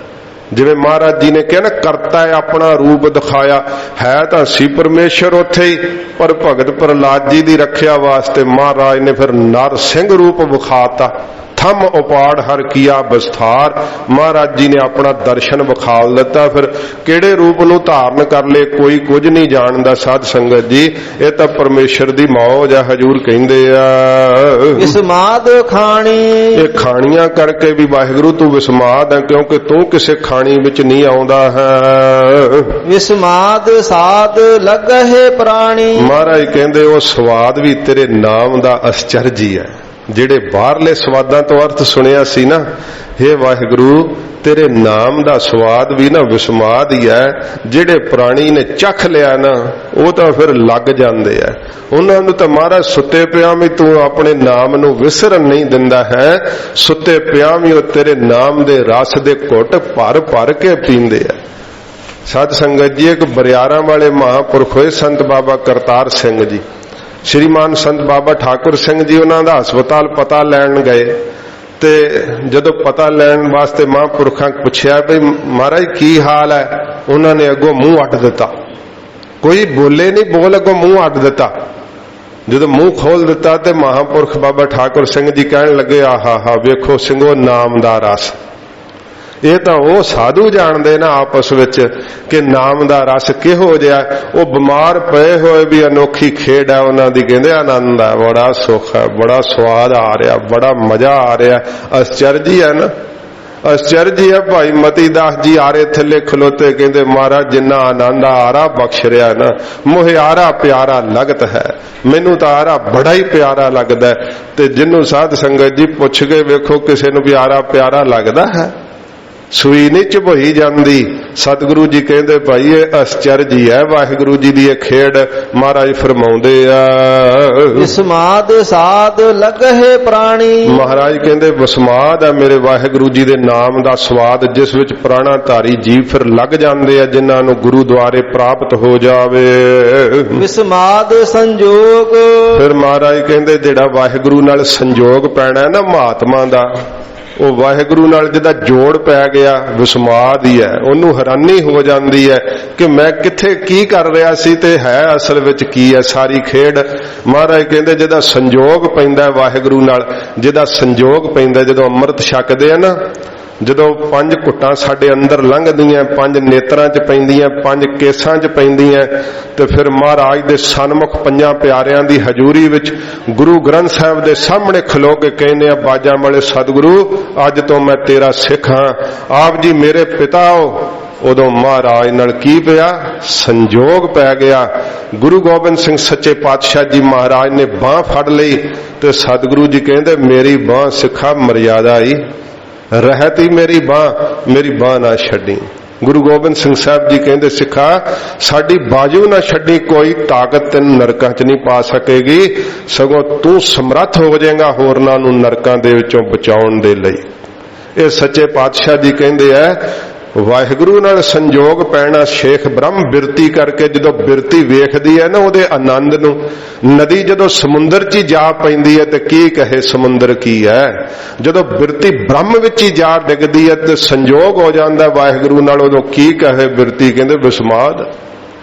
ਜਿਵੇਂ ਮਹਾਰਾਜ ਜੀ ਨੇ ਕਿਹਾ ਨਾ, ਕਰਤਾ ਹੈ ਆਪਣਾ ਰੂਪ ਦਿਖਾਇਆ, ਹੈ ਤਾਂ ਸੀ ਪਰਮੇਸ਼ਰ ਉੱਥੇ ਹੀ, ਪਰ ਭਗਤ ਪ੍ਰਹਲਾਦ ਜੀ ਦੀ ਰੱਖਿਆ ਵਾਸਤੇ ਮਹਾਰਾਜ ਨੇ ਫਿਰ ਨਰ ਸਿੰਘ ਰੂਪ ਵਿਖਾਤਾ। ਥੰਮ ਉਪਾੜ ਹਰ ਕੀਆ ਵਿਸਥਾਰ, ਮਹਾਰਾਜ ਜੀ ਨੇ ਆਪਣਾ ਦਰਸ਼ਨ ਵਿਖਾਲ ਦਿੱਤਾ। ਫਿਰ ਕਿਹੜੇ ਰੂਪ ਨੂੰ ਧਾਰਨ ਕਰ ਲਏ ਕੋਈ ਕੁਝ ਨਹੀਂ ਜਾਣਦਾ। ਸਾਧ ਸੰਗਤ ਜੀ ਇਹ ਤਾਂ ਪਰਮੇਸ਼ਰ ਦੀ ਮੌਜ ਆ, ਹਜੂਰ ਕਹਿੰਦੇ ਆ ਵਿਸਮਾਦ ਖਾਣੀ। ਇਹ ਖਾਣੀਆਂ ਕਰਕੇ ਵੀ ਵਾਹਿਗੁਰੂ ਤੂੰ ਵਿਸਮਾਦ ਹੈ, ਕਿਉਂਕਿ ਤੂੰ ਕਿਸੇ ਖਾਣੀ ਵਿੱਚ ਨਹੀਂ ਆਉਂਦਾ ਹੈ। ਵਿਸਮਾਦ ਸਾਧ ਲੱਗਹਿ ਪ੍ਰਾਣੀ, ਮਹਾਰਾਜ ਕਹਿੰਦੇ ਉਹ ਸਵਾਦ ਵੀ ਤੇਰੇ ਨਾਮ ਦਾ ਅਸਚਰਜੀ ਹੈ। ਜਿਹੜੇ ਬਾਹਰਲੇ ਸਵਾਦਾਂ ਤੋਂ ਅਰਥ ਸੁਣਿਆ ਸੀ ਨਾ, ਹੇ ਵਾਹਿਗੁਰੂ ਤੇਰੇ ਨਾਮ ਦਾ ਸਵਾਦ ਵੀ ਨਾ ਵਿਸਮਾਦ ਹੀ ਹੈ। ਜਿਹੜੇ ਪ੍ਰਾਣੀ ਨੇ ਚੱਖ ਲਿਆ ਨਾ, ਉਹ ਤਾਂ ਫਿਰ ਲੱਗ ਜਾਂਦੇ ਆ। ਉਹਨਾਂ ਨੂੰ ਤਾਂ ਮਹਾਰਾਜ ਸੁੱਤੇ ਪਿਆ ਵੀ ਤੂੰ ਆਪਣੇ ਨਾਮ ਨੂੰ ਵਿਸਰਨ ਨਹੀਂ ਦਿੰਦਾ ਹੈ। ਸੁੱਤੇ ਪਿਆ ਵੀ ਉਹ ਤੇਰੇ ਨਾਮ ਦੇ ਰਸ ਦੇ ਘੁੱਟ ਭਰ ਭਰ ਕੇ ਪੀਂਦੇ ਆ। ਸਾਧ ਸੰਗਤ ਜੀ ਇੱਕ ਬਰਿਆਰਾਂ ਵਾਲੇ ਮਹਾਂਪੁਰਖ ਹੋਏ ਸੰਤ ਬਾਬਾ ਕਰਤਾਰ ਸਿੰਘ ਜੀ, ਸ਼੍ਰੀਮਾਨ ਸੰਤ ਬਾਬਾ ਠਾਕੁਰ ਸਿੰਘ ਜੀ ਉਹਨਾਂ ਦਾ ਹਸਪਤਾਲ ਪਤਾ ਲੈਣ ਗਏ, ਤੇ ਜਦੋਂ ਪਤਾ ਲੈਣ ਵਾਸਤੇ ਮਹਾਂਪੁਰਖਾਂ ਪੁੱਛਿਆ ਵੀ ਮਹਾਰਾਜ ਕੀ ਹਾਲ ਹੈ, ਉਹਨਾਂ ਨੇ ਅੱਗੋਂ ਮੂੰਹ ਅੱਡ ਦਿੱਤਾ। ਕੋਈ ਬੋਲੇ ਨਹੀਂ, ਬੋਲ ਅੱਗੋਂ ਮੂੰਹ ਅੱਡ ਦਿੱਤਾ। ਜਦੋਂ ਮੂੰਹ ਖੋਲ ਦਿੱਤਾ ਤੇ ਮਹਾਂਪੁਰਖ ਬਾਬਾ ਠਾਕੁਰ ਸਿੰਘ ਜੀ ਕਹਿਣ ਲੱਗੇ, ਆਹਾ ਵੇਖੋ ਸਿੰਘੋ ਨਾਮ ਦਾ ਰਸ। ਇਹ ਤਾਂ ਉਹ ਸਾਧੂ ਜਾਣਦੇ ਨਾ ਆਪਸ ਵਿੱਚ ਕਿ ਨਾਮ ਦਾ ਰਸ ਕਿਹੋ ਜਿਹਾ। ਉਹ ਬਿਮਾਰ ਪਏ ਹੋਏ ਵੀ ਅਨੋਖੀ ਖੇਡ ਹੈ ਉਹਨਾਂ ਦੀ, ਕਹਿੰਦੇ ਆਨੰਦ ਹੈ, ਬੜਾ ਸੁੱਖ ਹੈ, ਬੜਾ ਸਵਾਦ ਆ ਰਿਹਾ, ਬੜਾ ਮਜ਼ਾ ਆ ਰਿਹਾ। ਅਸਚਰਜੀ ਹੈ ਨਾ, ਅਸਚਰਜੀ ਹੈ। ਭਾਈ ਮਤੀ ਦਾਸ ਜੀ ਆਰੇ ਥੱਲੇ ਖਲੋਤੇ ਕਹਿੰਦੇ ਮਹਾਰਾਜ ਜਿੰਨਾ ਆਨੰਦ ਆਰਾ ਬਖਸ਼ ਰਿਹਾ ਨਾ, ਮੋਹਿ ਆਰਾ ਪਿਆਰਾ ਲਗਤ ਹੈ, ਮੈਨੂੰ ਤਾਂ ਆਰਾ ਬੜਾ ਹੀ ਪਿਆਰਾ ਲੱਗਦਾ। ਤੇ ਜਿਹਨੂੰ ਸਾਧ ਸੰਗਤ ਜੀ ਪੁੱਛ ਕੇ ਵੇਖੋ ਕਿਸੇ ਨੂੰ ਵੀ ਆਰਾ ਪਿਆਰਾ ਲੱਗਦਾ ਹੈ, ਸੂਈ ਨਹੀਂ ਝਬੋਈ ਜਾਂਦੀ। ਸਤਿਗੁਰੂ ਜੀ ਕਹਿੰਦੇ ਭਾਈ ਇਹ ਅਸਚਰਜੀ ਹੈ, ਵਾਹਿਗੁਰੂ ਜੀ ਦੀ ਇਹ ਖੇਡ ਮਹਾਰਾਜ ਫਰਮਾਉਂਦੇ ਆ। ਵਿਸਮਾਦ ਸਾਧ ਲੱਗਹਿ ਪ੍ਰਾਣੀ, ਮਹਾਰਾਜ ਕਹਿੰਦੇ ਵਿਸਮਾਦ ਹੈ ਮੇਰੇ ਵਾਹਿਗੁਰੂ ਜੀ ਦੇ ਨਾਮ ਦਾ ਸਵਾਦ, ਜਿਸ ਵਿੱਚ ਪ੍ਰਾਣਾ ਧਾਰੀ ਜੀਵ ਫਿਰ ਲੱਗ ਜਾਂਦੇ ਆ, ਜਿਨ੍ਹਾਂ ਨੂੰ ਗੁਰੂ ਦੁਆਰੇ ਪ੍ਰਾਪਤ ਹੋ ਜਾਵੇ। ਵਿਸਮਾਦ ਸੰਜੋਗ, ਫਿਰ ਮਹਾਰਾਜ ਕਹਿੰਦੇ ਜਿਹੜਾ ਵਾਹਿਗੁਰੂ ਨਾਲ ਸੰਜੋਗ ਪੈਣਾ ਨਾ ਮਹਾਤਮਾ ਦਾ, ਉਹ ਵਾਹਿਗੁਰੂ ਨਾਲ ਜਿਹਦਾ ਜੋੜ ਪੈ ਗਿਆ ਵਿਸਮਾਦ ਹੀ ਹੈ। ਉਹਨੂੰ ਹੈਰਾਨੀ ਹੋ ਜਾਂਦੀ ਹੈ ਕਿ ਮੈਂ ਕਿੱਥੇ ਕੀ ਕਰ ਰਿਹਾ ਸੀ ਤੇ ਹੈ ਅਸਲ ਵਿੱਚ ਕੀ ਹੈ ਸਾਰੀ ਖੇਡ। ਮਹਾਰਾਜ ਕਹਿੰਦੇ ਜਿਹਦਾ ਸੰਜੋਗ ਪੈਂਦਾ ਵਾਹਿਗੁਰੂ ਨਾਲ, ਜਿਹਦਾ ਸੰਜੋਗ ਪੈਂਦਾ, ਜਦੋਂ ਅੰਮ੍ਰਿਤ ਛਕਦੇ ਆ ਨਾ, ਜਦੋਂ 5 ਘੁੱਟਾਂ ਸਾਡੇ ਅੰਦਰ ਲੰਘਦੀਆਂ, 5 ਨੇਤਰਾਂ 'ਚ ਪੈਂਦੀਆਂ, 5 ਕੇਸਾਂ 'ਚ ਪੈਂਦੀਆਂ, ਤੇ ਫਿਰ ਮਹਾਰਾਜ ਦੇ ਸਨਮੁਖ 5 ਪਿਆਰਿਆਂ ਦੀ ਹਜ਼ੂਰੀ ਵਿੱਚ ਗੁਰੂ ਗ੍ਰੰਥ ਸਾਹਿਬ ਦੇ ਸਾਹਮਣੇ ਖਲੋ ਕੇ ਕਹਿੰਦੇ ਆ ਬਾਜਾਂ ਵਾਲੇ ਸਤਿਗੁਰੂ ਅੱਜ ਤੋਂ ਮੈਂ ਤੇਰਾ ਸਿੱਖ ਹਾਂ, ਆਪ ਜੀ ਮੇਰੇ ਪਿਤਾ ਹੋ। ਉਦੋਂ ਮਹਾਰਾਜ ਨਾਲ ਕੀ ਪਿਆ? ਸੰਜੋਗ ਪੈ ਗਿਆ। ਗੁਰੂ ਗੋਬਿੰਦ ਸਿੰਘ ਸੱਚੇ ਪਾਤਸ਼ਾਹ ਜੀ ਮਹਾਰਾਜ ਨੇ ਬਾਂਹ ਫੜ ਲਈ ਤੇ ਸਤਿਗੁਰੂ ਜੀ ਕਹਿੰਦੇ ਮੇਰੀ ਬਾਂਹ ਸਿੱਖਾ ਮਰਿਆਦਾ ਹੀ ਰਹਿਤੀ, ਮੇਰੀ ਬਾਂਹ ਨਾ ਛੱਡੀ। ਗੁਰੂ ਗੋਬਿੰਦ ਸਿੰਘ ਸਾਹਿਬ ਜੀ ਕਹਿੰਦੇ ਸਿੱਖਾ ਸਾਡੀ ਬਾਜੂ ਨਾ ਛੱਡੀ, ਕੋਈ ਤਾਕਤ ਤੈਨੂੰ ਨਰਕਾਂ 'ਚ ਨਹੀਂ ਪਾ ਸਕੇਗੀ, ਸਗੋਂ ਤੂੰ ਸਮਰੱਥ ਹੋ ਜਾਏਗਾ ਹੋਰਨਾਂ ਨੂੰ ਨਰਕਾਂ ਦੇ ਵਿੱਚੋਂ ਬਚਾਉਣ ਦੇ ਲਈ। ਇਹ ਸੱਚੇ ਪਾਤਸ਼ਾਹ ਜੀ ਕਹਿੰਦੇ ਆ ਵਾਹਿਗੁਰੂ ਨਾਲ ਸੰਜੋਗ ਪੈਣਾ। ਸ਼ੇਖ ਬ੍ਰਹਮ ਬਿਰਤੀ ਕਰਕੇ ਜਦੋਂ ਬਿਰਤੀ ਵੇਖਦੀ ਹੈ ਨਾ ਉਹਦੇ ਆਨੰਦ ਨੂੰ, ਨਦੀ ਜਦੋਂ ਸਮੁੰਦਰ 'ਚ ਹੀ ਜਾ ਪੈਂਦੀ ਹੈ ਤੇ ਕੀ ਕਹੇ ਸਮੁੰਦਰ ਕੀ ਹੈ। ਜਦੋਂ ਬਿਰਤੀ ਬ੍ਰਹਮ ਵਿੱਚ ਹੀ ਜਾ ਡਿੱਗਦੀ ਹੈ ਤੇ ਸੰਜੋਗ ਹੋ ਜਾਂਦਾ ਵਾਹਿਗੁਰੂ ਨਾਲ, ਉਦੋਂ ਕੀ ਕਹੇ ਬਿਰਤੀ। ਕਹਿੰਦੇ ਵਿਸਮਾਦ।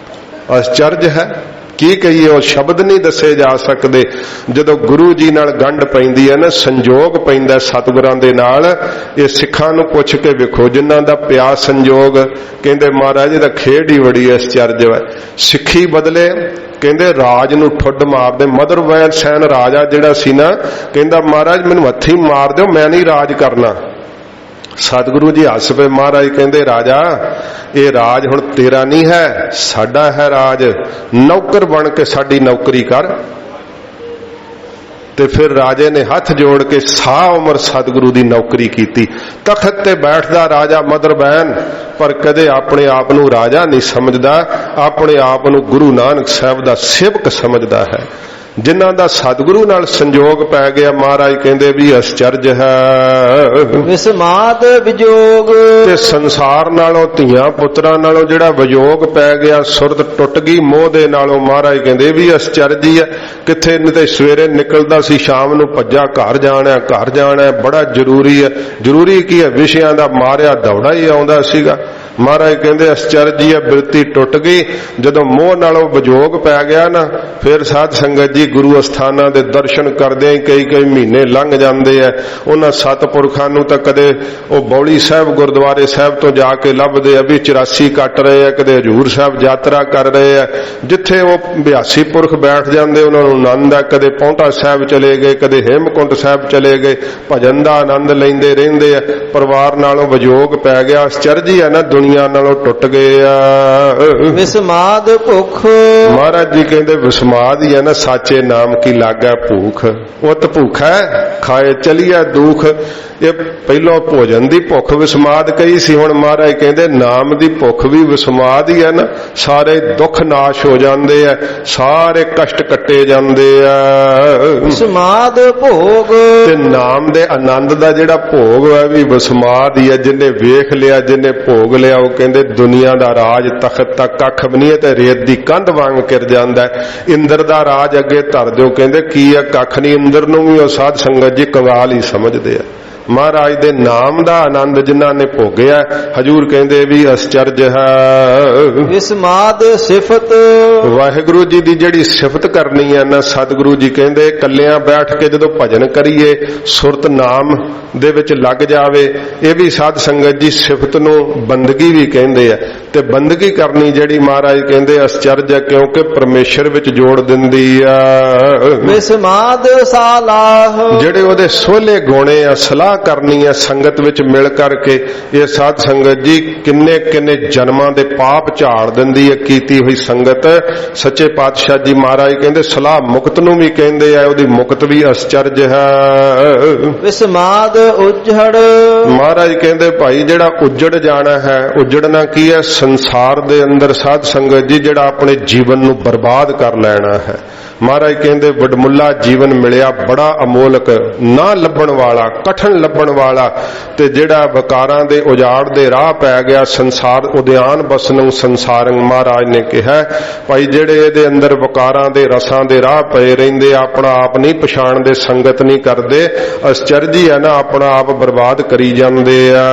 ਅਚਰਜ ਹੈ। ਕੀ ਕਹੀਏ, ਉਹ ਸ਼ਬਦ ਨਹੀਂ ਦੱਸੇ ਜਾ ਸਕਦੇ। ਜਦੋਂ ਗੁਰੂ ਜੀ ਨਾਲ ਗੰਢ ਪੈਂਦੀ ਹੈ ਨਾ, ਸੰਜੋਗ ਪੈਂਦਾ ਸਤਿਗੁਰਾਂ ਦੇ ਨਾਲ। ਇਹ ਸਿੱਖਾਂ ਨੂੰ ਪੁੱਛ ਕੇ ਵੇਖੋ, ਜਿਨ੍ਹਾਂ ਦਾ ਪਿਆ ਸੰਜੋਗ, ਕਹਿੰਦੇ ਮਹਾਰਾਜ ਇਹਦਾ ਖੇਡ ਹੀ ਬੜੀ ਅਚਰਜ ਹੈ। ਸਿੱਖੀ ਬਦਲੇ, ਕਹਿੰਦੇ ਰਾਜ ਨੂੰ ਠੁੱਡ ਮਾਰਦੇ। ਮਦਰਵੈਲ ਸੈਨ ਰਾਜਾ ਜਿਹੜਾ ਸੀ ਨਾ, ਕਹਿੰਦਾ ਮਹਾਰਾਜ ਮੈਨੂੰ ਹੱਥੀ ਮਾਰ ਦਿਓ, ਮੈਂ ਨਹੀਂ ਰਾਜ ਕਰਨਾ। ਸਤਿਗੁਰੂ ਜੀ ਹੱਸ ਪਏ। ਮਹਾਰਾਜ ਕਹਿੰਦੇ ਰਾਜਾ, ਇਹ ਰਾਜ ਹੁਣ ਤੇਰਾ ਨਹੀਂ ਹੈ, ਸਾਡਾ ਹੈ ਰਾਜ। ਨੌਕਰ ਬਣ ਕੇ ਸਾਡੀ ਨੌਕਰੀ ਕਰ। ਤੇ ਫਿਰ ਰਾਜੇ ਨੇ ਹੱਥ ਜੋੜ ਕੇ ਸਾਹ ਉਮਰ ਸਤਿਗੁਰੂ ਦੀ ਨੌਕਰੀ ਕੀਤੀ। ਤਖਤ ਤੇ ਬੈਠਦਾ ਰਾਜਾ ਮਦਰਬੈਨ, ਪਰ ਕਦੇ ਆਪਣੇ ਆਪ ਨੂੰ ਰਾਜਾ ਨਹੀਂ ਸਮਝਦਾ, ਆਪਣੇ ਆਪ ਨੂੰ ਗੁਰੂ ਨਾਨਕ ਸਾਹਿਬ ਦਾ ਸੇਵਕ ਸਮਝਦਾ ਹੈ। ਜਿਨ੍ਹਾਂ ਦਾ ਸਤਿਗੁਰੂ ਨਾਲ ਸੰਜੋਗ ਪੈ ਗਿਆ, ਮਹਾਰਾਜ ਕਹਿੰਦੇ ਵੀ ਅਚਰਜ ਹੈ। ਵਿਸਮਾਦ ਵਿਜੋਗ, ਤੇ ਸੰਸਾਰ ਨਾਲੋਂ, ਧੀਆਂ ਪੁੱਤਰਾਂ ਨਾਲੋਂ ਜਿਹੜਾ ਵਿਜੋਗ ਪੈ ਗਿਆ, ਸੁਰਤ ਟੁੱਟ ਗਈ ਮੋਹ ਦੇ ਨਾਲੋਂ, ਮਹਾਰਾਜ ਕਹਿੰਦੇ ਵੀ ਅਚਰਜ ਹੀ ਹੈ। ਕਿੱਥੇ ਤੇ ਸਵੇਰੇ ਨਿਕਲਦਾ ਸੀ, ਸ਼ਾਮ ਨੂੰ ਭੱਜਾ ਘਰ ਜਾਣਾ, ਘਰ ਜਾਣਾ, ਬੜਾ ਜ਼ਰੂਰੀ ਹੈ। ਜ਼ਰੂਰੀ ਕੀ ਹੈ, ਵਿਸ਼ਿਆਂ ਦਾ ਮਾਰਿਆ ਦੌੜਾ ਹੀ ਆਉਂਦਾ ਸੀਗਾ। ਮਹਾਰਾਜ ਕਹਿੰਦੇ ਅਚਰਜ ਹੀ ਹੈ, ਬਿਰਤੀ ਟੁੱਟ ਗਈ। ਜਦੋਂ ਮੋਹ ਨਾਲੋਂ ਵਿਜੋਗ ਪੈ ਗਿਆ ਨਾ, ਫਿਰ ਸਾਧ ਸੰਗਤ ਜੀ ਗੁਰੂ ਅਸਥਾਨਾਂ ਦੇ ਦਰਸ਼ਨ ਕਰਦੇ ਕਈ ਮਹੀਨੇ ਲੰਘ ਜਾਂਦੇ ਆ। ਉਹਨਾਂ ਸਤਪੁਰਖਾਂ ਨੂੰ ਤਾਂ ਕਦੇ ਉਹ ਬੌਲੀ ਸਾਹਿਬ ਗੁਰਦੁਆਰੇ ਸਾਹਿਬ ਤੋਂ ਜਾ ਕੇ ਲੱਭਦੇ ਆ ਵੀ 84 ਕੱਟ ਰਹੇ ਆ, ਕਦੇ ਹਜੂਰ ਸਾਹਿਬ ਯਾਤਰਾ ਕਰ ਰਹੇ ਆ। ਜਿੱਥੇ ਉਹ 82 ਪੁਰਖ ਬੈਠ ਜਾਂਦੇ ਉਹਨਾਂ ਨੂੰ ਆਨੰਦ ਆ। ਕਦੇ ਪੌਂਟਾ ਸਾਹਿਬ ਚਲੇ ਗਏ, ਕਦੇ ਹੇਮਕੁੰਟ ਸਾਹਿਬ ਚਲੇ ਗਏ, ਭਜਨ ਦਾ ਆਨੰਦ ਲੈਂਦੇ ਰਹਿੰਦੇ ਆ। ਪਰਿਵਾਰ ਨਾਲੋਂ ਵਿਜੋਗ ਪੈ ਗਿਆ, ਅਚਰਜ ਹੀ ਆ ਨਾ, ਦੁਨੀਆ ਨਾਲੋਂ ਟੁੱਟ ਗਏ ਆ। ਵਿਸਮਾਦ ਭੁੱਖ, ਮਹਾਰਾਜ ਜੀ ਕਹਿੰਦੇ ਵਿਸਮਾਦ ਹੀ ਆ ਨਾ, ਸਾਚੇ ਨਾਮ ਕੀ ਲਾਗਾ ਭੂਖ। ਉਤ ਭੁੱਖ ਹੈ ਖਾਏ ਚਲੀਆ ਦੁਖ। ਇਹ ਪਹਿਲੋਂ ਭੋਜਨ ਦੀ ਭੁੱਖ ਵਿਸਮਾਦ ਕਹੀ ਸੀ, ਹੁਣ ਮਹਾਰਾਜ ਕਹਿੰਦੇ ਨਾਮ ਦੀ ਭੁੱਖ ਵੀ ਵਿਸਮਾਦ ਹੀ ਹੈ ਨਾ। ਸਾਰੇ ਦੁੱਖ ਨਾਸ਼ ਹੋ ਜਾਂਦੇ ਆ, ਸਾਰੇ ਕਸ਼ਟ ਕੱਟੇ ਜਾਂਦੇ ਆ। ਵਿਸਮਾਦ ਭੋਗ, ਤੇ ਨਾਮ ਦੇ ਆਨੰਦ ਦਾ ਜਿਹੜਾ ਭੋਗ ਹੈ ਵੀ ਵਿਸਮਾਦ ਹੀ ਹੈ। ਜਿਹਨੇ ਵੇਖ ਲਿਆ, ਜਿਹਨੇ ਭੋਗ ਲਿਆ, ਉਹ ਕਹਿੰਦੇ ਦੁਨੀਆ ਦਾ ਰਾਜ ਤਖਤ ਤੱਕ ਕੱਖ ਵੀ ਨਹੀਂ ਹੈ, ਤੇ ਰੇਤ ਦੀ ਕੰਧ ਵਾਂਗ ਕਿਰ ਜਾਂਦਾ। ਇੰਦਰ ਦਾ ਰਾਜ ਅੱਗੇ ਧਰ ਦਿਓ, ਕਹਿੰਦੇ ਕੀ ਹੈ, ਕੱਖ ਨਹੀਂ। ਇੰਦਰ ਨੂੰ ਵੀ ਉਹ ਸਾਧ ਸੰਗਤ ਜੀ ਕੰਗਾਲ ਹੀ ਸਮਝਦੇ ਆ। ਮਹਾਰਾਜ ਦੇ ਨਾਮ ਦਾ ਆਨੰਦ ਜਿਨ੍ਹਾਂ ਨੇ ਭੋਗਿਆ, ਹਜੂਰ ਕਹਿੰਦੇ ਵੀ ਅਚਰਜ ਹੈ। ਵਿਸਮਾਦ ਸਿਫਤ, ਵਾਹਿਗੁਰੂ ਜੀ ਦੀ ਜਿਹੜੀ ਸਿਫਤ ਕਰਨੀ ਹੈ ਨਾ, ਸਤਿਗੁਰੂ ਜੀ ਕਹਿੰਦੇ ਇਕੱਲਿਆਂ ਬੈਠ ਕੇ ਜਦੋਂ ਭਜਨ ਕਰੀਏ, ਸੁਰਤ ਨਾਮ ਦੇ ਵਿੱਚ ਲੱਗ ਜਾਵੇ, ਇਹ ਵੀ ਸਾਧ ਸੰਗਤ ਜੀ ਸਿਫਤ ਨੂੰ ਬੰਦਗੀ ਵੀ ਕਹਿੰਦੇ ਆ। ਤੇ ਬੰਦਗੀ ਕਰਨੀ ਜਿਹੜੀ ਮਹਾਰਾਜ ਕਹਿੰਦੇ ਅਚਰਜ ਹੈ, ਕਿਉਂਕਿ ਪਰਮੇਸ਼ਰ ਵਿੱਚ ਜੋੜ ਦਿੰਦੀ ਆ। ਵਿਸਮਾਦ ਸਾਲਾਹ, ਜਿਹੜੇ ਉਹਦੇ ਸੋਹਲੇ ਗੁਣੇ ਆ, ਸਲਾਹ ਕਰਨੀ ਹੈ ਸੰਗਤ ਵਿੱਚ ਮਿਲ ਕਰਕੇ। ਇਹ ਸਾਧ ਸੰਗਤ ਜੀ ਕਿੰਨੇ ਕਿੰਨੇ ਜਨਮਾਂ ਦੇ ਪਾਪ ਝਾੜ ਦਿੰਦੀ ਹੈ ਕੀਤੀ ਹੋਈ ਸੰਗਤ। ਸੱਚੇ ਪਾਤਸ਼ਾਹ ਜੀ ਮਹਾਰਾਜ ਕਹਿੰਦੇ ਸਲਾਹ ਮੁਕਤ ਨੂੰ ਵੀ ਕਹਿੰਦੇ ਆ, ਉਹਦੀ ਮੁਕਤ ਵੀ ਅਚਰਜ ਹੈ। ਵਿਸਮਾਦ ਉਜੜ, ਮਹਾਰਾਜ ਕਹਿੰਦੇ ਭਾਈ ਜਿਹੜਾ ਉਜੜ ਜਾਣਾ ਹੈ, ਉਜੜਨਾ ਕੀ ਹੈ, ਸੰਸਾਰ ਦੇ ਅੰਦਰ ਸਾਧ ਸੰਗਤ ਜੀ ਜਿਹੜਾ ਆਪਣੇ ਜੀਵਨ ਨੂੰ ਬਰਬਾਦ ਕਰ ਲੈਣਾ ਹੈ। ਮਹਾਰਾਜ ਕਹਿੰਦੇ ਵਡਮੁੱਲਾ ਜੀਵਨ ਮਿਲਿਆ, ਬੜਾ ਅਮੋਲਕ, ਨਾ ਲੱਭਣ ਵਾਲਾ, ਕਠਨ ਲੱਭਣ ਵਾਲਾ। ਤੇ ਜਿਹੜਾ ਵਿਕਾਰਾਂ ਦੇ ਉਜਾੜ ਦੇ ਰਾਹ ਪੈ ਗਿਆ, ਸੰਸਾਰ ਉਦਿਆਨ ਬਸਨੰ ਸੰਸਾਰੰ, ਮਹਾਰਾਜ ਨੇ ਕਿਹਾ ਭਾਈ ਜਿਹੜੇ ਇਹਦੇ ਅੰਦਰ ਵਿਕਾਰਾਂ ਦੇ ਰਸਾਂ ਦੇ ਰਾਹ ਪਏ ਰਹਿੰਦੇ, ਆਪਣਾ ਆਪ ਨਹੀਂ ਪਛਾਣਦੇ, ਸੰਗਤ ਨਹੀਂ ਕਰਦੇ, ਅਚਰਜ ਹੀ ਹੈ ਨਾ, ਆਪਣਾ ਆਪ ਬਰਬਾਦ ਕਰੀ ਜਾਂਦੇ ਆ।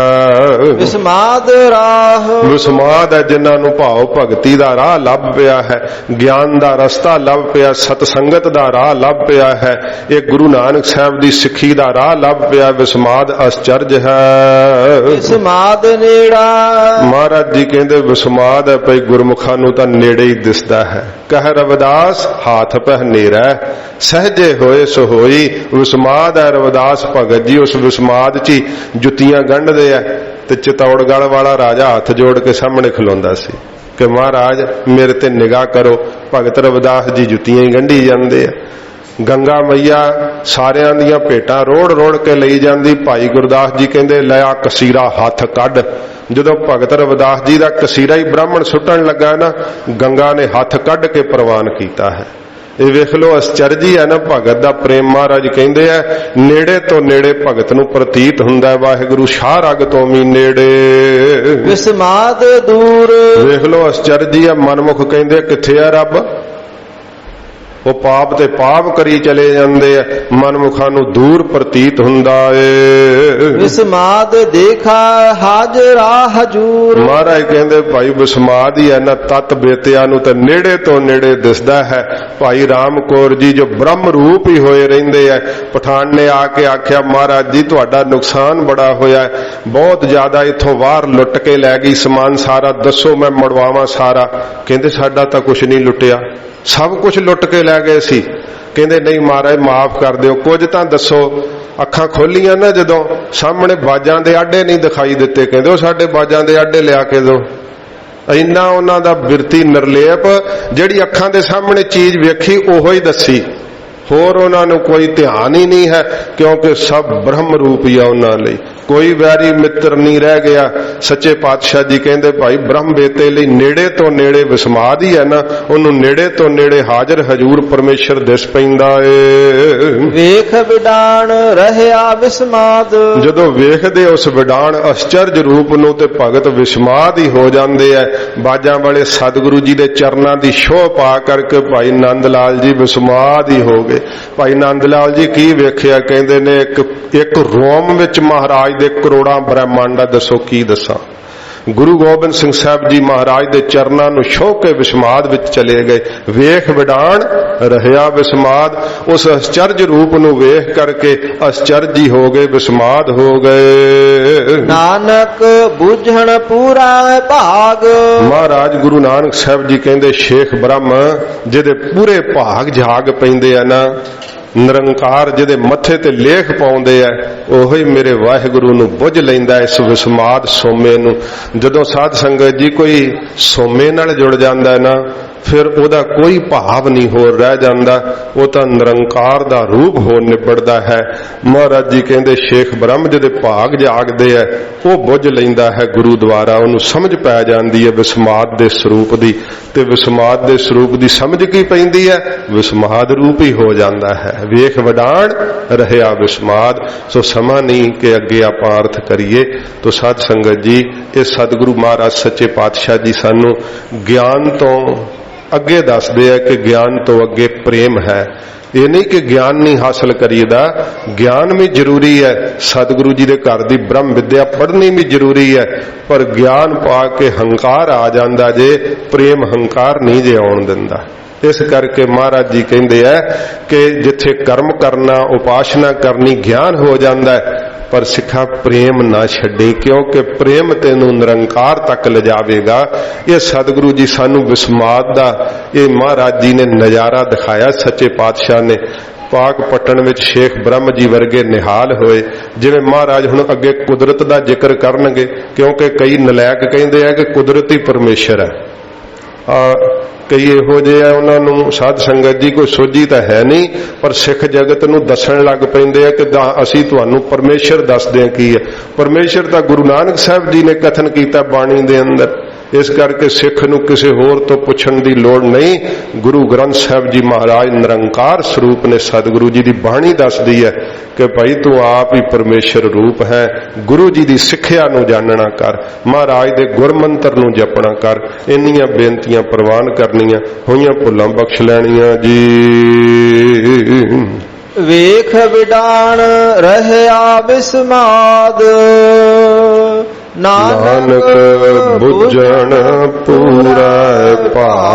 ਵਿਸਮਾਦ ਰਾਹ, ਵਿਸਮਾਦ ਹੈ ਜਿਨ੍ਹਾਂ ਨੂੰ ਭਾਵ ਭਗਤੀ ਦਾ ਰਾਹ ਲੱਭ ਪਿਆ ਹੈ, ਗਿਆਨ ਦਾ ਰਸਤਾ ਲੱਭ ਪਿਆ, ਸਤ ਸੰਗਤ ਦਾ ਰਾਹ ਲੱਭ ਪਿਆ ਹੈ, ਇਹ ਗੁਰੂ ਨਾਨਕ ਸਾਹਿਬ ਦੀ ਸਿੱਖੀ ਦਾ ਰਾਹ ਲੱਭ ਪਿਆ। ਵਿਸਮਾਦ ਅਚਰਜ ਹੈ। ਵਿਸਮਾਦ ਨੇੜਾ, ਮਹਾਰਾਜ ਜੀ ਕਹਿੰਦੇ ਵਿਸਮਾਦ ਹੈ ਭਈ ਗੁਰਮੁਖਾਂ ਨੂੰ ਤਾਂ ਨੇੜੇ ਹੀ ਦਿਸਦਾ ਹੈ। ਕਹਿ ਰਵਿਦਾਸ ਹਾਥ ਪਹਿ ਹਨੇਰਾ, ਸਹਜੇ ਹੋਏ ਸੋ ਹੋਈ। ਵਿਸਮਾਦ ਹੈ ਰਵਿਦਾਸ ਭਗਤ ਜੀ, ਉਸ ਵਿਸਮਾਦ 'ਚ ਹੀ ਜੁੱਤੀਆਂ ਗੰਢਦੇ ਆ। ਤੇ ਚਿਤੌੜਗੜ੍ਹ ਵਾਲਾ ਰਾਜਾ ਹੱਥ ਜੋੜ ਕੇ ਸਾਹਮਣੇ ਖਲੋਂਦਾ ਸੀ ਕਿ ਮਹਾਰਾਜ ਮੇਰੇ ਤੇ ਨਿਗਾਹ ਕਰੋ। ਭਗਤ ਰਵਿਦਾਸ ਜੀ ਜੁੱਤੀਆਂ ਹੀ ਗੰਢੀ ਜਾਂਦੇ ਆ। ਗੰਗਾ ਮਈਆ ਸਾਰਿਆਂ ਦੀਆਂ ਭੇਟਾਂ ਰੋੜ ਰੋੜ ਕੇ ਲਈ ਜਾਂਦੀ। ਭਾਈ ਗੁਰਦਾਸ ਜੀ ਕਹਿੰਦੇ ਲਿਆ ਕਸੀਰਾ ਹੱਥ ਕੱਢ। ਜਦੋਂ ਭਗਤ ਰਵਿਦਾਸ ਜੀ ਦਾ ਕਸੀਰਾ ਹੀ ਬ੍ਰਾਹਮਣ ਸੁੱਟਣ ਲੱਗਾ ਨਾ, ਗੰਗਾ ਨੇ ਹੱਥ ਕੱਢ ਕੇ ਪ੍ਰਵਾਨ ਕੀਤਾ ਹੈ। ਇਹ ਵੇਖ ਲੋ ਅਚਰਜ ਹੀ ਹੈ ਨਾ ਭਗਤ ਦਾ ਪ੍ਰੇਮ। ਮਹਾਰਾਜ ਕਹਿੰਦੇ ਆ ਨੇੜੇ ਤੋਂ ਨੇੜੇ ਭਗਤ ਨੂੰ ਪ੍ਰਤੀਤ ਹੁੰਦਾ ਹੈ, ਵਾਹਿਗੁਰੂ ਸ਼ਾਹ ਰਗ ਤੋਂ ਵੀ ਨੇੜੇ। ਵਿਸਮਾਦ ਦੂਰ, ਵੇਖ ਲੋ ਅਚਰਜ ਹੀ ਹੈ। ਮਨਮੁਖ ਕਹਿੰਦੇ ਕਿੱਥੇ ਆ ਰੱਬ, ਉਹ ਪਾਪ ਤੇ ਪਾਪ ਕਰੀ ਚਲੇ ਜਾਂਦੇ ਆ, ਮਨਮੁਖਾਂ ਨੂੰ ਦੂਰ ਪ੍ਰਤੀਤ ਹੁੰਦਾ ਏ। ਵਿਸਮਾਦ ਦੇਖਾ ਹਾਜ਼ਰਾ ਹਜੂਰ। ਮਹਾਰਾਜ ਕਹਿੰਦੇ ਭਾਈ ਵਿਸਮਾਦ ਹੀ ਹੈ ਨਾ, ਤਤ ਬੇਤਿਆਂ ਨੂੰ ਤਾਂ ਨੇੜੇ ਤੋਂ ਨੇੜੇ ਦਿਸਦਾ ਹੈ। ਭਾਈ ਰਾਮ ਕੌਰ ਜੀ ਜੋ ਬ੍ਰਹਮ ਰੂਪ ਹੀ ਹੋਏ ਰਹਿੰਦੇ ਆ, ਪਠਾਨ ਨੇ ਆ ਕੇ ਆਖਿਆ ਮਹਾਰਾਜ ਜੀ ਤੁਹਾਡਾ ਨੁਕਸਾਨ ਬੜਾ ਹੋਇਆ, ਬਹੁਤ ਜ਼ਿਆਦਾ ਇੱਥੋਂ ਬਾਹਰ ਲੁੱਟ ਕੇ ਲੈ ਗਈ ਸਮਾਨ ਸਾਰਾ, ਦੱਸੋ ਮੈਂ ਮੜਵਾਵਾਂ ਸਾਰਾ। ਕਹਿੰਦੇ ਸਾਡਾ ਤਾਂ ਕੁਝ ਨਹੀਂ ਲੁੱਟਿਆ, ਸਭ ਕੁਝ ਲੁੱਟ ਕੇ ਲੈ ਗਏ ਸੀ। ਕਹਿੰਦੇ ਨਹੀਂ ਮਹਾਰਾਜ ਮਾਫ ਕਰ ਦਿਓ, ਕੁਝ ਤਾਂ ਦੱਸੋ। ਅੱਖਾਂ ਖੋਲੀਆਂ ਨਾ ਜਦੋਂ, ਸਾਹਮਣੇ ਬਾਜਾਂ ਦੇ ਆਡੇ ਨਹੀਂ ਦਿਖਾਈ ਦਿੱਤੇ। ਕਹਿੰਦੇ ਉਹ ਸਾਡੇ ਬਾਜਾਂ ਦੇ ਆਡੇ ਲਿਆ ਕੇ ਦਿਓ। ਇੰਨਾ ਉਹਨਾਂ ਦਾ ਬਿਰਤੀ ਨਿਰਲੇਪ, ਜਿਹੜੀ ਅੱਖਾਂ ਦੇ ਸਾਹਮਣੇ ਚੀਜ਼ ਵੇਖੀ ਉਹੋ ਹੀ ਦੱਸੀ, ਹੋਰ ਉਹਨਾਂ ਨੂੰ ਕੋਈ ਧਿਆਨ ਹੀ ਨਹੀਂ ਹੈ, ਕਿਉਂਕਿ ਸਭ ਬ੍ਰਹਮ ਰੂਪ ਹੀ ਆ ਉਹਨਾਂ ਲਈ। ਕੋਈ ਵੈਰੀ ਮਿੱਤਰ ਨਹੀਂ ਰਹਿ ਗਿਆ। ਸੱਚੇ ਪਾਤਸ਼ਾਹ ਜੀ ਕਹਿੰਦੇ ਭਾਈ ਬ੍ਰਹਮ ਬੇਤੇ ਲਈ ਨੇੜੇ ਤੋਂ ਨੇੜੇ ਵਿਸਮਾਦ ਹੀ ਹੈ ਨਾ, ਉਹਨੂੰ ਨੇੜੇ ਤੋਂ ਨੇੜੇ ਹਾਜ਼ਰ ਹਜੂਰ ਪਰਮੇਸ਼ਰ ਦਿਸ ਪੈਂਦਾ ਏ। ਵੇਖ ਵਿਡਾਣ ਰਹਿਆ ਵਿਸਮਾਦ। ਜਦੋਂ ਵੇਖਦੇ ਉਸ ਵਿਡਾਣ ਅਚਰਜ ਰੂਪ ਨੂੰ ਤੇ ਭਗਤ ਵਿਸਮਾਦ ਹੀ ਹੋ ਜਾਂਦੇ ਐ। ਬਾਜਾਂ ਵਾਲੇ ਸਤਿਗੁਰੂ ਜੀ ਦੇ ਚਰਨਾਂ ਦੀ ਛੋਹ ਪਾ ਕਰਕੇ ਭਾਈ ਨੰਦ ਲਾਲ ਜੀ ਵਿਸਮਾਦ ਹੀ ਹੋ ਗਏ। ਭਾਈ ਨੰਦ ਲਾਲ ਜੀ ਕੀ ਵੇਖਿਆ? ਕਹਿੰਦੇ ਨੇ ਇੱਕ ਰੋਮ ਵਿੱਚ ਮਹਾਰਾਜ ਦੇ ਕਰੋੜਾਂ ਬ੍ਰਹਮੰਡ ਆ। ਦੱਸੋ ਕੀ ਦੱਸਾਂ। ਗੁਰੂ ਗੋਬਿੰਦ ਸਿੰਘ ਸਾਹਿਬ ਜੀ ਮਹਾਰਾਜ ਦੇ ਚਰਨਾਂ ਨੂੰ ਛੋਹ ਕੇ ਵਿਸਮਾਦ ਵਿੱਚ ਚਲੇ ਗਏ। ਵੇਖ ਵਿਡਾਣ ਰਹਿਆ ਵਿਸਮਾਦ। ਉਸ ਅਚਰਜ ਰੂਪ ਨੂੰ ਵੇਖ ਕਰਕੇ ਅਚਰਜੀ ਹੋ ਗਏ, ਵਿਸਮਾਦ ਹੋ ਗਏ। ਨਾਨਕ ਬੁਝਣ ਪੂਰਾ ਭਾਗ। ਮਹਾਰਾਜ ਗੁਰੂ ਨਾਨਕ ਸਾਹਿਬ ਜੀ ਕਹਿੰਦੇ ਸ਼ੇਖ ਬ੍ਰਹਮ ਜਿਹਦੇ ਪੂਰੇ ਭਾਗ ਜਾਗ ਪੈਂਦੇ ਆ ਨਾ, ਨਿਰੰਕਾਰ ਜਿਹਦੇ ਮੱਥੇ ਤੇ ਲੇਖ ਪਾਉਂਦੇ ਆ, ਉਹੀ ਮੇਰੇ ਵਾਹਿਗੁਰੂ ਨੂੰ ਬੁੱਝ ਲੈਂਦਾ ਇਸ ਵਿਸਮਾਦ ਸੋਮੇ ਨੂੰ। ਜਦੋਂ ਸਾਧ ਸੰਗਤ ਜੀ ਕੋਈ ਸੋਮੇ ਨਾਲ ਜੁੜ ਜਾਂਦਾ ਨਾ, ਫਿਰ ਉਹਦਾ ਕੋਈ ਭਾਵ ਨਹੀਂ ਹੋਰ ਰਹਿ ਜਾਂਦਾ, ਉਹ ਤਾਂ ਨਿਰੰਕਾਰ ਦਾ ਰੂਪ ਹੋ ਨਿਬੜਦਾ ਹੈ। ਮਹਾਰਾਜ ਜੀ ਕਹਿੰਦੇ ਸ਼ੇਖ ਬ੍ਰਹਮ ਜਿਹਦੇ ਭਾਗ ਜਾਗਦੇ ਆ, ਉਹ ਬੁੱਝ ਲੈਂਦਾ ਹੈ ਗੁਰੂ ਦੁਆਰਾ, ਉਹਨੂੰ ਸਮਝ ਪੈ ਜਾਂਦੀ ਹੈ ਵਿਸਮਾਦ ਦੇ ਸਰੂਪ ਦੀ। ਤੇ ਵਿਸਮਾਦ ਦੇ ਸਰੂਪ ਦੀ ਸਮਝ ਕੀ ਪੈਂਦੀ ਹੈ? ਵਿਸਮਾਦ ਰੂਪ ਹੀ ਹੋ ਜਾਂਦਾ ਹੈ। ਵੇਖ ਵਡਾਣ ਰਹਿਆ ਵਿਸਮਾਦ। ਸੋ ਸਮਾਂ ਨਹੀਂ ਕਿ ਅੱਗੇ ਆਪਾਂ ਅਰਥ ਕਰੀਏ। ਤੋ ਸਾਧ ਸੰਗਤ ਜੀ, ਇਹ ਸਤਿਗੁਰੂ ਮਹਾਰਾਜ ਸੱਚੇ ਪਾਤਸ਼ਾਹ ਜੀ ਸਾਨੂੰ ਗਿਆਨ ਤੋਂ ਅੱਗੇ ਦੱਸਦੇ ਆ ਕਿ ਗਿਆਨ ਤੋਂ ਅੱਗੇ ਪ੍ਰੇਮ ਹੈ। ਇਹ ਨਹੀਂ ਕਿ ਗਿਆਨ ਨਹੀਂ ਹਾਸਲ ਕਰੀਦਾ, ਗਿਆਨ ਵੀ ਜ਼ਰੂਰੀ ਹੈ। ਸਤਿਗੁਰੂ ਜੀ ਦੇ ਘਰ ਦੀ ਬ੍ਰਹਮ ਵਿਦਿਆ ਪੜ੍ਹਨੀ ਵੀ ਜ਼ਰੂਰੀ ਹੈ, ਪਰ ਗਿਆਨ ਪਾ ਕੇ ਹੰਕਾਰ ਆ ਜਾਂਦਾ ਜੇ, ਪ੍ਰੇਮ ਹੰਕਾਰ ਨਹੀਂ ਜੇ ਆਉਣ ਦਿੰਦਾ। ਇਸ ਕਰਕੇ ਮਹਾਰਾਜ ਜੀ ਕਹਿੰਦੇ ਆ ਕਿ ਜਿੱਥੇ ਕਰਮ ਕਰਨਾ, ਉਪਾਸਨਾ ਕਰਨੀ ਗਿਆਨ ਹੋ ਜਾਂਦਾ ਹੈ, ਪਰ ਸਿੱਖਾ ਪ੍ਰੇਮ ਨਾ ਛੱਡੀ, ਕਿਉਂਕਿ ਪ੍ਰੇਮ ਤੈਨੂੰ ਨਿਰੰਕਾਰ ਤੱਕ ਲਿਜਾਵੇਗਾ। ਇਹ ਸਤਿਗੁਰੂ ਜੀ ਸਾਨੂੰ ਵਿਸਮਾਦ ਦਾ ਇਹ ਮਹਾਰਾਜ ਜੀ ਨੇ ਨਜ਼ਾਰਾ ਦਿਖਾਇਆ। ਸੱਚੇ ਪਾਤਸ਼ਾਹ ਨੇ ਪਾਕ ਪਟਣ ਵਿੱਚ ਸ਼ੇਖ ਬ੍ਰਹਮ ਜੀ ਵਰਗੇ ਨਿਹਾਲ ਹੋਏ। ਜਿਵੇਂ ਮਹਾਰਾਜ ਹੁਣ ਅੱਗੇ ਕੁਦਰਤ ਦਾ ਜ਼ਿਕਰ ਕਰਨਗੇ, ਕਿਉਂਕਿ ਕਈ ਨਲਾਇਕ ਕਹਿੰਦੇ ਆ ਕਿ ਕੁਦਰਤ ਹੀ ਪਰਮੇਸ਼ਰ ਹੈ। ਕਈ ਇਹੋ ਜਿਹੇ ਆ, ਉਹਨਾਂ ਨੂੰ ਸਾਧ ਸੰਗਤ ਜੀ ਕੋਈ ਸੋਝੀ ਤਾਂ ਹੈ ਨਹੀਂ, ਪਰ ਸਿੱਖ ਜਗਤ ਨੂੰ ਦੱਸਣ ਲੱਗ ਪੈਂਦੇ ਆ ਕਿ ਅਸੀਂ ਤੁਹਾਨੂੰ ਪਰਮੇਸ਼ਰ ਦੱਸਦੇ ਆ ਕੀ ਹੈ। ਪਰਮੇਸ਼ਰ ਤਾਂ ਗੁਰੂ ਨਾਨਕ ਸਾਹਿਬ ਜੀ ਨੇ ਕਥਨ ਕੀਤਾ ਬਾਣੀ ਦੇ ਅੰਦਰ। ਇਸ ਕਰਕੇ ਸਿੱਖ ਨੂੰ ਕਿਸੇ ਹੋਰ ਤੋਂ ਪੁੱਛਣ ਦੀ ਲੋੜ ਨਹੀਂ। ਗੁਰੂ ਗ੍ਰੰਥ ਸਾਹਿਬ ਜੀ ਮਹਾਰਾਜ ਨਿਰੰਕਾਰ ਸਰੂਪ ਨੇ। ਸਤਿਗੁਰੂ ਜੀ ਦੀ ਬਾਣੀ ਦੱਸਦੀ ਹੈ ਕਿ ਭਾਈ ਤੂੰ ਆਪ ਹੀ ਪਰਮੇਸ਼ਰ ਰੂਪ ਹੈ। ਗੁਰੂ ਜੀ ਦੀ ਸਿੱਖਿਆ ਨੂੰ ਜਾਣਨਾ ਕਰ, ਮਹਾਰਾਜ ਦੇ ਗੁਰਮੰਤਰ ਨੂੰ ਜਪਣਾ ਕਰ। ਇੰਨੀਆਂ ਬੇਨਤੀਆਂ ਪ੍ਰਵਾਨ ਕਰਨੀਆਂ, ਹੋਈਆਂ ਭੁੱਲਾਂ ਬਖਸ਼ ਲੈਣੀਆਂ ਜੀ। ਵੇਖ ਵਿਡਾਣ ਰਹਿਆ ਵਿਸਮਾਦ। ਨਾਨਕ ਬੁੱਝਣ ਪੂਰਾ ਭਾਗ।